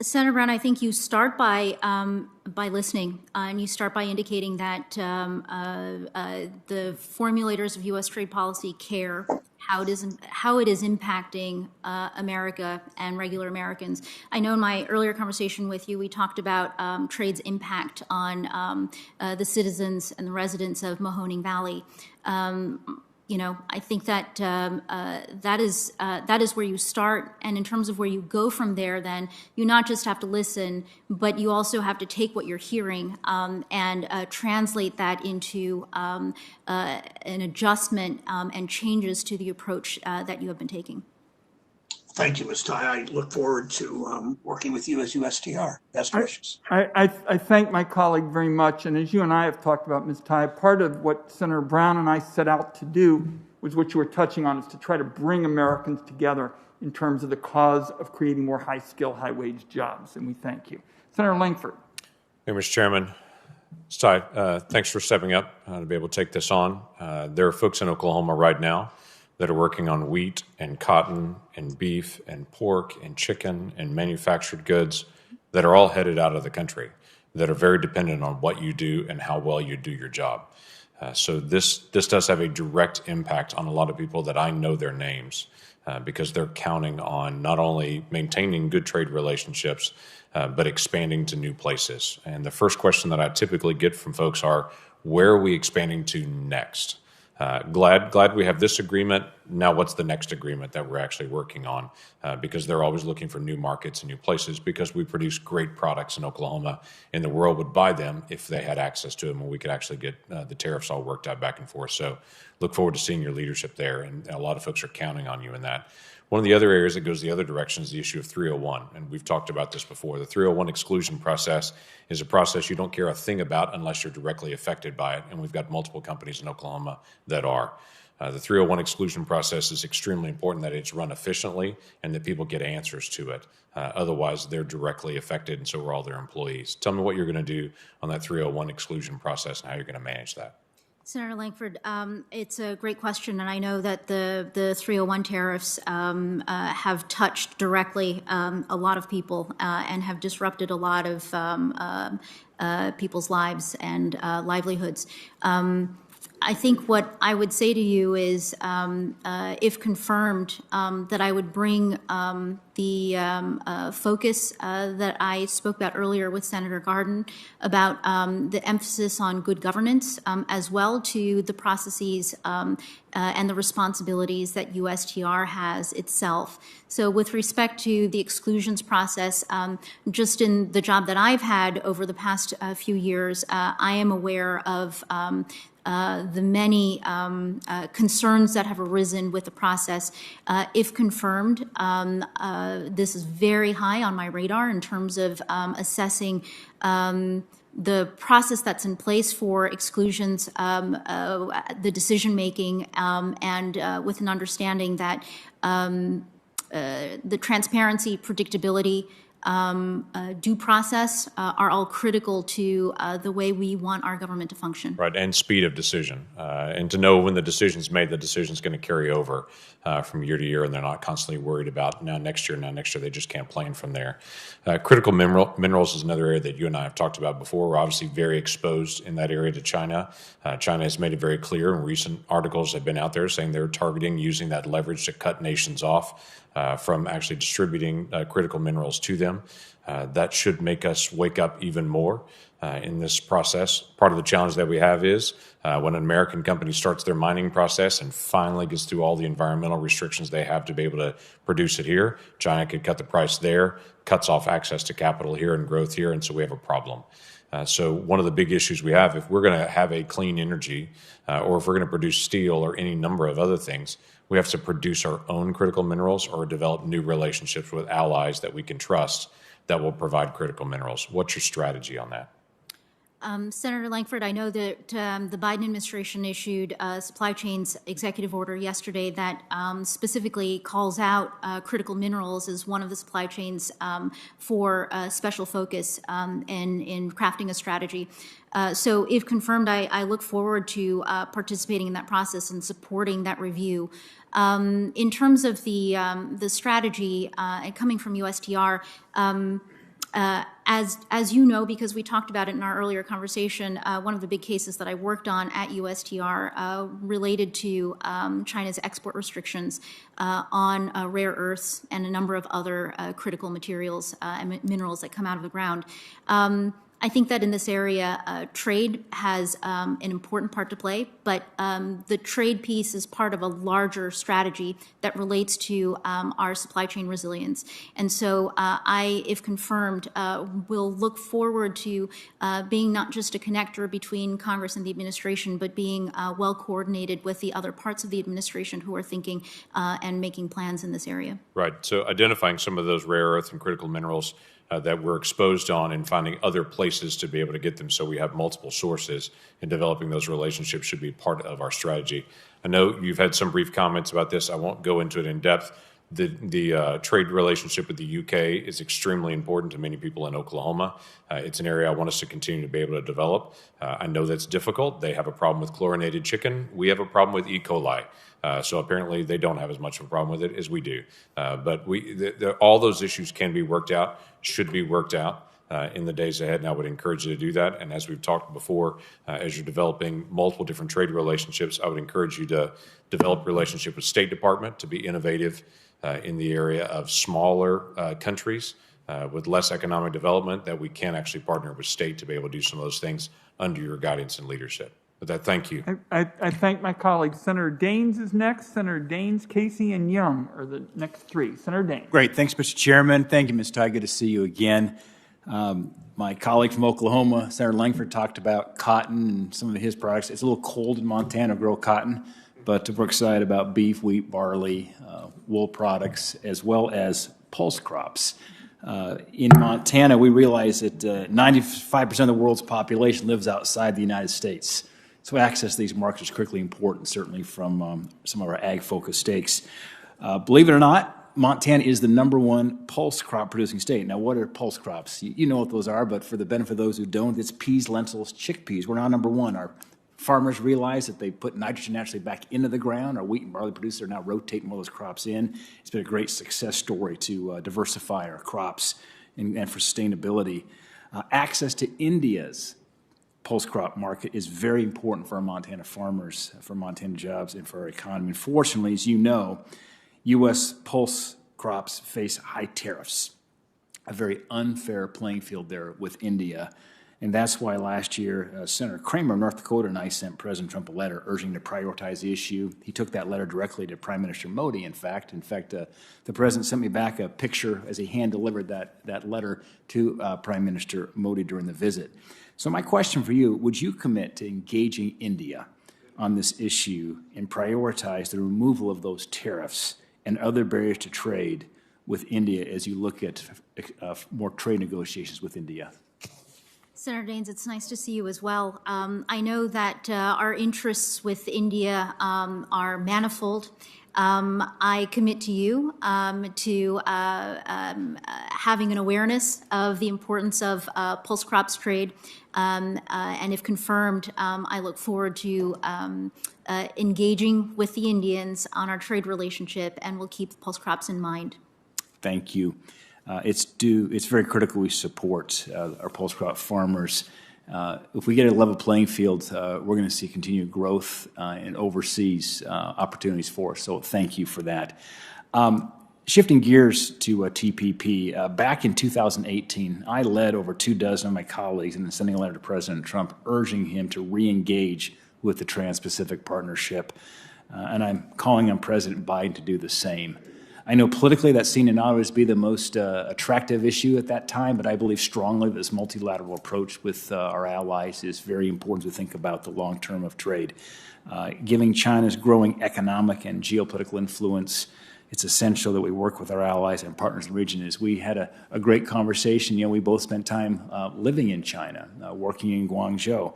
Senator Brown, I think you start by listening, and you start by indicating that the formulators of U.S. trade policy care how it is impacting America and regular Americans. I know in my earlier conversation with you, we talked about trade's impact on the citizens and the residents of Mahoning Valley. You know, I think that that is where you start, and in terms of where you go from there, then you not just have to listen, but you also have to take what you're hearing and translate that into an adjustment and changes to the approach that you have been taking. Thank you, Ms. Tai. I look forward to working with you as USTR. Best wishes. I thank my colleague very much. And as you and I have talked about, Ms. Tai, part of what Senator Brown and I set out to do was what you were touching on, is to try to bring Americans together in terms of the cause of creating more high-skill, high-wage jobs. And we thank you. Senator Lankford. Hey, Mr. Chairman. Ms. Tai, thanks for stepping up to be able to take this on. There are folks in Oklahoma right now that are working on wheat and cotton and beef and pork and chicken and manufactured goods that are all headed out of the country, that are very dependent on what you do and how well you do your job. So this does have a direct impact on a lot of people that I know their names because they're counting on not only maintaining good trade relationships, but expanding to new places. And the first question that I typically get from folks are, where are we expanding to next? Glad we have this agreement. Now, what's the next agreement that we're actually working on? Because they're always looking for new markets and new places, because we produce great products in Oklahoma, and the world would buy them if they had access to them, and we could actually get the tariffs all worked out back and forth. So look forward to seeing your leadership there, and a lot of folks are counting on you in that. One of the other areas that goes the other direction is the issue of 301, and we've talked about this before. The 301 exclusion process is a process you don't care a thing about unless you're directly affected by it, and we've got multiple companies in Oklahoma that are. The 301 exclusion process is extremely important that it's run efficiently and that people get answers to it. Otherwise, they're directly affected, and so are all their employees. Tell me what you're going to do on that 301 exclusion process and how you're going to manage that. Senator Lankford, it's a great question, and I know that the 301 tariffs have touched directly a lot of people and have disrupted a lot of people's lives and livelihoods. I think what I would say to you is, if confirmed, that I would bring the focus that I spoke about earlier with Senator Garden about the emphasis on good governance, as well to the processes and the responsibilities that USTR has itself. So with respect to the exclusions process, just in the job that I've had over the past few years, I am aware of the many concerns that have arisen with the process. If confirmed, this is very high on my radar in terms of assessing the process that's in place for exclusions, the decision-making, and with an understanding that the transparency, predictability, due process are all critical to the way we want our government to function. Right, and speed of decision, and to know when the decision's made, the decision's going to carry over from year to year, and they're not constantly worried about now next year, they just can't plan from there. Critical minerals is another area that you and I have talked about before. We're obviously very exposed in that area to China. China has made it very clear, and recent articles have been out there saying they're targeting using that leverage to cut nations off from actually distributing critical minerals to them. That should make us wake up even more in this process. Part of the challenge that we have is when an American company starts their mining process and finally gets through all the environmental restrictions they have to be able to produce it here, China could cut the price there, cuts off access to capital here and growth here, and so we have a problem. So one of the big issues we have, if we're going to have a clean energy or if we're going to produce steel or any number of other things, we have to produce our own critical minerals or develop new relationships with allies that we can trust that will provide critical minerals. What's your strategy on that? Senator Langford, I know that the Biden administration issued a supply chains executive order yesterday that specifically calls out critical minerals as one of the supply chains for special focus in crafting a strategy. So if confirmed, I look forward to participating in that process and supporting that review. In terms of the strategy coming from USTR, as you know, because we talked about it in our earlier conversation, one of the big cases that I worked on at USTR related to China's export restrictions on rare earths and a number of other critical materials and minerals that come out of the ground. I think that in this area, trade has an important part to play, but the trade piece is part of a larger strategy that relates to our supply chain resilience. And so if confirmed, will look forward to being not just a connector between Congress and the administration, but being well coordinated with the other parts of the administration who are thinking and making plans in this area. Right. So identifying some of those rare earth and critical minerals that we're exposed on and finding other places to be able to get them so we have multiple sources, and developing those relationships should be part of our strategy. I know you've had some brief comments about this. I won't go into it in depth. The trade relationship with the UK is extremely important to many people in Oklahoma. It's an area I want us to continue to be able to develop. I know that's difficult. They have a problem with chlorinated chicken. We have a problem with E. coli. So apparently they don't have as much of a problem with it as we do. But all those issues can be worked out, should be worked out in the days ahead, and I would encourage you to do that. And as we've talked before, as you're developing multiple different trade relationships, I would encourage you to develop a relationship with State Department to be innovative in the area of smaller countries with less economic development, that we can actually partner with state to be able to do some of those things under your guidance and leadership. With that, thank you. I thank my colleagues. Senator Daines is next. Senator Daines, Casey, and Young are the next three. Senator Daines. Great. Thanks, Mr. Chairman. Thank you, Ms. Tai. Good to see you again. My colleague from Oklahoma, Senator Langford, talked about cotton and some of his products. It's a little cold in Montana to grow cotton, but we're excited about beef, wheat, barley, wool products, as well as pulse crops. In Montana, we realize that 95% of the world's population lives outside the United States. So access to these markets is critically important, certainly from some of our ag-focused states. Believe it or not, Montana is the #1 pulse crop producing state. Now, what are pulse crops? You know what those are, but for the benefit of those who don't, it's peas, lentils, chickpeas. We're now #1. Our farmers realize that they put nitrogen naturally back into the ground. Our wheat and barley producers are now rotating more of those crops in. It's been a great success story to diversify our crops and for sustainability. Access to India's pulse crop market is very important for our Montana farmers, for Montana jobs, and for our economy. Unfortunately, as you know, U.S. pulse crops face high tariffs, a very unfair playing field there with India. And that's why last year, Senator Kramer of North Dakota and I sent President Trump a letter urging to prioritize the issue. He took that letter directly to Prime Minister Modi, in fact. The President sent me back a picture as he hand-delivered that letter to Prime Minister Modi during the visit. So my question for you, would you commit to engaging India on this issue and prioritize the removal of those tariffs and other barriers to trade with India as you look at more trade negotiations with India? Senator Daines, it's nice to see you as well. I know that our interests with India are manifold. I commit to you to having an awareness of the importance of pulse crops trade, and if confirmed, I look forward to engaging with the Indians on our trade relationship, and we'll keep pulse crops in mind. Thank you. It's very critical we support our pulse crop farmers. If we get a level playing field, we're going to see continued growth and overseas opportunities for us. So thank you for that. Shifting gears to TPP, back in 2018, I led over 24 of my colleagues in sending a letter to President Trump urging him to re-engage with the Trans-Pacific Partnership, and I'm calling on President Biden to do the same. I know politically that seemed to not always be the most attractive issue at that time, but I believe strongly that this multilateral approach with our allies is very important to think about the long term of trade. Giving China's growing economic and geopolitical influence it's essential that we work with our allies and partners in the region. As we had a great conversation, we both spent time living in China, working in Guangzhou.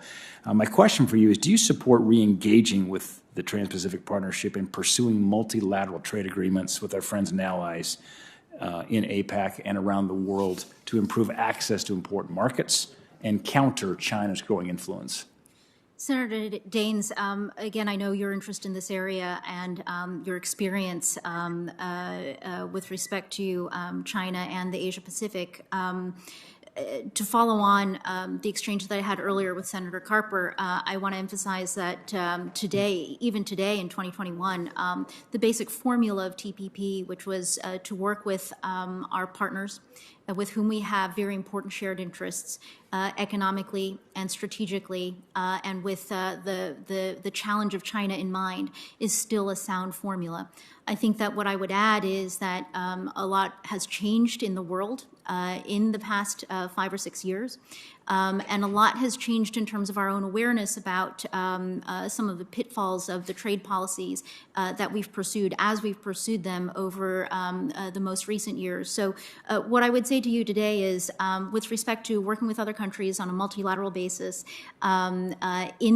My question for you is, do you support re-engaging with the Trans-Pacific Partnership and pursuing multilateral trade agreements with our friends and allies in APAC and around the world to improve access to important markets and counter China's growing influence? Senator Daines, again, I know your interest in this area and your experience with respect to China and the Asia Pacific. To follow on the exchange that I had earlier with Senator Carper, I want to emphasize that today, even today in 2021, the basic formula of TPP, which was to work with our partners with whom we have very important shared interests economically and strategically, and with the challenge of China in mind, is still a sound formula. I think that what I would add is that a lot has changed in the world in the past 5 or 6 years. And a lot has changed in terms of our own awareness about some of the pitfalls of the trade policies that we've pursued as we've pursued them over the most recent years. So what I would say to you today is, with respect to working with other countries on a multilateral basis in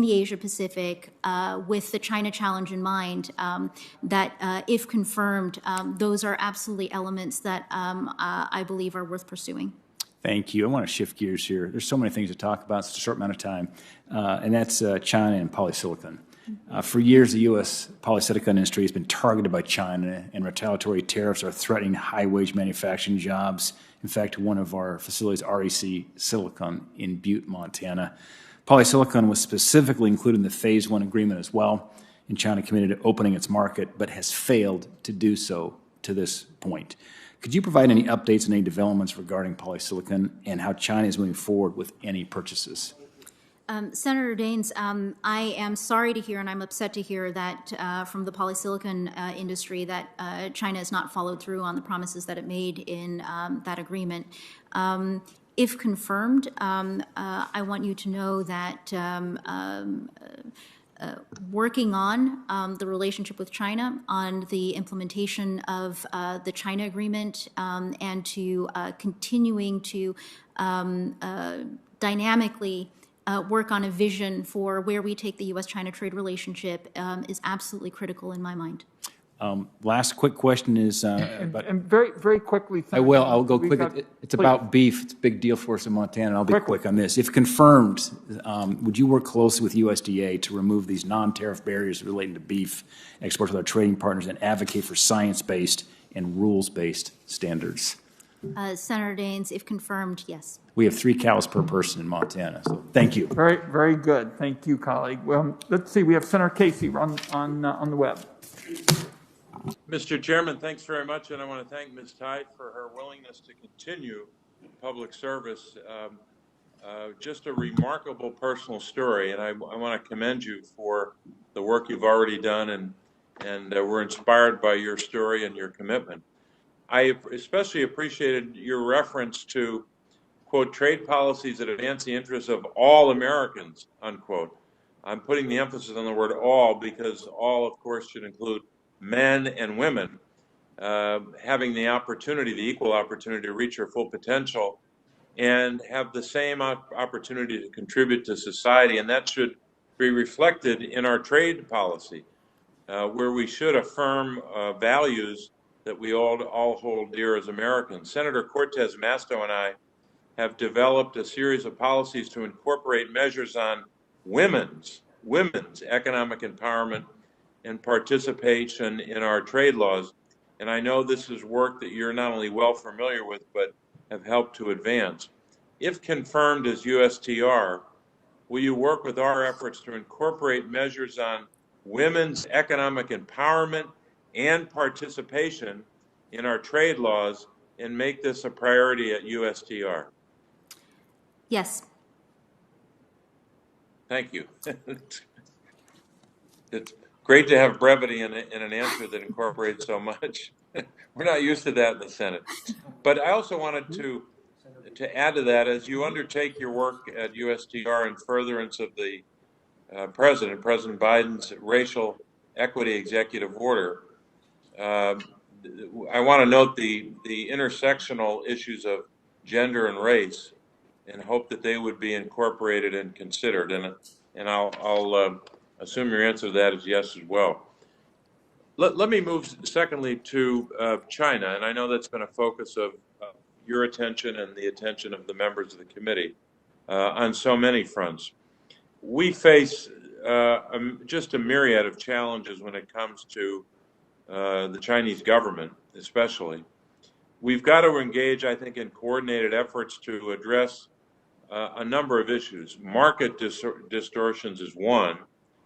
the Asia Pacific, with the China challenge in mind, that if confirmed, those are absolutely elements that I believe are worth pursuing. Thank you. I want to shift gears here. There's so many things to talk about. It's a short amount of time, and that's China and polysilicon. For years, the U.S. polysilicon industry has been targeted by China, and retaliatory tariffs are threatening high-wage manufacturing jobs. In fact, one of our facilities, REC Silicon in Butte, Montana. Polysilicon was specifically included in the Phase 1 agreement as well, and China committed to opening its market, but has failed to do so to this point. Could you provide any updates on any developments regarding polysilicon and how China is moving forward with any purchases? Senator Daines, I am sorry to hear, and I'm upset to hear that from the polysilicon industry that China has not followed through on the promises that it made in that agreement. If confirmed, I want you to know that working on the relationship with China, on the implementation of the China agreement, and to continuing to dynamically work on a vision for where we take the U.S.-China trade relationship is absolutely critical in my mind. Last quick question is and very, very quickly. I'll go quick. It's about beef. It's a big deal for us in Montana, and I'll be quick on this. If confirmed, would you work closely with USDA to remove these non-tariff barriers relating to beef exports with our trading partners and advocate for science-based and rules-based standards? Senator Daines, if confirmed, yes. We have 3 cows per person in Montana, so thank you. Very, very good. Thank you, colleague. Well, let's see. We have Senator Casey on the web. Mr. Chairman, thanks very much, and I want to thank Ms. Tide for her willingness to continue public service. Just a remarkable personal story, and I want to commend you for the work you've already done, and we're inspired by your story and your commitment. I especially appreciated your reference to, quote, trade policies that advance the interests of all Americans, unquote. I'm putting the emphasis on the word all because all, of course, should include men and women having the opportunity, the equal opportunity to reach their full potential and have the same opportunity to contribute to society. And that should be reflected in our trade policy, where we should affirm values that we all hold dear as Americans. Senator Cortez Masto and I have developed a series of policies to incorporate measures on women's economic empowerment and participation in our trade laws. And I know this is work that you're not only well familiar with, but have helped to advance. If confirmed as USTR, will you work with our efforts to incorporate measures on women's economic empowerment and participation in our trade laws and make this a priority at USTR? Yes. Thank you. It's great to have brevity in an answer that incorporates so much. We're not used to that in the Senate. But I also wanted to add to that, as you undertake your work at USTR in furtherance of the President Biden's racial equity executive order, I want to note the intersectional issues of gender and race, and hope that they would be incorporated and considered. And I'll assume your answer to that is yes as well. Let me move secondly to China, and I know that's been a focus of your attention and the attention of the members of the committee on so many fronts. We face just a myriad of challenges when it comes to the Chinese government, especially. We've got to engage, I think, in coordinated efforts to address a number of issues. Market distortions is one.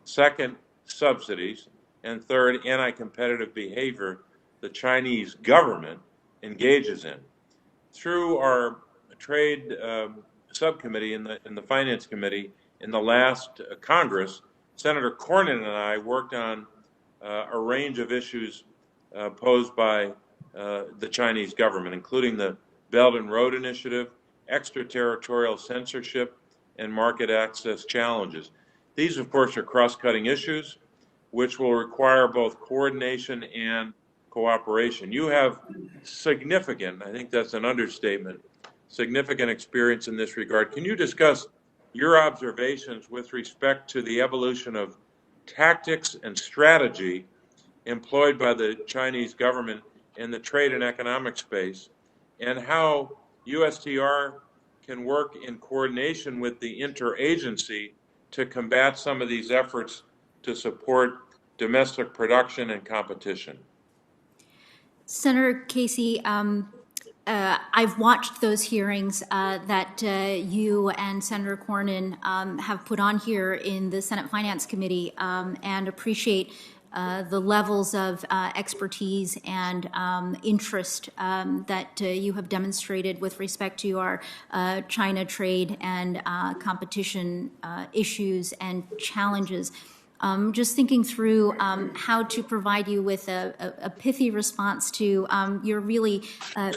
Second, subsidies. And third, anti-competitive behavior the Chinese government engages in. Through our trade subcommittee in the Finance Committee in the last Congress, Senator Cornyn and I worked on a range of issues posed by the Chinese government, including the Belt and Road Initiative, extraterritorial censorship, and market access challenges. These, of course, are cross-cutting issues which will require both coordination and cooperation. You have significant, I think that's an understatement, significant experience in this regard. Can you discuss your observations with respect to the evolution of tactics and strategy employed by the Chinese government in the trade and economic space, and how USTR can work in coordination with the interagency to combat some of these efforts to support domestic production and competition? Senator Casey, I've watched those hearings that you and Senator Cornyn have put on here in the Senate Finance Committee, and appreciate the levels of expertise and interest that you have demonstrated with respect to our China trade and competition issues and challenges. Just thinking through how to provide you with a pithy response to your really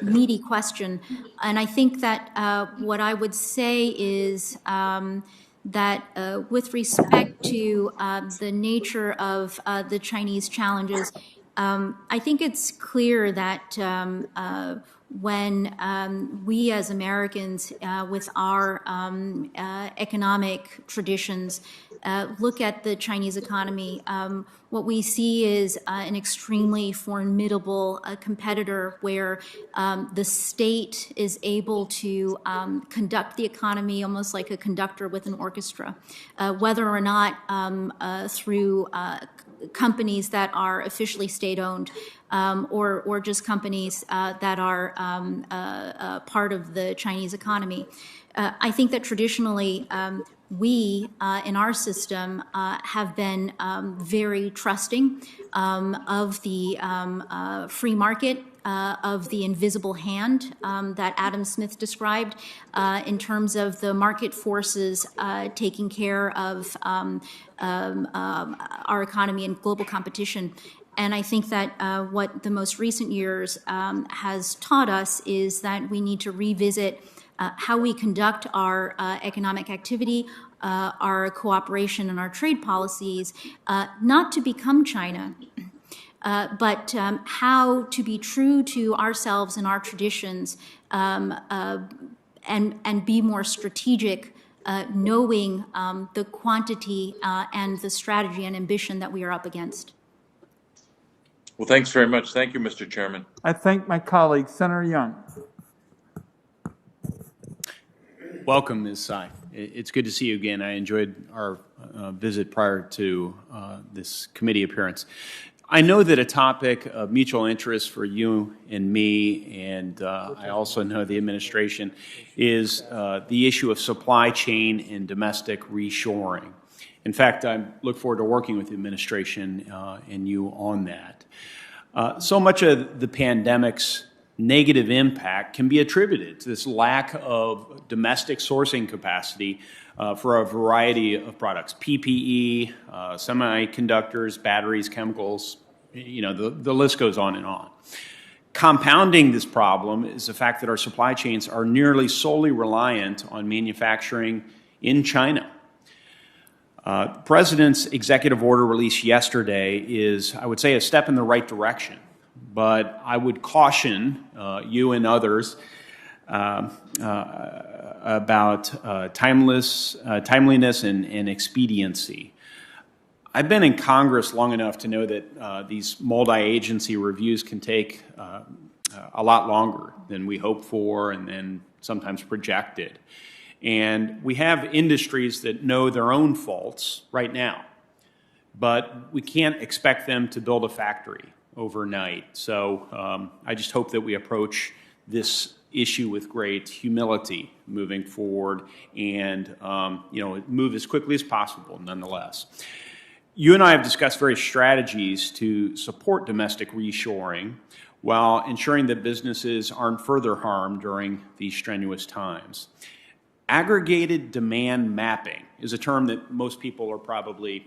meaty question. And I think that what I would say is that with respect to the nature of the Chinese challenges, I think it's clear that when we as Americans, with our economic traditions, look at the Chinese economy, what we see is an extremely formidable competitor where the state is able to conduct the economy almost like a conductor with an orchestra, whether or not through companies that are officially state-owned, or just companies that are part of the Chinese economy. I think that traditionally we, in our system, have been very trusting of the free market, of the invisible hand that Adam Smith described, in terms of the market forces taking care of our economy and global competition. And I think that what the most recent years has taught us is that we need to revisit how we conduct our economic activity, our cooperation and our trade policies, not to become China, but how to be true to ourselves and our traditions, and be more strategic, knowing the quantity and the strategy and ambition that we are up against. Well, thanks very much. Thank you, Mr. Chairman. I thank my colleague, Senator Young. Welcome, Ms. Tsai. It's good to see you again. I enjoyed our visit prior to this committee appearance. I know that a topic of mutual interest for you and me, and I also know the administration, is the issue of supply chain and domestic reshoring. In fact, I look forward to working with the administration and you on that. So much of the pandemic's negative impact can be attributed to this lack of domestic sourcing capacity for a variety of products: PPE, semiconductors, batteries, chemicals, you know, the list goes on and on. Compounding this problem is the fact that our supply chains are nearly solely reliant on manufacturing in China. The President's executive order released yesterday is, I would say, a step in the right direction. but I would caution you and others about timeliness and expediency. I've been in Congress long enough to know that these multi-agency reviews can take a lot longer than we hope for and then sometimes projected. And we have industries that know their own faults right now, but we can't expect them to build a factory overnight. So I just hope that we approach this issue with great humility moving forward and move as quickly as possible nonetheless. You and I have discussed various strategies to support domestic reshoring while ensuring that businesses aren't further harmed during these strenuous times. Aggregated demand mapping is a term that most people are probably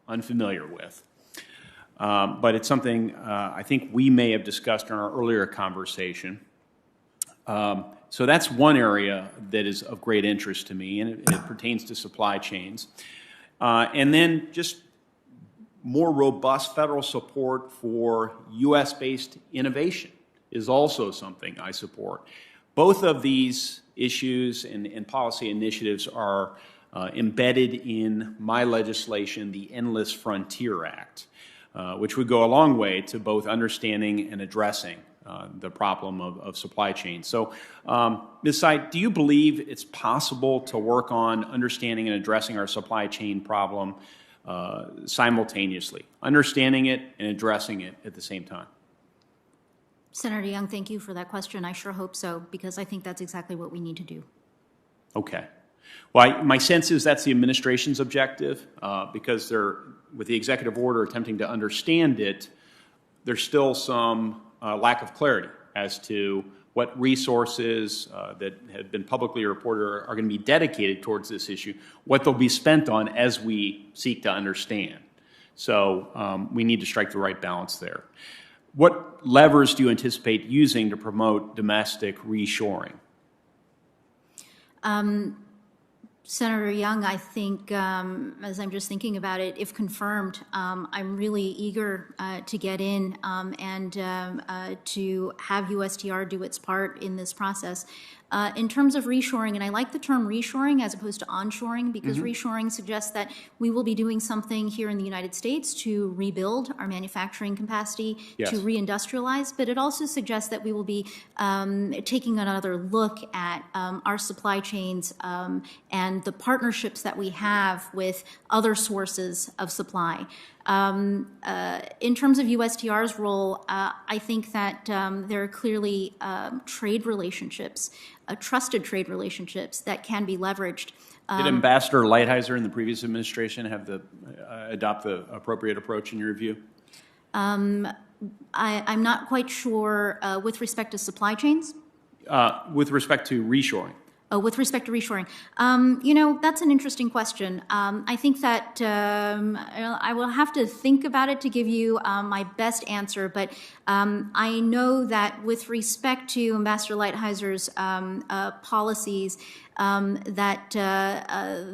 unfamiliar with, but it's something I think we may have discussed in our earlier conversation. So that's one area that is of great interest to me, and it pertains to supply chains. And then just more robust federal support for U.S.-based innovation is also something I support. Both of these issues and policy initiatives are embedded in my legislation, the Endless Frontier Act, which would go a long way to both understanding and addressing the problem of supply chain. So, Ms. Tsai, do you believe it's possible to work on understanding and addressing our supply chain problem simultaneously, understanding it and addressing it at the same time? Senator Young, thank you for that question. I sure hope so, because I think that's exactly what we need to do. Okay. Well, my sense is that's the administration's objective, because they're, with the executive order attempting to understand it, there's still some lack of clarity as to what resources that have been publicly reported are going to be dedicated towards this issue, what they'll be spent on as we seek to understand. So we need to strike the right balance there. What levers do you anticipate using to promote domestic reshoring? Senator Young, I think, as I'm just thinking about it, if confirmed, I'm really eager to get in and to have USTR do its part in this process. In terms of reshoring, and I like the term reshoring as opposed to onshoring, because reshoring suggests that we will be doing something here in the United States to rebuild our manufacturing capacity, to reindustrialize, but it also suggests that we will be taking another look at our supply chains and the partnerships that we have with other sources of supply. In terms of USTR's role, I think that there are clearly trade relationships, trusted trade relationships that can be leveraged. Did Ambassador Lighthizer in the previous administration have adopt the appropriate approach in your view? I'm not quite sure with respect to supply chains. With respect to reshoring? With respect to reshoring, that's an interesting question. I think that I will have to think about it to give you my best answer, but I know that with respect to Ambassador Lighthizer's policies, that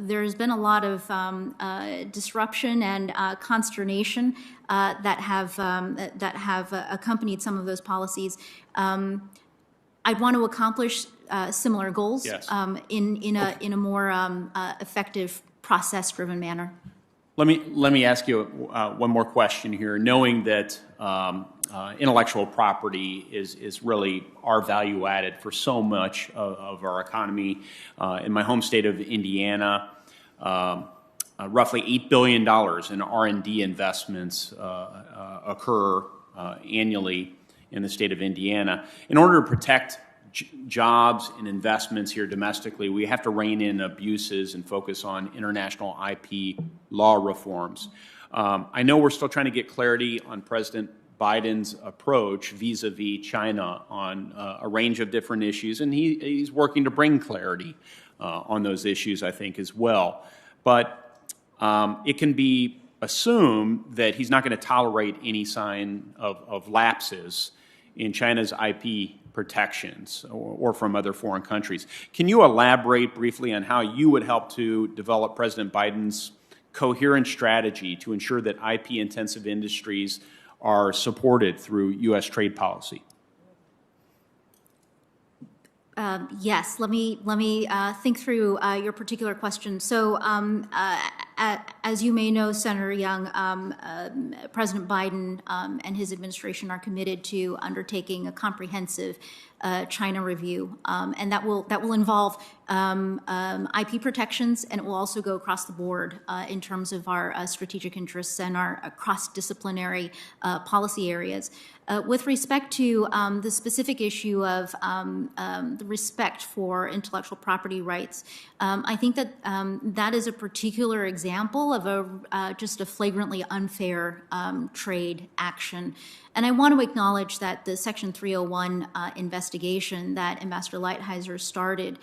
there's been a lot of disruption and consternation that have accompanied some of those policies. I'd want to accomplish similar goals in a more effective, process-driven manner. Let me ask you one more question here. Knowing that intellectual property is really our value added for so much of our economy. In my home state of Indiana, roughly $8 billion in R&D investments occur annually in the state of Indiana. In order to protect jobs and investments here domestically, we have to rein in abuses and focus on international IP law reforms. I know we're still trying to get clarity on President Biden's approach vis-a-vis China on a range of different issues, and he's working to bring clarity on those issues, I think, as well. But it can be assumed that he's not going to tolerate any sign of lapses in China's IP protections or from other foreign countries. Can you elaborate briefly on how you would help to develop President Biden's coherent strategy to ensure that IP-intensive industries are supported through U.S. trade policy? Yes, let me think through your particular question. So, as you may know, Senator Young, President Biden and his administration are committed to undertaking a comprehensive China review, and that will involve IP protections, and it will also go across the board in terms of our strategic interests and our cross-disciplinary policy areas. With respect to the specific issue of the respect for intellectual property rights, I think that that is a particular example of just a flagrantly unfair trade action. And I want to acknowledge that the Section 301 investigation that Ambassador Lighthizer started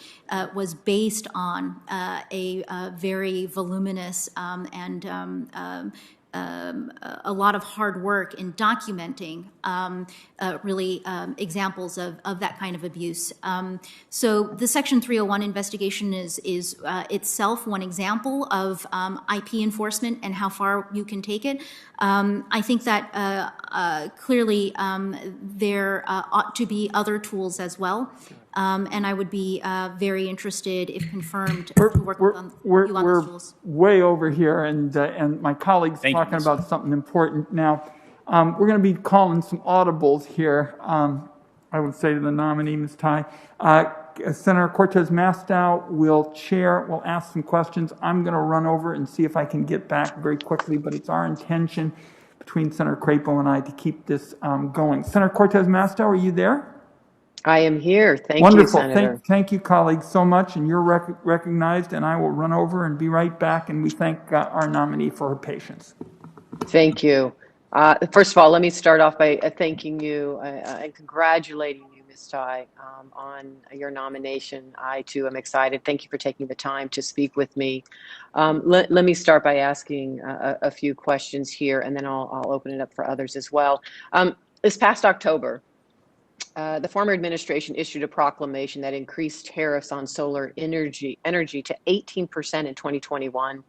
was based on a very voluminous and a lot of hard work in documenting examples of that kind of abuse. So the Section 301 investigation is itself one example of IP enforcement and how far you can take it. I think that clearly there ought to be other tools as well. And I would be very interested, if confirmed, to work with you on those tools. We're way over here, and my colleague's talking about something important now. We're going to be calling some audibles here, I would say to the nominee, Ms. Tai. Senator Cortez Masto will ask some questions. I'm going to run over and see if I can get back very quickly, but it's our intention between Senator Crapo and I to keep this going. Senator Cortez Masto, are you there? I am here. Thank Wonderful. you, Senator. Thank you, colleagues, so much, and you're recognized, and I will run over and be right back, and we thank our nominee for her patience. Thank you. First of all, let me start off by thanking you and congratulating you, Ms. Tai, on your nomination. I, too, am excited. Thank you for taking the time to speak with me. Let me start by asking a few questions here, and then I'll open it up for others as well. This past October, the former administration issued a proclamation that increased tariffs on solar energy to 18% in 2021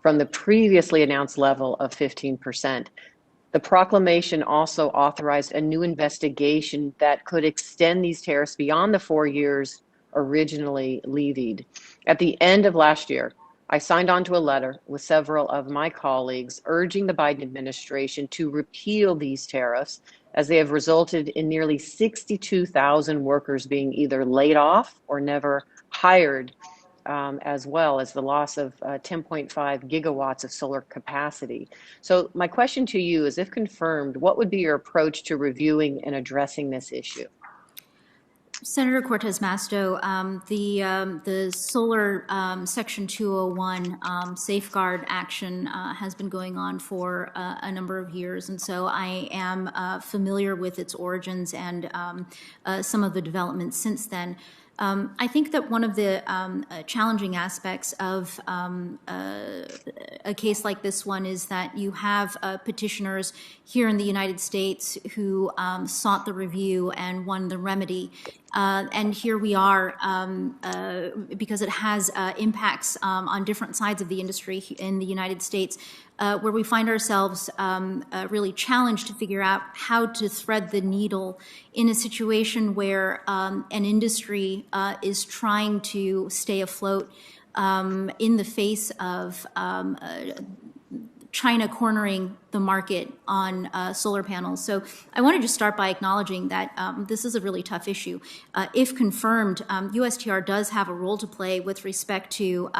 from the previously announced level of 15%. The proclamation also authorized a new investigation that could extend these tariffs beyond the 4 years originally levied. At the end of last year, I signed on to a letter with several of my colleagues urging the Biden administration to repeal these tariffs, as they have resulted in nearly 62,000 workers being either laid off or never hired, as well as the loss of 10.5 gigawatts of solar capacity. So my question to you is, if confirmed, what would be your approach to reviewing and addressing this issue? Senator Cortez Masto, the solar Section 201 safeguard action has been going on for a number of years, and so I am familiar with its origins and some of the developments since then. I think that one of the challenging aspects of a case like this one is that you have petitioners here in the United States who sought the review and won the remedy. And here we are, because it has impacts on different sides of the industry in the United States, where we find ourselves really challenged to figure out how to thread the needle in a situation where an industry is trying to stay afloat in the face of China cornering the market on solar panels. So I want to just start by acknowledging that this is a really tough issue. If confirmed, USTR does have a role to play with respect to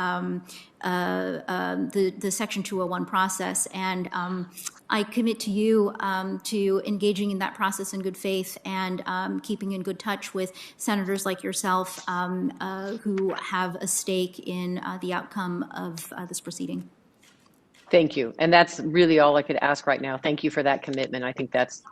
the Section 201 process, and I commit to you to engaging in that process in good faith and keeping in good touch with senators like yourself who have a stake in the outcome of this proceeding. Thank you. And that's really all I could ask right now. Thank you for that commitment. I think that's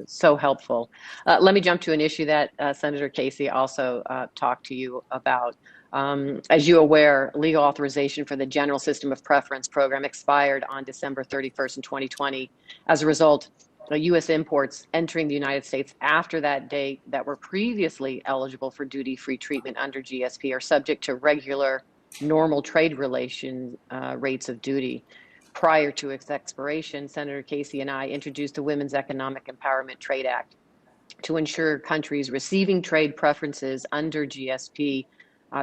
so helpful. Let me jump to an issue that Senator Casey also talked to you about. As you're aware, legal authorization for the General System of Preference program expired on December 31st in 2020. As a result, U.S. imports entering the United States after that date that were previously eligible for duty-free treatment under GSP are subject to regular, normal trade relation rates of duty. Prior to its expiration, Senator Casey and I introduced the Women's Economic Empowerment Trade Act to ensure countries receiving trade preferences under GSP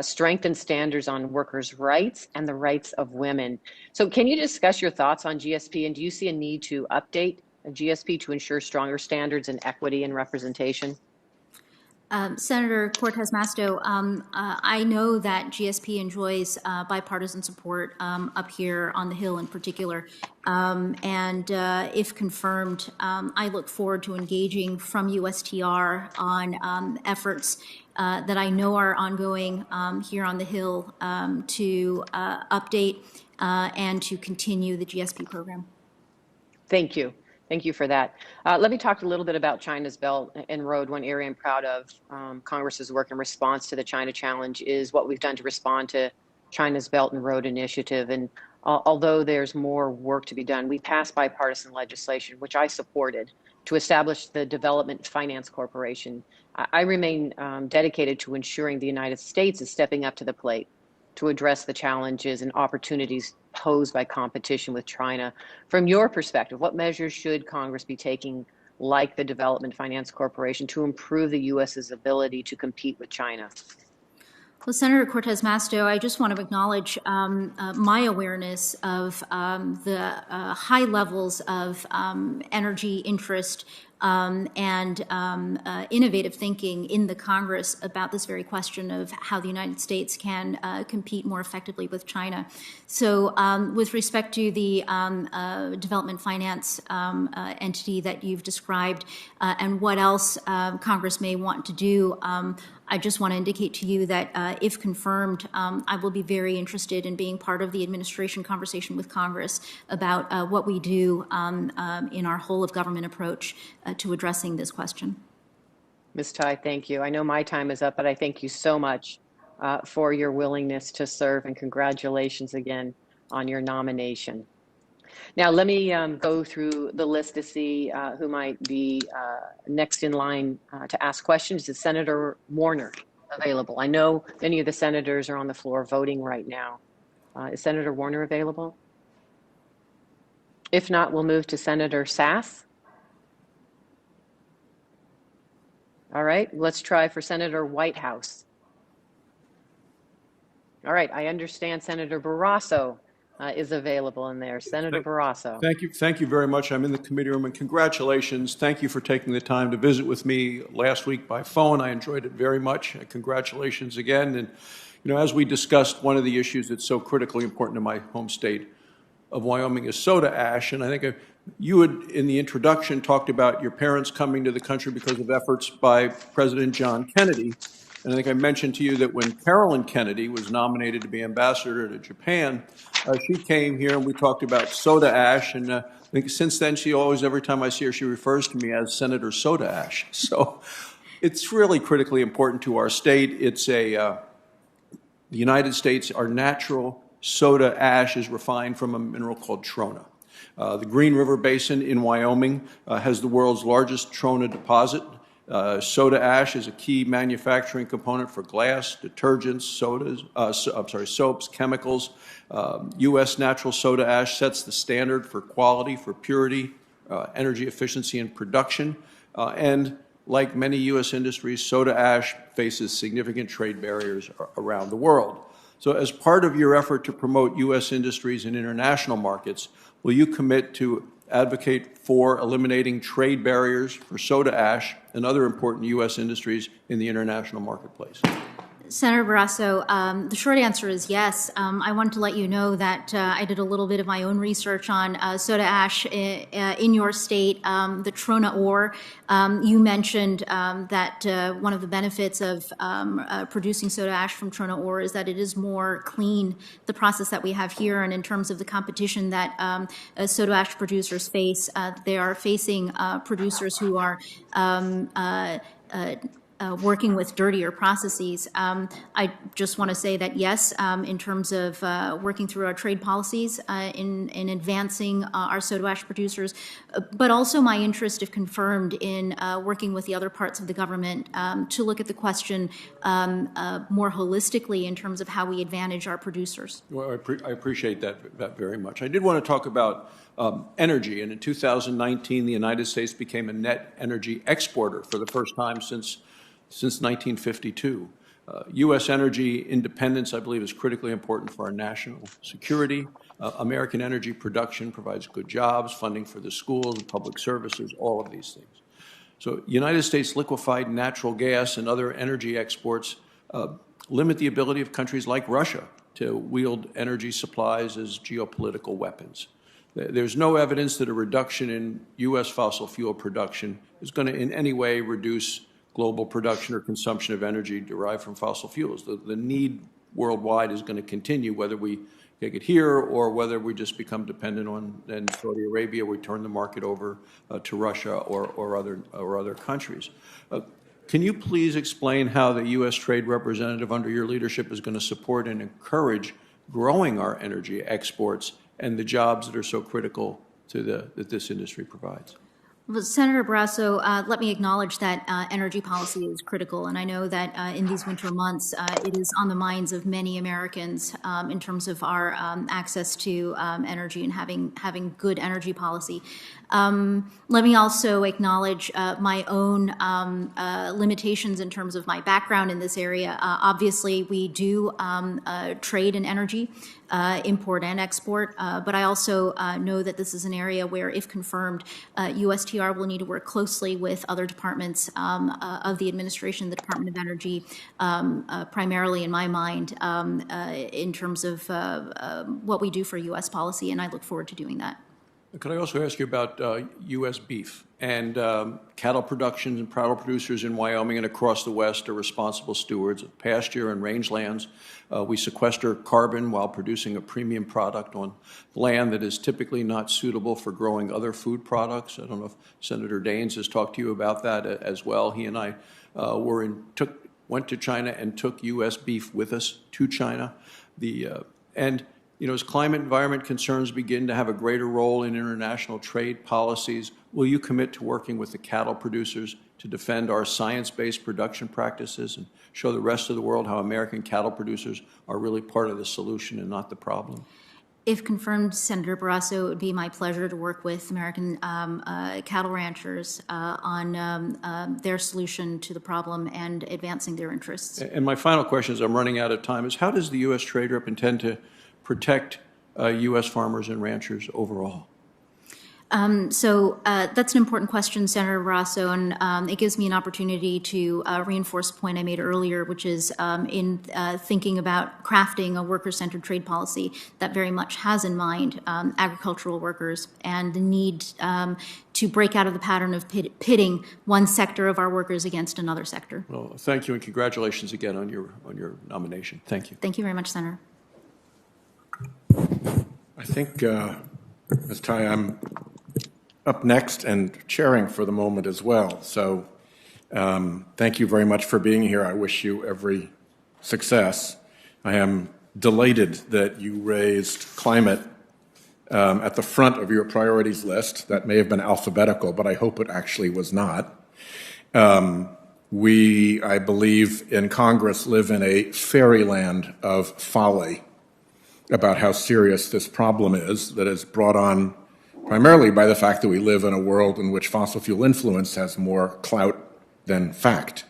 strengthen standards on workers' rights and the rights of women. So can you discuss your thoughts on GSP, and do you see a need to update GSP to ensure stronger standards in equity and representation? Senator Cortez Masto, I know that GSP enjoys bipartisan support up here on the Hill in particular. And if confirmed, I look forward to engaging from USTR on efforts that I know are ongoing here on the Hill to update and to continue the GSP program. Thank you. Thank you for that. Let me talk a little bit about China's Belt and Road. One area I'm proud of Congress's work in response to the China Challenge is what we've done to respond to China's Belt and Road Initiative. And although there's more work to be done, we passed bipartisan legislation, which I supported, to establish the Development Finance Corporation. I remain dedicated to ensuring the United States is stepping up to the plate to address the challenges and opportunities posed by competition with China. From your perspective, what measures should Congress be taking, like the Development Finance Corporation, to improve the U.S.'s ability to compete with China? Well, Senator Cortez Masto, I just want to acknowledge my awareness of the high levels of energy interest and innovative thinking in the Congress about this very question of how the United States can compete more effectively with China. So with respect to the development finance entity that you've described and what else Congress may want to do, I just want to indicate to you that if confirmed, I will be very interested in being part of the administration conversation with Congress about what we do in our whole of government approach to addressing this question. Ms. Tai, thank you. I know my time is up, but I thank you so much for your willingness to serve, and congratulations again on your nomination. Now, let me go through the list to see who might be next in line to ask questions. Is Senator Warner available? I know many of the senators are on the floor voting right now. Is Senator Warner available? If not, we'll move to Senator Sass. All right, let's try for Senator Whitehouse. All right, I understand Senator Barrasso is available in there. Senator Barrasso. Thank you very much. I'm in the committee room, and congratulations. Thank you for taking the time to visit with me last week by phone. I enjoyed it very much. Congratulations again. And, you know, as we discussed, one of the issues that's so critically important in my home state of Wyoming is soda ash. And I think you had, in the introduction, talked about your parents coming to the country because of efforts by President John Kennedy. And I think I mentioned to you that when Carolyn Kennedy was nominated to be ambassador to Japan, she came here and we talked about soda ash. And I think since then, she always, every time I see her, she refers to me as Senator Soda Ash. So it's really critically important to our state. It's the United States, our natural soda ash is refined from a mineral called trona. The Green River Basin in Wyoming has the world's largest trona deposit. Soda ash is a key manufacturing component for glass, detergents, soaps, chemicals. U.S. natural soda ash sets the standard for quality, for purity, energy efficiency, and production. And like many U.S. industries, soda ash faces significant trade barriers around the world. So as part of your effort to promote U.S. industries in international markets, will you commit to advocate for eliminating trade barriers for soda ash and other important U.S. industries in the international marketplace? Senator Barrasso, the short answer is yes. I wanted to let you know that I did a little bit of my own research on soda ash in your state, the Trona ore. You mentioned that one of the benefits of producing soda ash from Trona ore is that it is more clean, the process that we have here. And in terms of the competition that soda ash producers face, they are facing producers who are working with dirtier processes. I just want to say that yes, in terms of working through our trade policies in advancing our soda ash producers, but also my interest, if confirmed, in working with the other parts of the government to look at the question more holistically in terms of how we advantage our producers. Well, I appreciate that very much. I did want to talk about energy, and in 2019, the United States became a net energy exporter for the first time since 1952. U.S. energy independence, I believe, is critically important for our national security. American energy production provides good jobs, funding for the schools, public services, all of these things. So United States liquefied natural gas and other energy exports limit the ability of countries like Russia to wield energy supplies as geopolitical weapons. There's no evidence that a reduction in U.S. fossil fuel production is going to in any way reduce global production or consumption of energy derived from fossil fuels. The need worldwide is going to continue, whether we take it here or whether we just become dependent on in Saudi Arabia, we turn the market over to Russia or other countries. Can you please explain how the U.S. Trade Representative under your leadership is going to support and encourage growing our energy exports and the jobs that are so critical to that this industry provides? Well, Senator Barrasso, let me acknowledge that energy policy is critical, and I know that in these winter months, it is on the minds of many Americans in terms of our access to energy and having good energy policy. Let me also acknowledge my own limitations in terms of my background in this area. Obviously, we do trade in energy, import and export, but I also know that this is an area where, if confirmed, USTR will need to work closely with other departments of the administration, the Department of Energy, primarily in my mind, in terms of what we do for U.S. policy, and I look forward to doing that. Could I also ask you about U.S. beef and cattle productions and cattle producers in Wyoming and across the West are responsible stewards of pasture and rangelands. We sequester carbon while producing a premium product on land that is typically not suitable for growing other food products. I don't know if Senator Daines has talked to you about that as well. He and I went to China and took U.S. beef with us to China. As climate environment concerns begin to have a greater role in international trade policies, will you commit to working with the cattle producers to defend our science-based production practices and show the rest of the world how American cattle producers are really part of the solution and not the problem? If confirmed, Senator Barrasso, it would be my pleasure to work with American cattle ranchers on their solution to the problem and advancing their interests. And my final question, as I'm running out of time, is how does the U.S. Trade Rep intend to protect U.S. farmers and ranchers overall? So that's an important question, Senator Barrasso, and it gives me an opportunity to reinforce a point I made earlier, which is in thinking about crafting a worker-centered trade policy that very much has in mind agricultural workers and the need to break out of the pattern of pitting one sector of our workers against another sector. Well, thank you and congratulations again on your nomination. Thank you. Thank you very much, Senator. I think, Ms. Tai, I'm up next and chairing for the moment as well. So thank you very much for being here. I wish you every success. I am delighted that you raised climate at the front of your priorities list. That may have been alphabetical, but I hope it actually was not. We, I believe, in Congress live in a fairyland of folly about how serious this problem is that is brought on primarily by the fact that we live in a world in which fossil fuel influence has more clout than fact.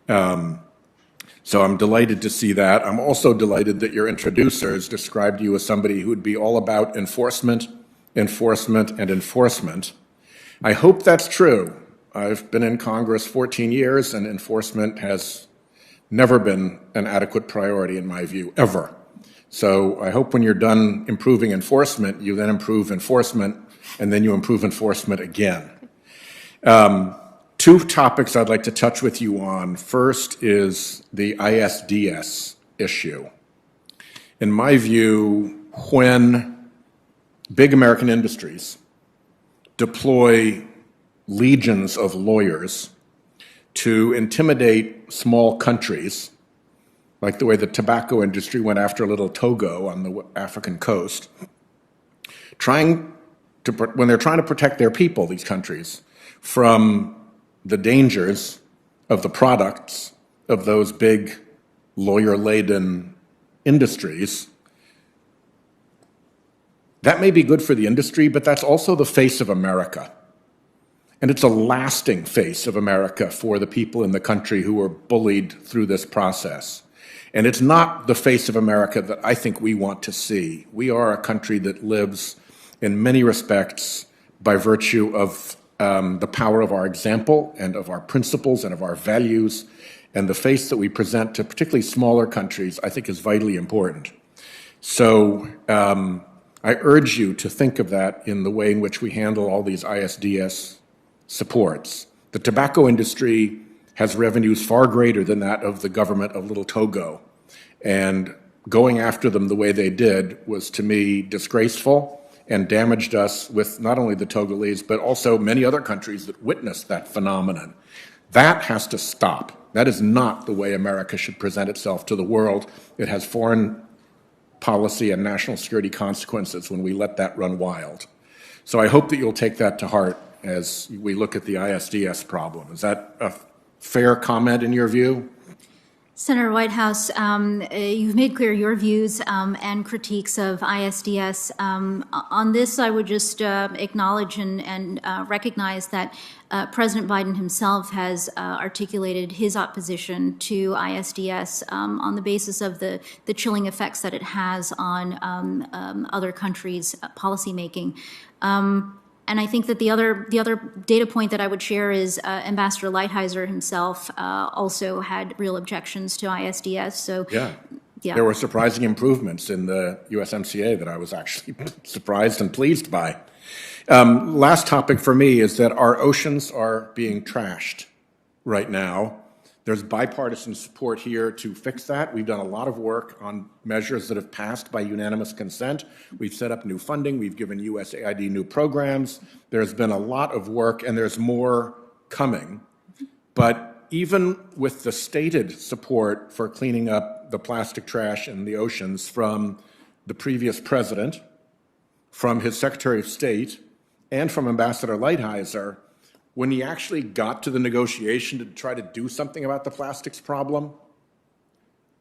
So I'm delighted to see that. I'm also delighted that your introducers described you as somebody who would be all about enforcement, enforcement, and enforcement. I hope that's true. I've been in Congress 14 years, and enforcement has never been an adequate priority in my view, ever. So I hope when you're done improving enforcement, you then improve enforcement, and then you improve enforcement again. Two topics I'd like to touch with you on. First is the ISDS issue. In my view, when big American industries deploy legions of lawyers to intimidate small countries, like the way the tobacco industry went after little Togo on the African coast, when they're trying to protect their people, these countries, from the dangers of the products of those big lawyer-laden industries. That may be good for the industry, but that's also the face of America. And it's a lasting face of America for the people in the country who were bullied through this process. And it's not the face of America that I think we want to see. We are a country that lives in many respects by virtue of the power of our example and of our principles and of our values. And the face that we present to particularly smaller countries, I think, is vitally important. So I urge you to think of that in the way in which we handle all these ISDS supports. The tobacco industry has revenues far greater than that of the government of Little Togo. And going after them the way they did was, to me, disgraceful and damaged us with not only the Togolese, but also many other countries that witnessed that phenomenon. That has to stop. That is not the way America should present itself to the world. It has foreign policy and national security consequences when we let that run wild. So I hope that you'll take that to heart as we look at the ISDS problem. Is that a fair comment in your view? Senator Whitehouse, you've made clear your views and critiques of ISDS. On this, I would just acknowledge and recognize that President Biden himself has articulated his opposition to ISDS on the basis of the chilling effects that it has on other countries' policymaking. And I think that the other data point that I would share is Ambassador Lighthizer himself also had real objections to ISDS. So yeah. Yeah. There were surprising improvements in the USMCA that I was actually surprised and pleased by. Last topic for me is that our oceans are being trashed right now. There's bipartisan support here to fix that. We've done a lot of work on measures that have passed by unanimous consent. We've set up new funding. We've given USAID new programs. There's been a lot of work, and there's more coming. But even with the stated support for cleaning up the plastic trash in the oceans from the previous president, from his Secretary of State, and from Ambassador Lighthizer, when he actually got to the negotiation to try to do something about the plastics problem,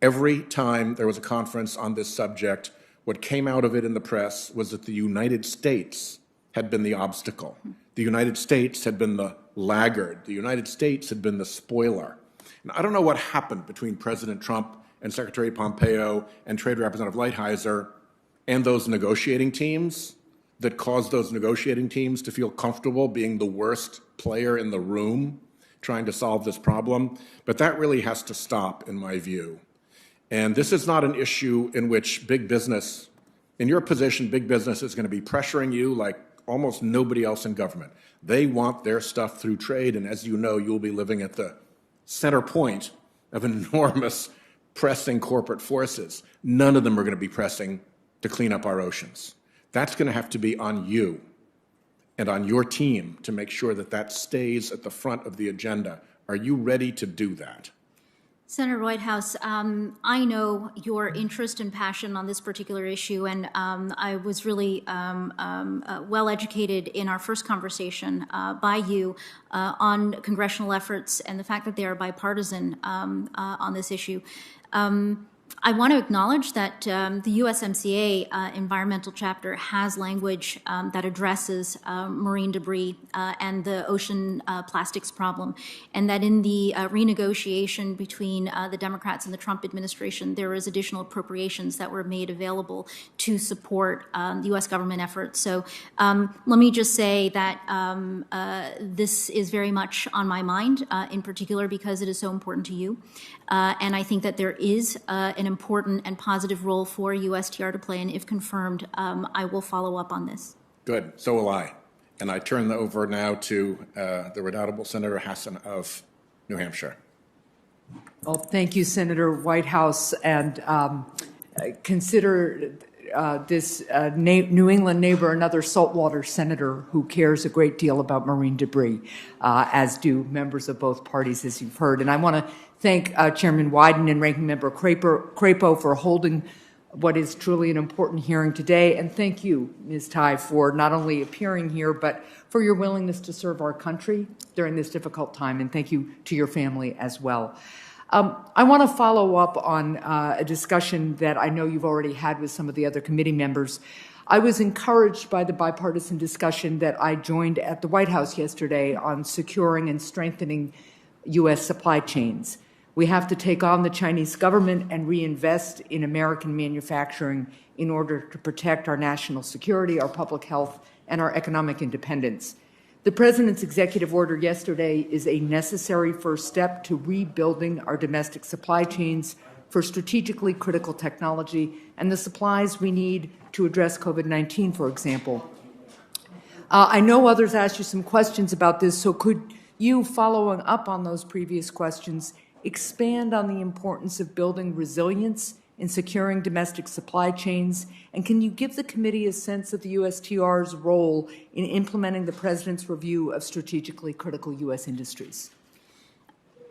every time there was a conference on this subject, what came out of it in the press was that the United States had been the obstacle. The United States had been the laggard. The United States had been the spoiler. And I don't know what happened between President Trump and Secretary Pompeo and Trade Representative Lighthizer and those negotiating teams that caused those negotiating teams to feel comfortable being the worst player in the room trying to solve this problem. But that really has to stop, in my view. And this is not an issue in which big business, in your position, big business is going to be pressuring you like almost nobody else in government. They want their stuff through trade, and as you know, you'll be living at the center point of enormous pressing corporate forces. None of them are going to be pressing to clean up our oceans. That's going to have to be on you and on your team to make sure that that stays at the front of the agenda. Are you ready to do that? Senator Whitehouse, I know your interest and passion on this particular issue, and I was really well educated in our first conversation by you on congressional efforts and the fact that they are bipartisan on this issue. I want to acknowledge that the USMCA environmental chapter has language that addresses marine debris and the ocean plastics problem, and that in the renegotiation between the Democrats and the Trump administration, there is additional appropriations that were made available to support U.S. government efforts. So let me just say that this is very much on my mind, in particular because it is so important to you. And I think that there is an important and positive role for USTR to play, and if confirmed, I will follow up on this. Good, so will I. And I turn over now to the redoubtable Senator Hassan of New Hampshire. Well, thank you, Senator Whitehouse, and consider this New England neighbor, another saltwater senator who cares a great deal about marine debris, as do members of both parties, as you've heard. And I want to thank Chairman Wyden and Ranking Member Crapo for holding what is truly an important hearing today. And thank you, Ms. Tai, for not only appearing here, but for your willingness to serve our country during this difficult time. And thank you to your family as well. I want to follow up on a discussion that I know you've already had with some of the other committee members. I was encouraged by the bipartisan discussion that I joined at the White House yesterday on securing and strengthening U.S. supply chains. We have to take on the Chinese government and reinvest in American manufacturing in order to protect our national security, our public health, and our economic independence. The President's executive order yesterday is a necessary first step to rebuilding our domestic supply chains for strategically critical technology and the supplies we need to address COVID-19, for example. I know others asked you some questions about this, so could you, following up on those previous questions, expand on the importance of building resilience in securing domestic supply chains? And can you give the committee a sense of the USTR's role in implementing the President's review of strategically critical U.S. industries?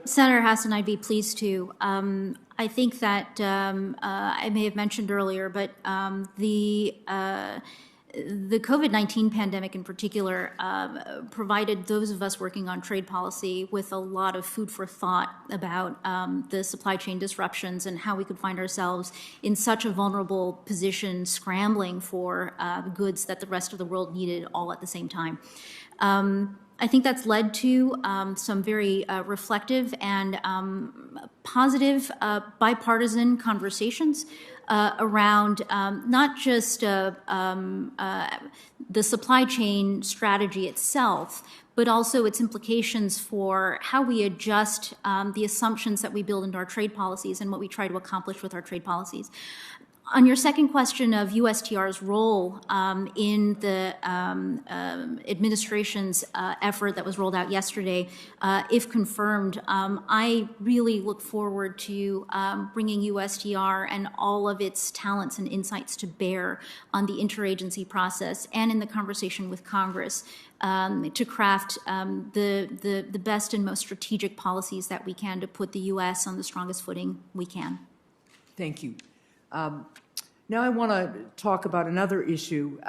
Senator Hassan, I'd be pleased to. I think that I may have mentioned earlier, but the COVID-19 pandemic in particular provided those of us working on trade policy with a lot of food for thought about the supply chain disruptions and how we could find ourselves in such a vulnerable position scrambling for goods that the rest of the world needed all at the same time. I think that's led to some very reflective and positive bipartisan conversations around not just the supply chain strategy itself, but also its implications for how we adjust the assumptions that we build into our trade policies and what we try to accomplish with our trade policies. On your second question of USTR's role in the administration's effort that was rolled out yesterday, if confirmed, I really look forward to bringing USTR and all of its talents and insights to bear on the interagency process and in the conversation with Congress to craft the best and most strategic policies that we can to put the U.S. on the strongest footing we can. Thank you. Now I want to talk about another issue.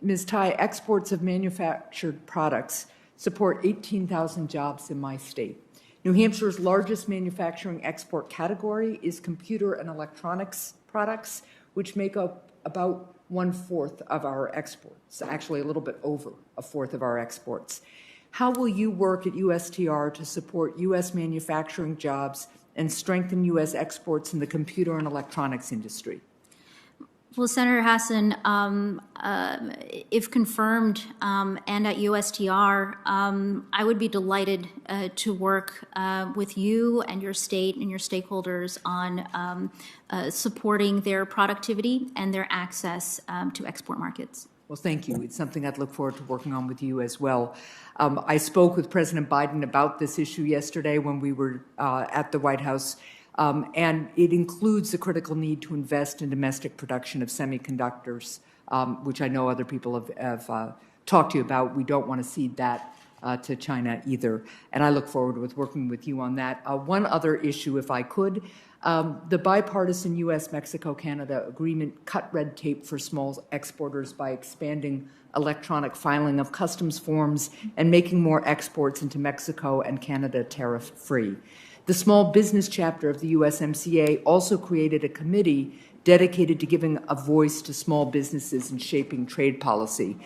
Ms. Tai, exports of manufactured products support 18,000 jobs in my state. New Hampshire's largest manufacturing export category is computer and electronics products, which make up about 1/4 of our exports, actually a little bit over 1/4 of our exports. How will you work at USTR to support U.S. manufacturing jobs and strengthen U.S. exports in the computer and electronics industry? Well, Senator Hassan, if confirmed and at USTR, I would be delighted to work with you and your state and your stakeholders on supporting their productivity and their access to export markets. Well, thank you. It's something I'd look forward to working on with you as well. I spoke with President Biden about this issue yesterday when we were at the White House. And it includes the critical need to invest in domestic production of semiconductors, which I know other people have talked to you about. We don't want to cede that to China either. And I look forward with working with you on that. One other issue, if I could, the bipartisan U.S.-Mexico-Canada agreement cut red tape for small exporters by expanding electronic filing of customs forms and making more exports into Mexico and Canada tariff-free. The small business chapter of the USMCA also created a committee dedicated to giving a voice to small businesses and shaping trade policy.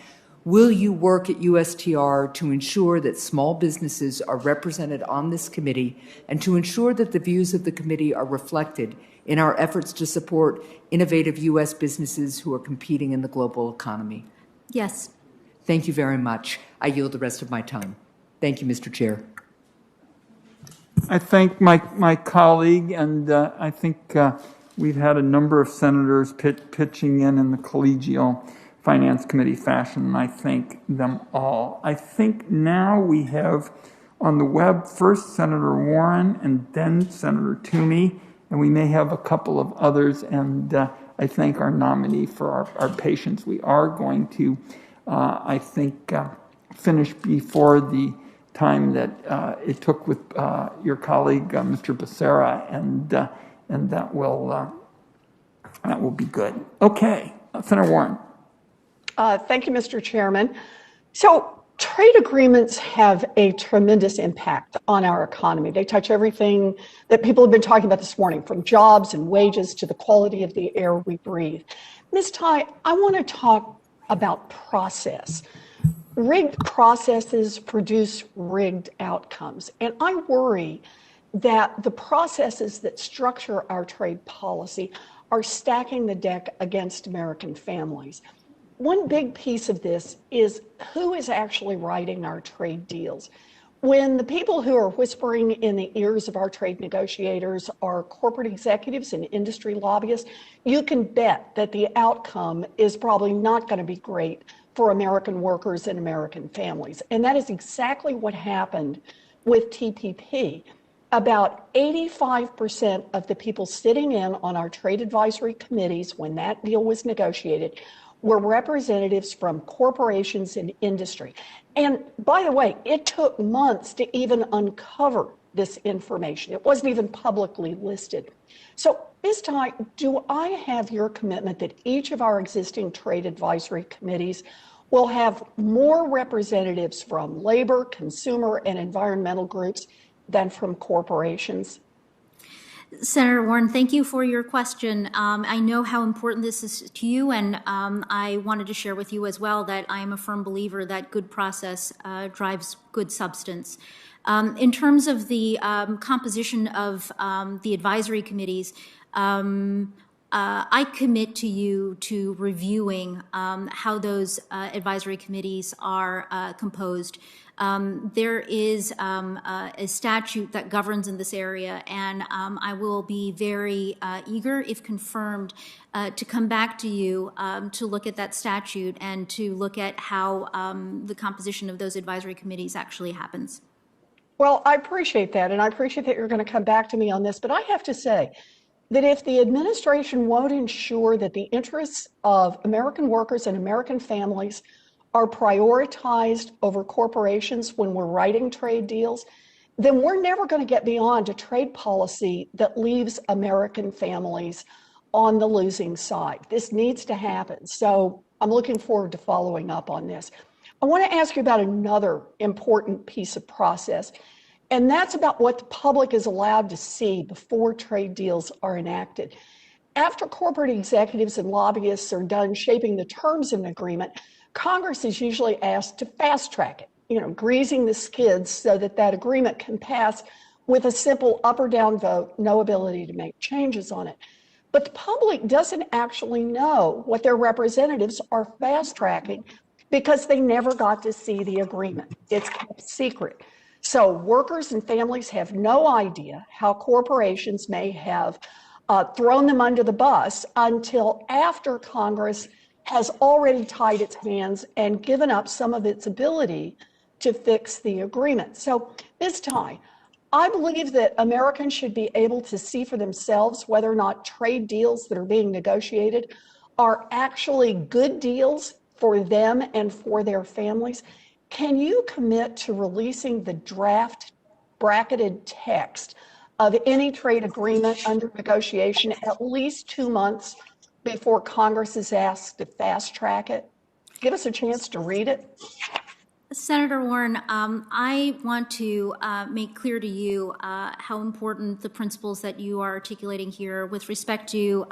Will you work at USTR to ensure that small businesses are represented on this committee and to ensure that the views of the committee are reflected in our efforts to support innovative U.S. businesses who are competing in the global economy? Yes. Thank you very much. I yield the rest of my time. Thank you, Mr. Chair. I thank my colleague, and I think we've had a number of senators pitching in the collegial Finance Committee fashion, and I thank them all. I think now we have on the web first Senator Warren and then Senator Toomey, and we may have a couple of others, and I thank our nominee for our patience. We are going to, I think, finish before the time that it took with your colleague, Mr. Becerra, and that will be good. Okay, Senator Warren. Thank you, Mr. Chairman. So trade agreements have a tremendous impact on our economy. They touch everything that people have been talking about this morning, from jobs and wages to the quality of the air we breathe. Ms. Tai, I want to talk about process. Rigged processes produce rigged outcomes. And I worry that the processes that structure our trade policy are stacking the deck against American families. One big piece of this is who is actually writing our trade deals. When the people who are whispering in the ears of our trade negotiators are corporate executives and industry lobbyists, you can bet that the outcome is probably not going to be great for American workers and American families. And that is exactly what happened with TPP. About 85% of the people sitting in on our trade advisory committees when that deal was negotiated were representatives from corporations and industry. And by the way, it took months to even uncover this information. It wasn't even publicly listed. So, Ms. Tai, do I have your commitment that each of our existing trade advisory committees will have more representatives from labor, consumer, and environmental groups than from corporations? Senator Warren, thank you for your question. I know how important this is to you, and I wanted to share with you as well that I am a firm believer that good process drives good substance. In terms of the composition of the advisory committees, I commit to you to reviewing how those advisory committees are composed. There is a statute that governs in this area, and I will be very eager, if confirmed, to come back to you to look at that statute and to look at how the composition of those advisory committees actually happens. Well, I appreciate that, and I appreciate that you're going to come back to me on this, but I have to say that if the administration won't ensure that the interests of American workers and American families are prioritized over corporations when we're writing trade deals, then we're never going to get beyond a trade policy that leaves American families on the losing side. This needs to happen. So I'm looking forward to following up on this. I want to ask you about another important piece of process, and that's about what the public is allowed to see before trade deals are enacted. After corporate executives and lobbyists are done shaping the terms of an agreement, Congress is usually asked to fast track it, greasing the skids so that that agreement can pass with a simple up or down vote, no ability to make changes on it. But the public doesn't actually know what their representatives are fast tracking because they never got to see the agreement. It's kept secret. So workers and families have no idea how corporations may have thrown them under the bus until after Congress has already tied its hands and given up some of its ability to fix the agreement. So, Ms. Tai, I believe that Americans should be able to see for themselves whether or not trade deals that are being negotiated are actually good deals for them and for their families. Can you commit to releasing the draft bracketed text of any trade agreement under negotiation at least 2 months before Congress is asked to fast track it? Give us a chance to read it. Senator Warren, I want to make clear to you how important the principles that you are articulating here with respect to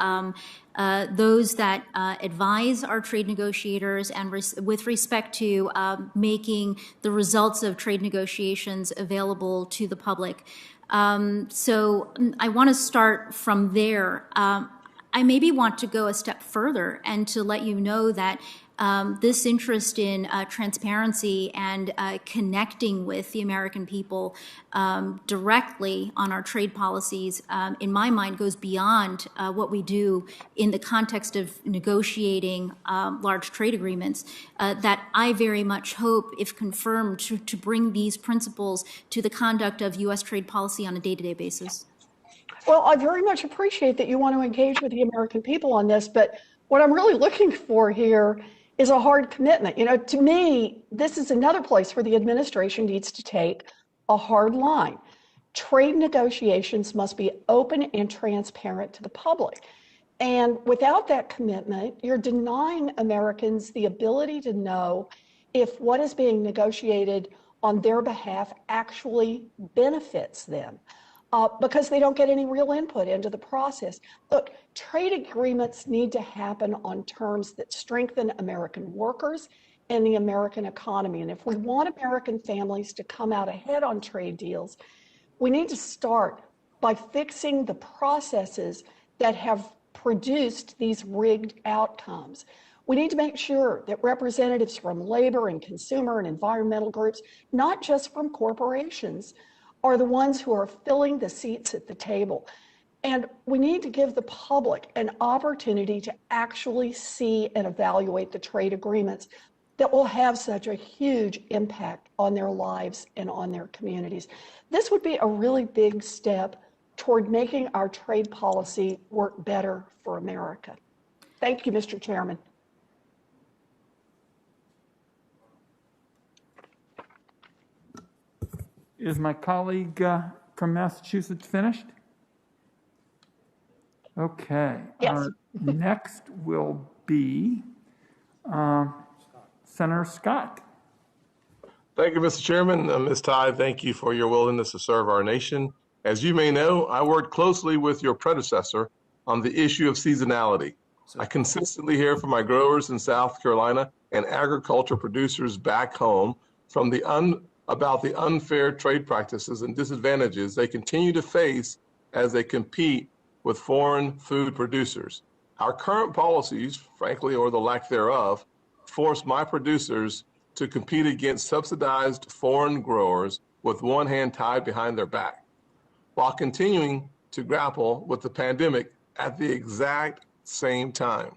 those that advise our trade negotiators and with respect to making the results of trade negotiations available to the public. So I want to start from there. I maybe want to go a step further and to let you know that this interest in transparency and connecting with the American people directly on our trade policies, in my mind, goes beyond what we do in the context of negotiating large trade agreements, that I very much hope, if confirmed, to bring these principles to the conduct of U.S. trade policy on a day-to-day basis. Well, I very much appreciate that you want to engage with the American people on this, but what I'm really looking for here is a hard commitment. You know, to me, this is another place where the administration needs to take a hard line. Trade negotiations must be open and transparent to the public. And without that commitment, you're denying Americans the ability to know if what is being negotiated on their behalf actually benefits them. Because they don't get any real input into the process. Look, trade agreements need to happen on terms that strengthen American workers and the American economy. And if we want American families to come out ahead on trade deals, we need to start by fixing the processes that have produced these rigged outcomes. We need to make sure that representatives from labor and consumer and environmental groups, not just from corporations, are the ones who are filling the seats at the table. And we need to give the public an opportunity to actually see and evaluate the trade agreements that will have such a huge impact on their lives and on their communities. This would be a really big step toward making our trade policy work better for America. Thank you, Mr. Chairman. Is my colleague from Massachusetts finished? Okay. Yes. Next will be Senator Scott. Thank you, Mr. Chairman. Ms. Tye, thank you for your willingness to serve our nation. As you may know, I worked closely with your predecessor on the issue of seasonality. I consistently hear from my growers in South Carolina and agriculture producers back home about the unfair trade practices and disadvantages they continue to face as they compete with foreign food producers. Our current policies, frankly, or the lack thereof, force my producers to compete against subsidized foreign growers with one hand tied behind their back, while continuing to grapple with the pandemic at the exact same time.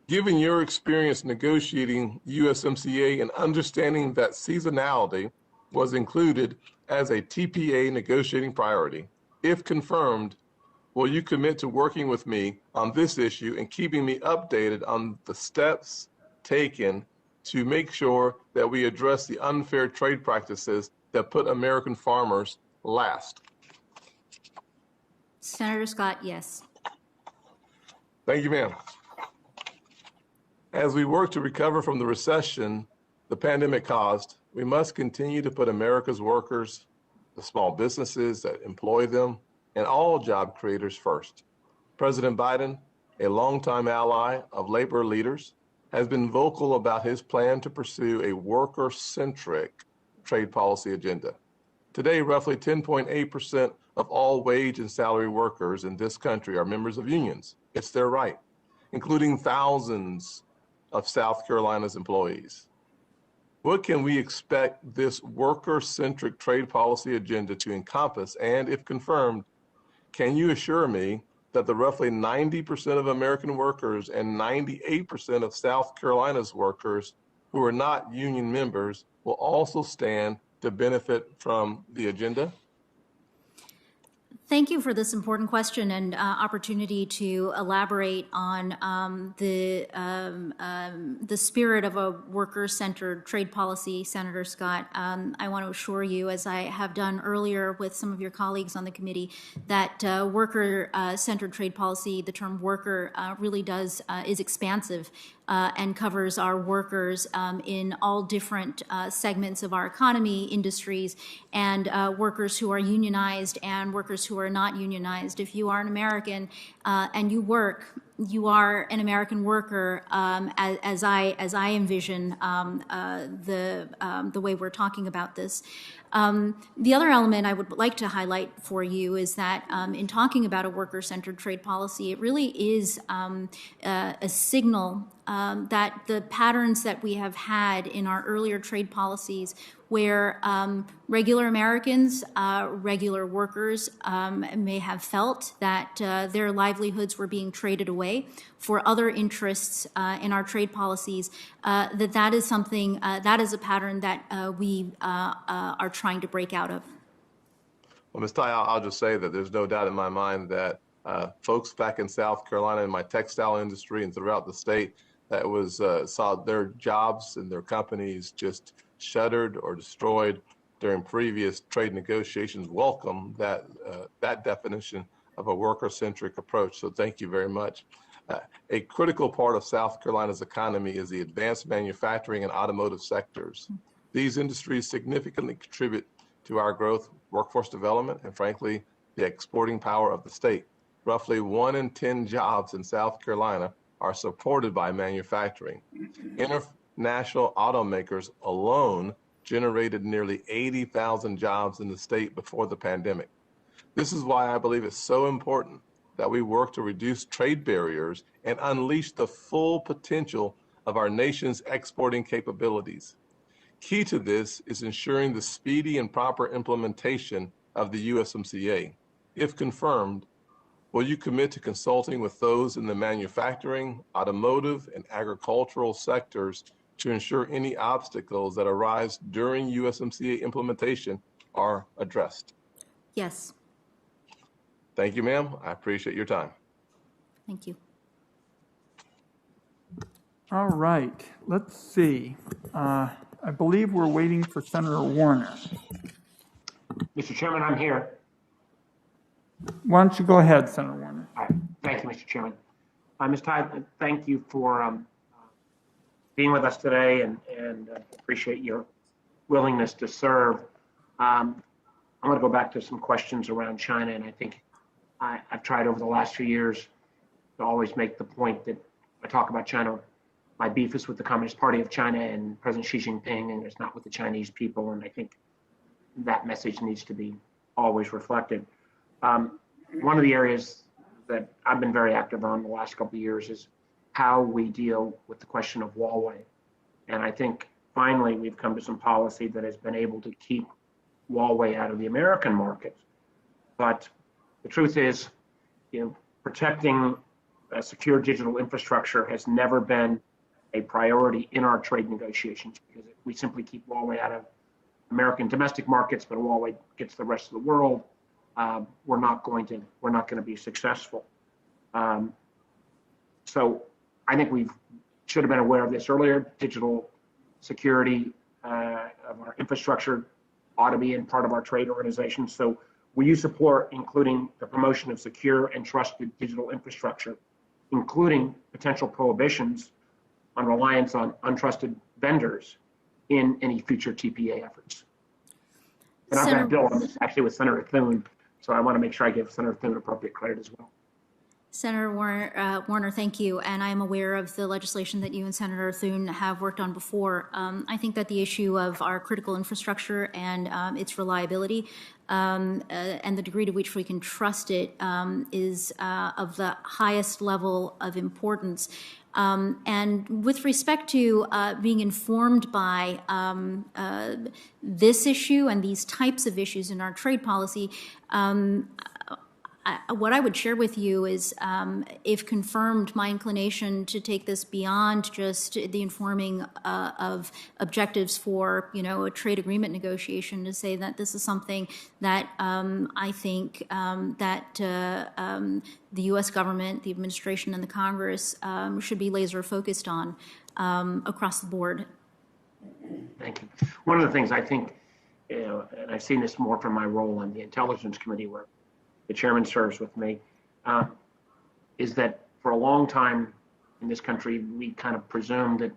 Given your experience negotiating USMCA and understanding that seasonality was included as a TPA negotiating priority, if confirmed, will you commit to working with me on this issue and keeping me updated on the steps taken to make sure that we address the unfair trade practices that put American farmers last? Senator Scott, yes. Thank you, ma'am. As we work to recover from the recession the pandemic caused, we must continue to put America's workers, the small businesses that employ them, and all job creators first. President Biden, a longtime ally of labor leaders, has been vocal about his plan to pursue a worker-centric trade policy agenda. Today, roughly 10.8% of all wage and salary workers in this country are members of unions. It's their right, including thousands of South Carolina's employees. What can we expect this worker-centric trade policy agenda to encompass? And if confirmed, can you assure me that the roughly 90% of American workers and 98% of South Carolina's workers who are not union members will also stand to benefit from the agenda? Thank you for this important question and opportunity to elaborate on the spirit of a worker-centered trade policy, Senator Scott. I want to assure you, as I have done earlier with some of your colleagues on the committee, that worker-centered trade policy, the term worker, really is expansive and covers our workers in all different segments of our economy, industries, and workers who are unionized and workers who are not unionized. If you are an American and you work, you are an American worker, as I envision the way we're talking about this. The other element I would like to highlight for you is that in talking about a worker-centered trade policy, it really is a signal that the patterns that we have had in our earlier trade policies, where regular Americans, regular workers may have felt that their livelihoods were being traded away for other interests in our trade policies, that is something, that is a pattern that we are trying to break out of. Well, Ms. Ty, I'll just say that there's no doubt in my mind that folks back in South Carolina in my textile industry and throughout the state that was saw their jobs and their companies just shuttered or destroyed during previous trade negotiations welcome that that definition of a worker-centric approach. So thank you very much. A critical part of South Carolina's economy is the advanced manufacturing and automotive sectors. These industries significantly contribute to our growth, workforce development, and frankly, the exporting power of the state. Roughly 1 in 10 jobs in South Carolina are supported by manufacturing. International automakers alone generated nearly 80,000 jobs in the state before the pandemic. This is why I believe it's so important that we work to reduce trade barriers and unleash the full potential of our nation's exporting capabilities. Key to this is ensuring the speedy and proper implementation of the USMCA. If confirmed, will you commit to consulting with those in the manufacturing, automotive, and agricultural sectors to ensure any obstacles that arise during USMCA implementation are addressed? Yes, Thank you, ma'am. I appreciate your time. thank you. All right, let's see. I believe we're waiting for Senator Warner. Mr. Chairman, I'm here. Why don't you go ahead, Senator Warner? Thank you, Mr. Chairman. Ms. Tide, thank you for being with us today and appreciate your willingness to serve. I'm going to go back to some questions around China, and I think I've tried over the last few years to always make the point that I talk about China. My beef is with the Communist Party of China and President Xi Jinping, and it's not with the Chinese people, and I think that message needs to be always reflected. One of the areas that I've been very active on the last couple of years is how we deal with the question of Huawei. And I think finally we've come to some policy that has been able to keep Huawei out of the American market. But the truth is, protecting a secure digital infrastructure has never been a priority in our trade negotiations, because if we simply keep Huawei out of American domestic markets, but Huawei gets the rest of the world, we're not going to be successful. So I think we should have been aware of this earlier. Digital security of our infrastructure ought to be in part of our trade organization. So will you support including the promotion of secure and trusted digital infrastructure, including potential prohibitions on reliance on untrusted vendors in any future TPA efforts? And I've got a bill on this actually with Senator Thune, so I want to make sure I give Senator Thune appropriate credit as well. Senator Warner, thank you. And I'm aware of the legislation that you and Senator Thune have worked on before. I think that the issue of our critical infrastructure and its reliability and the degree to which we can trust it is of the highest level of importance. And with respect to being informed by this issue and these types of issues in our trade policy, what I would share with you is, if confirmed, my inclination to take this beyond just the informing of objectives for, a trade agreement negotiation, to say that this is something that I think that the U.S. government, the administration, and the Congress should be laser focused on across the board. Thank you. One of the things I think, and I've seen this more from my role on the Intelligence Committee, where the chairman serves with me, is that for a long time in this country, we kind of presumed that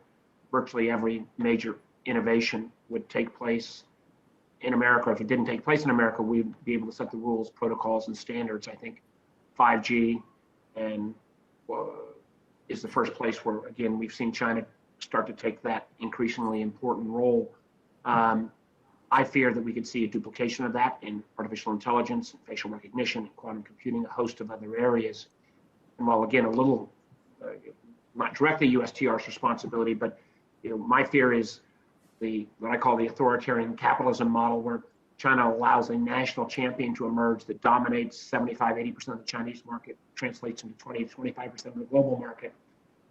virtually every major innovation would take place in America. If it didn't take place in America, we'd be able to set the rules, protocols, and standards. I think 5G is the first place where, again, we've seen China start to take that increasingly important role. I fear that we could see a duplication of that in artificial intelligence, and facial recognition, and quantum computing, a host of other areas. And while, again, a little, not directly USTR's responsibility, but my fear is what I call the authoritarian capitalism model, where China allows a national champion to emerge that dominates 75, 80% of the Chinese market, translates into 20 to 25% of the global market,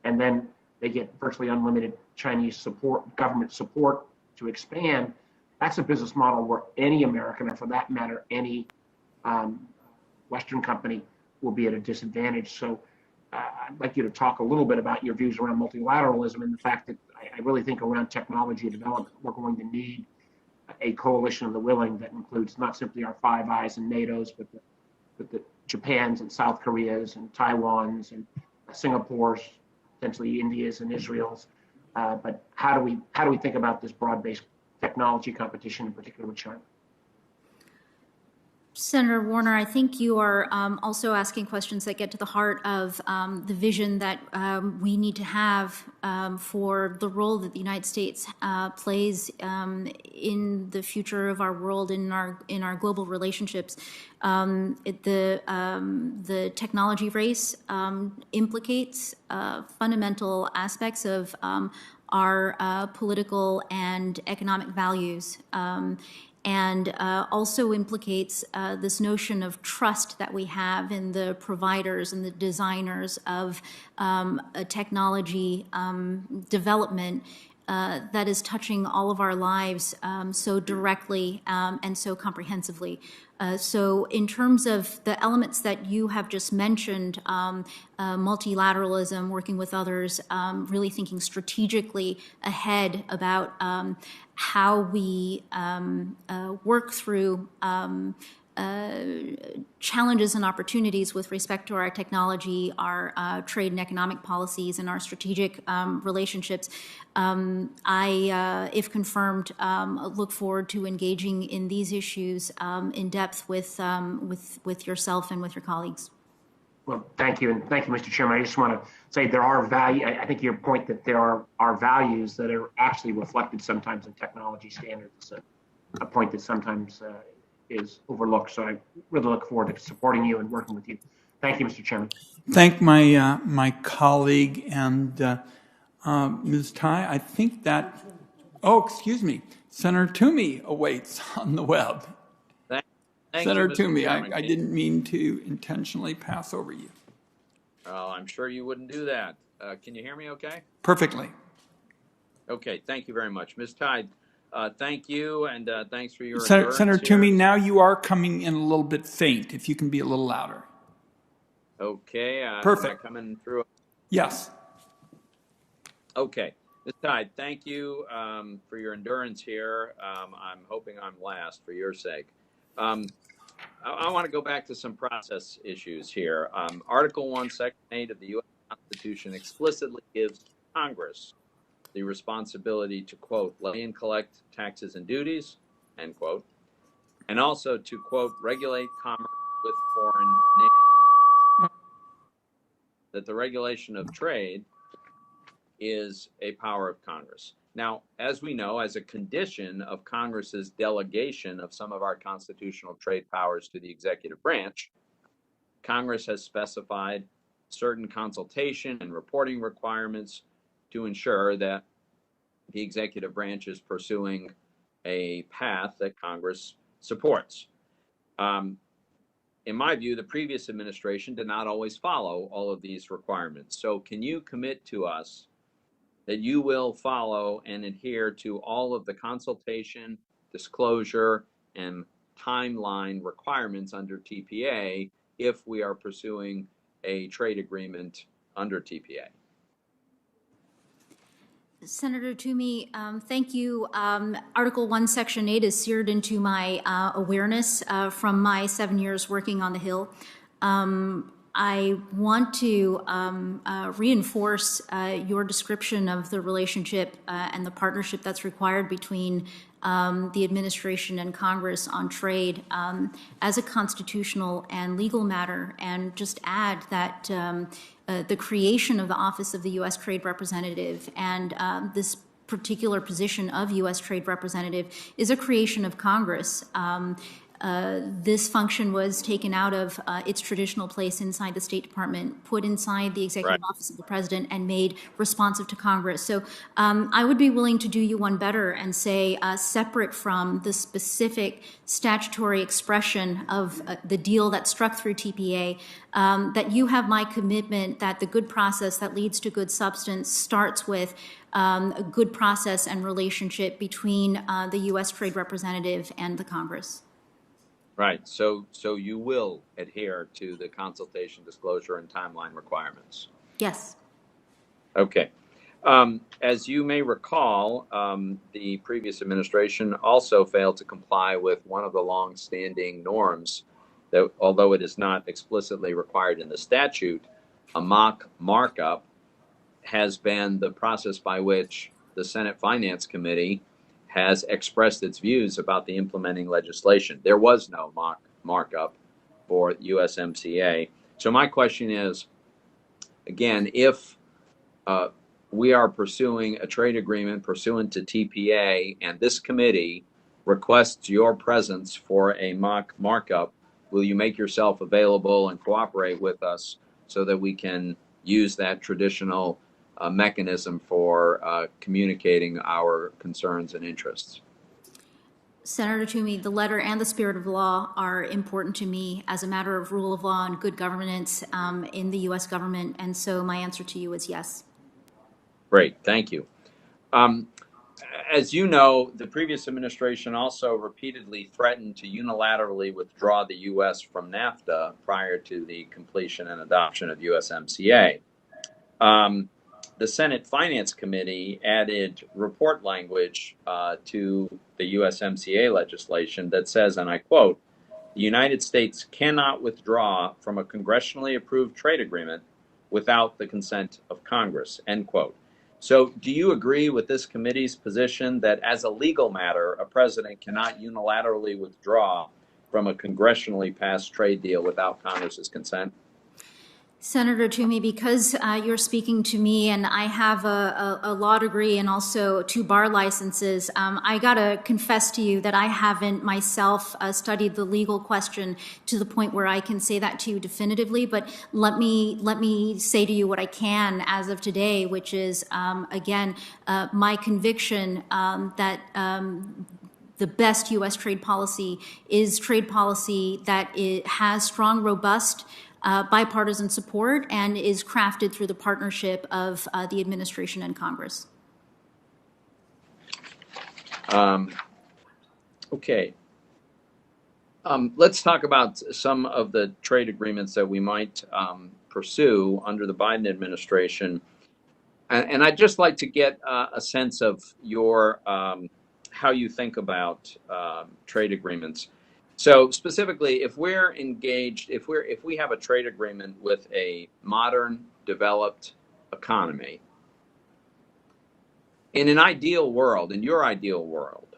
and then they get virtually unlimited Chinese support, government support to expand. That's a business model where any American, or for that matter, any Western company will be at a disadvantage. So I'd like you to talk a little bit about your views around multilateralism and the fact that I really think around technology development, we're going to need a coalition of the willing that includes not simply our Five Eyes and NATO's, but the Japans and South Koreas and Taiwan's and Singapore's, potentially India's and Israel's. But how do we think about this broad-based technology competition, in particular with China? Senator Warner, I think you are also asking questions that get to the heart of the vision that we need to have for the role that the United States plays in the future of our world, in our global relationships. The technology race implicates fundamental aspects of our political and economic values. And also implicates this notion of trust that we have in the providers and the designers of a technology development that is touching all of our lives so directly and so comprehensively. So in terms of the elements that you have just mentioned, multilateralism, working with others, really thinking strategically ahead about how we work through challenges and opportunities with respect to our technology, our trade and economic policies, and our strategic relationships. I, if confirmed, look forward to engaging in these issues in depth with yourself and with your colleagues. Well, thank you, and thank you, Mr. Chairman. I just want to say there are I think your point that there are values that are actually reflected sometimes in technology standards. A point that sometimes is overlooked. So I really look forward to supporting you and working with you. Thank you, Mr. Chairman. Thank my my colleague and Ms. Tai. I think that, excuse me, Senator Toomey awaits on the web. Thank Senator you, Toomey, Chairman. I didn't mean to intentionally pass over you. Well, I'm sure you wouldn't do that. Can you hear me okay? Perfectly. Okay, thank you very much. Ms. Tide, thank you, and thanks for your Senator Toomey, now you are coming in a little bit faint. If you can be a little louder. Okay. Perfect. Am I coming through? Yes. Okay. Ms. Tide, thank you for your endurance here. I'm hoping I'm last for your sake. I want to go back to some process issues here. Article 1, Section 8 of the U.S. Constitution explicitly gives Congress the responsibility to, quote, levy and collect taxes and duties, end quote, and also to, quote, regulate commerce with foreign nations. That the regulation of trade is a power of Congress. Now, as we know, as a condition of Congress's delegation of some of our constitutional trade powers to the executive branch, Congress has specified certain consultation and reporting requirements to ensure that the executive branch is pursuing a path that Congress supports. In my view, the previous administration did not always follow all of these requirements. So can you commit to us that you will follow and adhere to all of the consultation, disclosure, and timeline requirements under TPA if we are pursuing a trade agreement under TPA? Senator Toomey, thank you. Article 1, Section 8 is seared into my awareness from my 7 years working on the Hill. I want to reinforce your description of the relationship and the partnership that's required between the administration and Congress on trade as a constitutional and legal matter, and just add that the creation of the Office of the U.S. Trade Representative and this particular position of U.S. Trade Representative is a creation of Congress. This function was taken out of its traditional place inside the State Department, put inside the Executive Office of the President, and made responsive to Congress. So I would be willing to do you one better and say, separate from the specific statutory expression of the deal that struck through TPA, that you have my commitment that the good process that leads to good substance starts with a good process and relationship between the U.S. Trade Representative and the Congress. Right. So you will adhere to the consultation, disclosure, and timeline requirements. Yes. Okay. As you may recall, the previous administration also failed to comply with one of the long-standing norms that, although it is not explicitly required in the statute, a mock markup has been the process by which the Senate Finance Committee has expressed its views about the implementing legislation. There was no mock markup for USMCA. So my question is, again, if we are pursuing a trade agreement pursuant to TPA, and this committee requests your presence for a mock markup, will you make yourself available and cooperate with us so that we can use that traditional mechanism for communicating our concerns and interests? Senator Toomey, the letter and the spirit of the law are important to me as a matter of rule of law and good governance in the U.S. government, and so my answer to you is yes. Great, thank you. As you know, the previous administration also repeatedly threatened to unilaterally withdraw the U.S. from NAFTA prior to the completion and adoption of USMCA. The Senate Finance Committee added report language to the USMCA legislation that says, and I quote, "The United States cannot withdraw from a congressionally approved trade agreement without the consent of Congress," end quote. So do you agree with this committee's position that as a legal matter, a president cannot unilaterally withdraw from a congressionally passed trade deal without Congress's consent? Senator Toomey, because you're speaking to me and I have a law degree and also 2 bar licenses, I gotta confess to you that I haven't myself studied the legal question to the point where I can say that to you definitively, but let me say to you what I can as of today, which is, again, my conviction that the best U.S. trade policy is trade policy that has strong, robust, bipartisan support and is crafted through the partnership of the administration and Congress. Okay. Let's talk about some of the trade agreements that we might pursue under the Biden administration. And I'd just like to get a sense of your how you think about trade agreements. So specifically, if we're engaged, if we have a trade agreement with a modern, developed economy, in an ideal world, in your ideal world,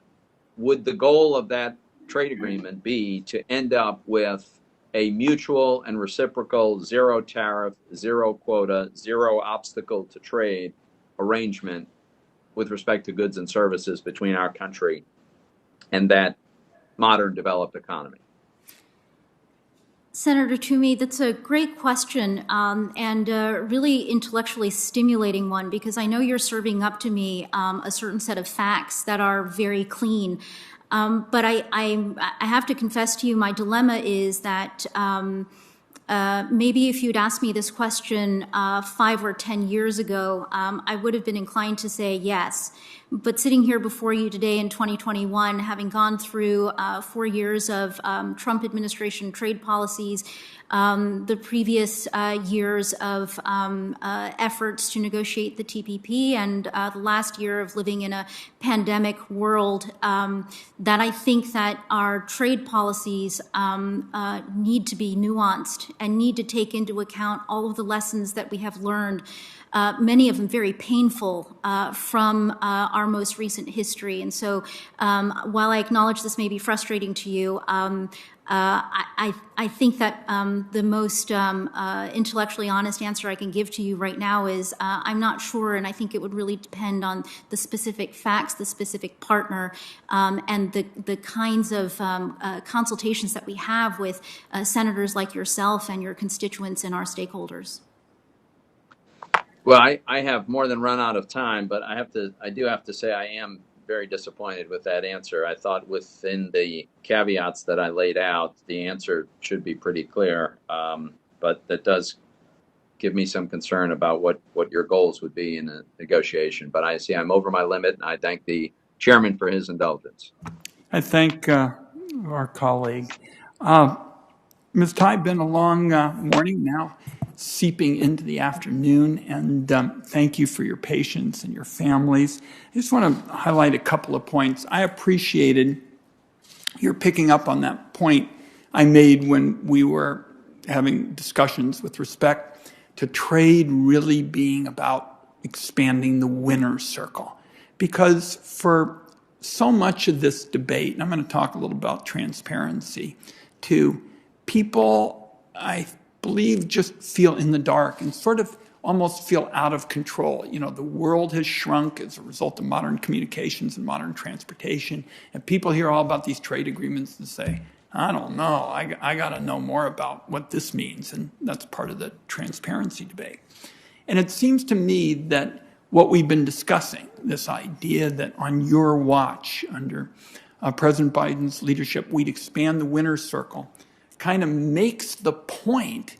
would the goal of that trade agreement be to end up with a mutual and reciprocal zero tariff, zero quota, zero obstacle to trade arrangement with respect to goods and services between our country and that modern developed economy? Senator Toomey, that's a great question and a really intellectually stimulating one, because I know you're serving up to me a certain set of facts that are very clean. But I have to confess to you, my dilemma is that maybe if you'd asked me this question 5 or 10 years ago, I would have been inclined to say yes. But sitting here before you today in 2021, having gone through 4 years of Trump administration trade policies, the previous years of efforts to negotiate the TPP, and the last year of living in a pandemic world, that I think that our trade policies need to be nuanced and need to take into account all of the lessons that we have learned, many of them very painful, from our most recent history. And so while I acknowledge this may be frustrating to you, I think that the most intellectually honest answer I can give to you right now is I'm not sure, and I think it would really depend on the specific facts, the specific partner, and the kinds of consultations that we have with senators like yourself and your constituents and our stakeholders. Well, I have more than run out of time, but I do have to say I am very disappointed with that answer. I thought within the caveats that I laid out, the answer should be pretty clear, but that does give me some concern about what your goals would be in a negotiation. But I see I'm over my limit, and I thank the chairman for his indulgence. I thank our colleague. Ms. Tai, been a long morning now, seeping into the afternoon, and thank you for your patience and your families. I just want to highlight a couple of points. I appreciated your picking up on that point I made when we were having discussions with respect to trade really being about expanding the winner's circle. Because for so much of this debate, and I'm going to talk a little about transparency too, people, I believe, just feel in the dark and sort of almost feel out of control. You know, the world has shrunk as a result of modern communications and modern transportation, and people hear all about these trade agreements and say, I don't know, I got to know more about what this means, and that's part of the transparency debate. And it seems to me that what we've been discussing, this idea that on your watch, under President Biden's leadership, we'd expand the winner's circle, kind of makes the point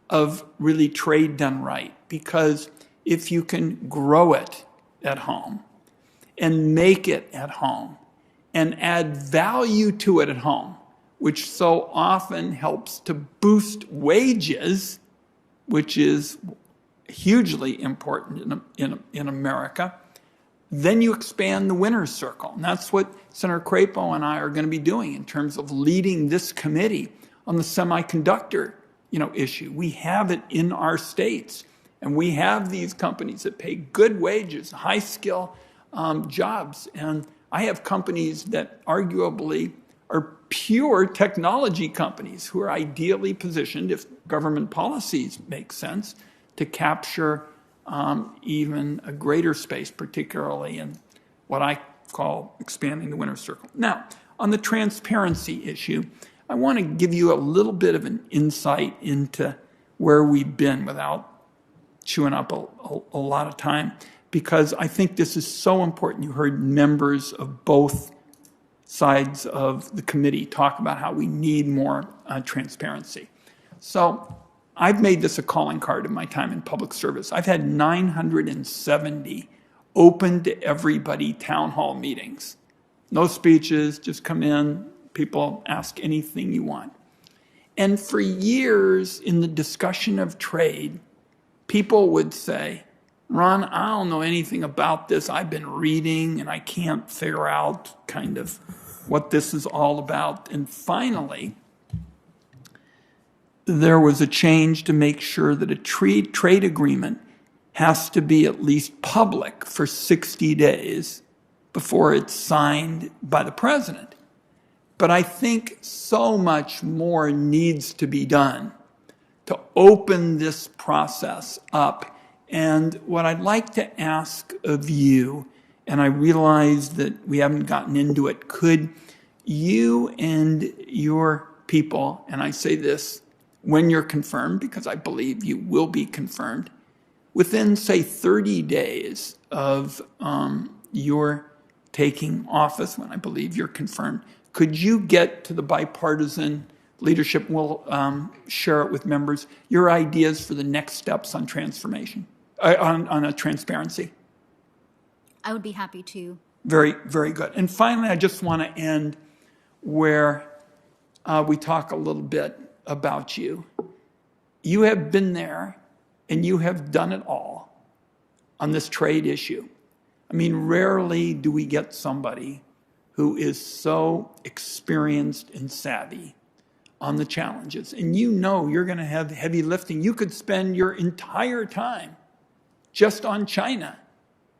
of really trade done right. Because if you can grow it at home and make it at home and add value to it at home, which so often helps to boost wages, which is hugely important in America, then you expand the winner's circle. And that's what Senator Crapo and I are going to be doing in terms of leading this committee on the semiconductor issue. We have it in our states, and we have these companies that pay good wages, high-skill jobs. And I have companies that arguably are pure technology companies who are ideally positioned, if government policies make sense, to capture even a greater space, particularly in what I call expanding the winner's circle. Now, on the transparency issue, I want to give you a little bit of an insight into where we've been without chewing up a lot of time, because I think this is so important. You heard members of both sides of the committee talk about how we need more transparency. So I've made this a calling card in my time in public service. I've had 970 open to everybody town hall meetings. No speeches, just come in, people ask anything you want. And for years in the discussion of trade, people would say, Ron, I don't know anything about this. I've been reading and I can't figure out kind of what this is all about. And finally, there was a change to make sure that a trade agreement has to be at least public for 60 days before it's signed by the president. But I think so much more needs to be done to open this process up. And what I'd like to ask of you, and I realize that we haven't gotten into it, could you and your people, and I say this when you're confirmed, because I believe you will be confirmed, within, say, 30 days of your taking office, when I believe you're confirmed, could you get to the bipartisan leadership, we'll share it with members, your ideas for the next steps on transformation, on a transparency? I would be happy to. Very, very good. And finally, I just want to end where we talk a little bit about you. You have been there and you have done it all on this trade issue. I mean, rarely do we get somebody who is so experienced and savvy on the challenges. And you know you're going to have heavy lifting. You could spend your entire time just on China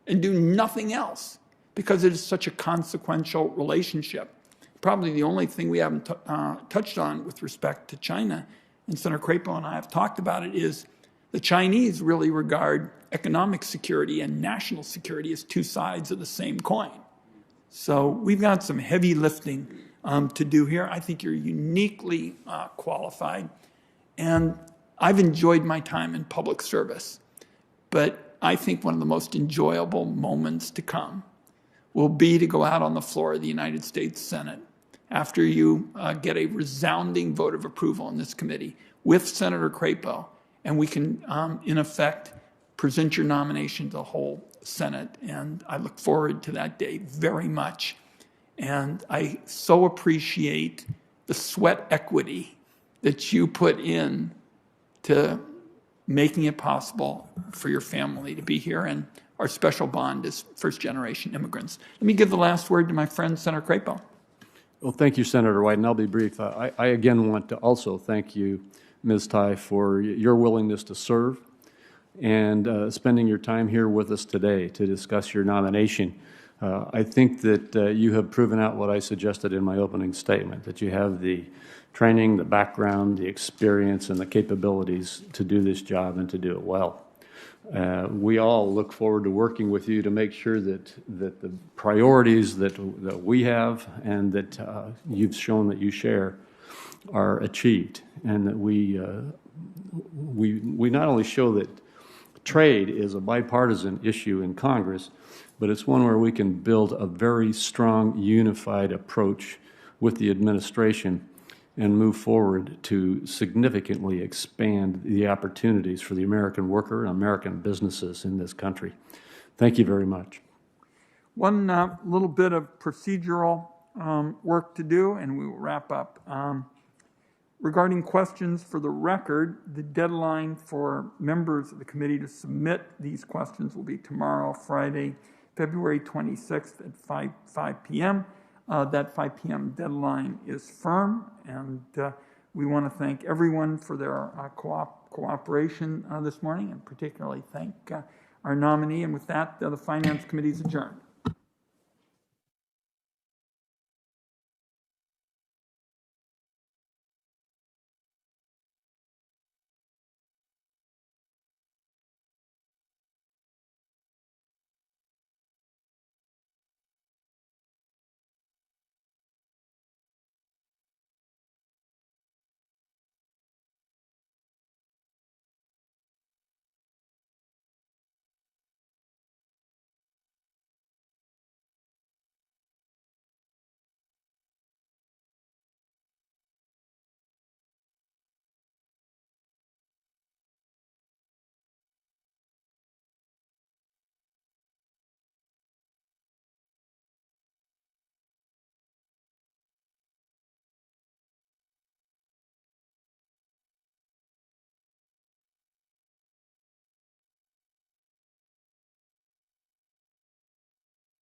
and do nothing else because it is such a consequential relationship. Probably the only thing we haven't touched on with respect to China, and Senator Crapo and I have talked about it, is the Chinese really regard economic security and national security as two sides of the same coin. So we've got some heavy lifting to do here. I think you're uniquely qualified. And I've enjoyed my time in public service. But I think one of the most enjoyable moments to come will be to go out on the floor of the United States Senate after you get a resounding vote of approval in this committee with Senator Crapo, and we can, in effect, present your nomination to the whole Senate. And I look forward to that day very much. And I so appreciate the sweat equity that you put in to making it possible for your family to be here, and our special bond as first-generation immigrants. Let me give the last word to my friend, Senator Crapo. Well, thank you, Senator Wyden, and I'll be brief. I again want to also thank you, Ms. Tai, for your willingness to serve and spending your time here with us today to discuss your nomination. I think that you have proven out what I suggested in my opening statement, that you have the training, the background, the experience, and the capabilities to do this job and to do it well. We all look forward to working with you to make sure that the priorities that we have and that you've shown that you share are achieved, and that we not only show that trade is a bipartisan issue in Congress, but it's one where we can build a very strong, unified approach with the administration and move forward to significantly expand the opportunities for the American worker and American businesses in this country. Thank you very much. One little bit of procedural work to do, and we will wrap up. Regarding questions for the record, the deadline for members of the committee to submit these questions will be tomorrow, Friday, February 26th at 5 p.m. That 5 p.m. deadline is firm, and we want to thank everyone for their cooperation this morning, and particularly thank our nominee. And with that, the Finance Committee is adjourned.